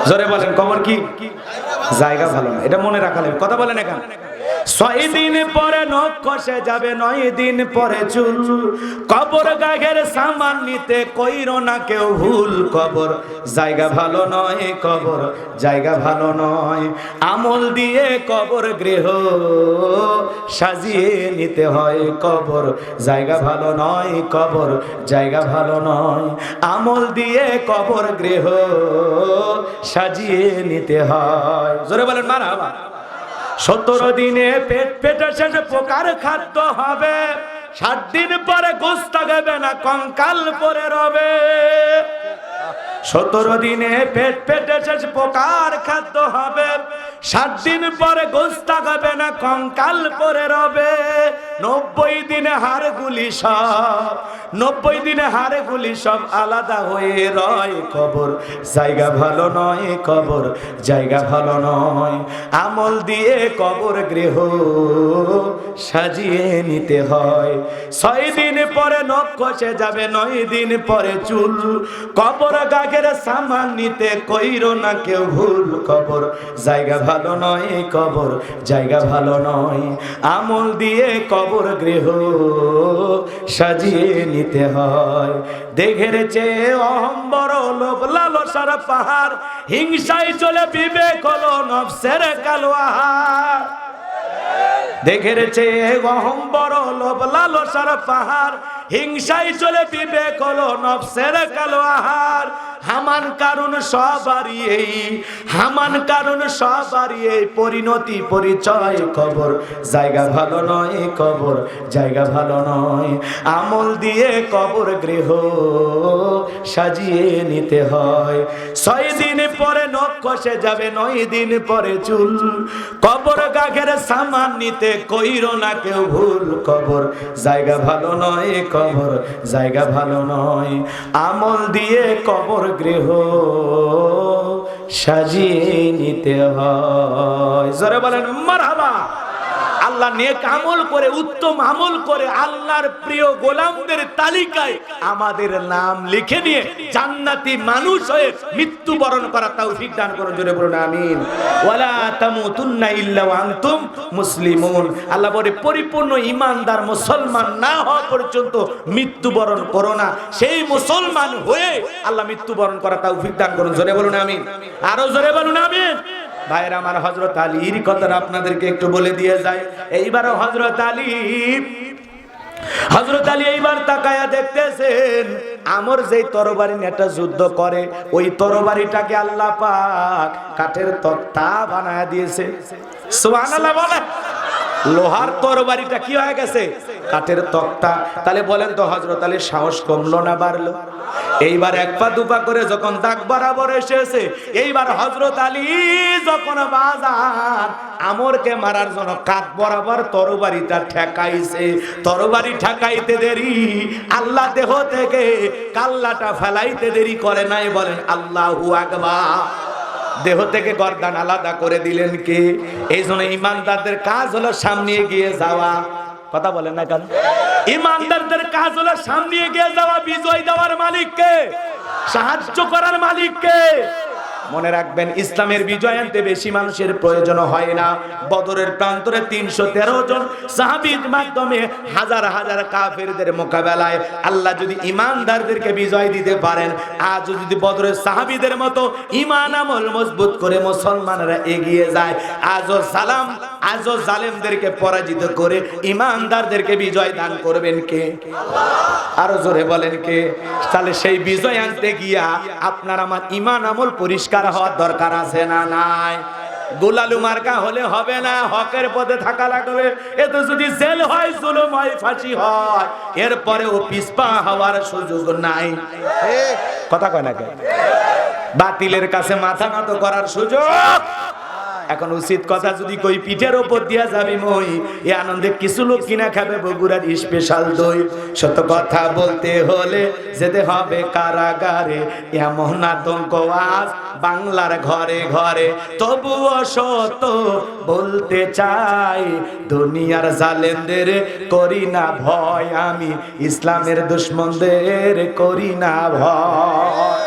জোরে বলেন কবর কি? জায়গা ভালো না, এটা মনে রাখা লাগবে। কথা বলেন এখন। 6 দিন পরে নখ খসে যাবে, 9 দিন পরে চুল। কবর গাঘের সামান নিতে কইরো না কেউ ভুল। কবর জায়গা ভালো নয়, কবর জায়গা ভালো নয়। আমল দিয়ে কবর গৃহ সাজিয়ে নিতে হয়। কবর জায়গা ভালো নয়, কবর জায়গা ভালো নয়। আমল দিয়ে কবর গৃহ সাজিয়ে নিতে হয়। জোরে বলেন মারহাবা। 17 দিনে পেটের শেষে পোকার খাদ্য হবে। 7 দিন পরে গোস্ত খাবে না, কঙ্কাল পরে রবে। 17 দিনে পেটের শেষে পোকার খাদ্য হবে। 7 দিন পরে গোস্ত খাবে না, কঙ্কাল পরে রবে। 90 দিনে হাড়গুলি সব, 90 দিনে হাড়গুলি সব আলাদা হয়ে রয়। কবর জায়গা ভালো নয়, কবর জায়গা ভালো নয়। আমল দিয়ে কবর গৃহ সাজিয়ে নিতে হয়। 6 দিন পরে নখ খসে যাবে, 9 দিন পরে চুল। কবর গাঘের সামান নিতে কইরো না কেউ ভুল। কবর জায়গা ভালো নয়, কবর জায়গা ভালো নয়। আমল দিয়ে কবর গৃহ সাজিয়ে নিতে হয়। দেখের চেয়ে অহম্বর লোভ লালসার পাহাড়, হিংসায় চলে বিবেক হলো নফসের কালো আহার। দেখের চেয়ে অহম্বর লোভ লালসার পাহাড়, হিংসায় চলে বিবেক হলো নফসের কালো আহার। হামান কারণ সবারই এই, হামান কারণ সবারই এই পরিণতি পরিচয়। কবর জায়গা ভালো নয়, কবর জায়গা ভালো নয়। আমল দিয়ে কবর গৃহ সাজিয়ে নিতে হয়। 6 দিন পরে নখ খসে যাবে, 9 দিন পরে চুল। কবর গাঘের সামান নিতে কইরো না কেউ ভুল। কবর জায়গা ভালো নয়, কবর জায়গা ভালো নয়। আমল দিয়ে কবর গৃহ সাজিয়ে নিতে হয়। জোরে বলেন মারহাবা। আল্লাহ নেক আমল করে, উত্তম আমল করে আল্লাহর প্রিয় গোলামদের তালিকায় আমাদের নাম লিখে নিয়ে জান্নাতি মানুষ হয়ে মৃত্যুবরণ করার তৌফিক দান করুন। জোরে বলুন আমিন। ওয়ালা তামুতুন্না ইল্লা ওয়া আনতুম মুসলিমুন। আল্লাহ বলে পরিপূর্ণ ঈমানদার মুসলমান না হওয়া পর্যন্ত মৃত্যুবরণ করো না। সেই মুসলমান হয়ে আল্লাহ মৃত্যুবরণ করার তৌফিক দান করুন। জোরে বলুন আমিন। আরো জোরে বলুন আমিন। ভাইরা আমার, হযরত আলীর কথাটা আপনাদেরকে একটু বলে দিয়ে যায়। এইবার হযরত আলী এইবার তাকায়া দেখতেছেন আমর যেই তরবারি নিয়ে একটা যুদ্ধ করে, ওই তরবারিটাকে আল্লাহ পাক কাঠের তক্তা বানায়া দিয়েছে। সুবহানাল্লাহ বলে। লোহার তরবারিটা কি হয়ে গেছে? কাঠের তক্তা। তাহলে বলেন তো হযরত আলীর সাহস কমলো না বাড়লো? এইবার এক পা দুপা করে যখন দাগ বরাবর এসেছে, এইবার হযরত আলী যখন বাজার আমরকে মারার জন্য কাঠ বরাবর তরবারিটা ঠেকাইছে, তরবারি ঠেকাইতে দেরি আল্লাহ দেহ থেকে কাল্লাটা ফেলাইতে দেরি করে নাই। বলেন আল্লাহু আকবার। দেহ থেকে গর্দান আলাদা করে দিলেন কে? এই জন্য ইমানদারদের কাজ হলো সামনে এগিয়ে যাওয়া। কথা বলেন না কেন? ইমানদারদের কাজ হলো সামনে এগিয়ে যাওয়া। বিজয় দেওয়ার মালিক কে? সাহায্য করার মালিক কে? মনে রাখবেন, ইসলামের বিজয় আনতে বেশি মানুষের প্রয়োজন হয় না। বদরের প্রান্তরে 313 জন সাহাবীর মাধ্যমে হাজার হাজার কাফেরদের মোকাবেলায় আল্লাহ যদি ইমানদারদেরকে বিজয় দিতে পারেন, আজ যদি বদরের সাহাবীদের মতো ঈমান আমল মজবুত করে মুসলমানরা এগিয়ে যায়, আজও জালেমদেরকে পরাজিত করে ইমানদারদেরকে বিজয় দান করবেন কে? আরো জোরে বলেন কে? তাহলে সেই বিজয় আনতে গিয়া আপনার আমার ঈমান আমল পরিষ্কার হওয়ার দরকার আছে না নাই? গোলালু মার্কা হলে হবে না, হকের পথে থাকা লাগবে। এতে যদি জেল হয়, জুলুম হয়, ফাঁসি হয়, এরপরেও পিছপা হওয়ার সুযোগ নাই। কথা কয় না কেন? বাতিলের কাছে মাথা নত করার সুযোগ। এখন উচিত কথা যদি কই, পিঠের ওপর দিয়া যাবি মই, এ আনন্দে কিছু লোক কিনা খাবে বগুড়ার স্পেশাল দই। সত্য কথা বলতে হলে যেতে হবে কারাগারে, এমন আতঙ্ক আজ বাংলার ঘরে ঘরে। তবুও সত্য বলতে চাই, দুনিয়ার জালেমদের করি না ভয়, আমি ইসলামের দুশমনদের করি না ভয়।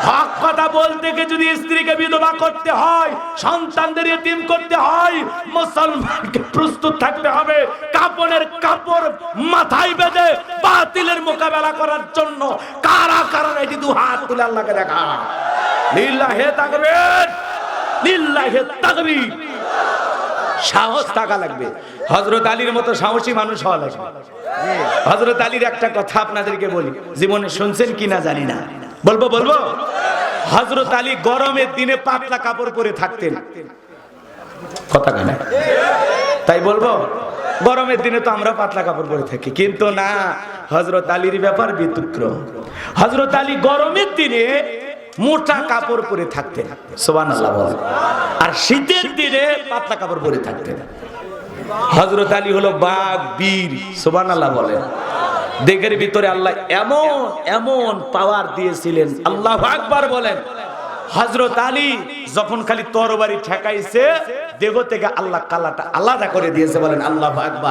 হক কথা বলতে গিয়ে যদি স্ত্রীকে বিধবা করতে হয়, সন্তানদের এতিম করতে হয়, মুসলমানকে প্রস্তুত থাকতে হবে কাপড়ের কাপড় মাথায় বেঁধে বাতিলের মোকাবেলা করার জন্য। কারা কারা এটি দু হাত তুলে আল্লাহকে দেখা। লিল্লাহি তাকবীর, লিল্লাহি তাকবীর। সাহস থাকা লাগবে। হযরত আলীর মতো সাহসী মানুষ হওয়া লাগবে। হযরত আলীর একটা কথা আপনাদেরকে বলি, জীবনে শুনছেন কিনা জানি না, বলবো। হযরত আলী গরমের দিনে পাতলা কাপড় পরে থাকতেন। কথা কেন তাই বলবো? গরমের দিনে তো আমরা পাতলা কাপড় পরে থাকি, কিন্তু না, হযরত আলীর ব্যাপার ব্যতিক্রম। হযরত আলী গরমের দিনে মোটা কাপড় পরে থাকতেন, সুবহানাল্লাহ বলেন, আর শীতের দিনে পাতলা কাপড় পরে থাকতেন। হযরত আলী হলো বাঘ বীর, সুবহানাল্লাহ বলেন। দেহের ভিতরে আল্লাহ এমন এমন পাওয়ার দিয়েছিলেন, আল্লাহু আকবার বলেন। হযরত আলী যখন খালি তরবারি ঠেকাইছে, দেহ থেকে আল্লাহ কালাটা আলাদা করে দিয়েছে, বলেন আল্লাহু আকবার।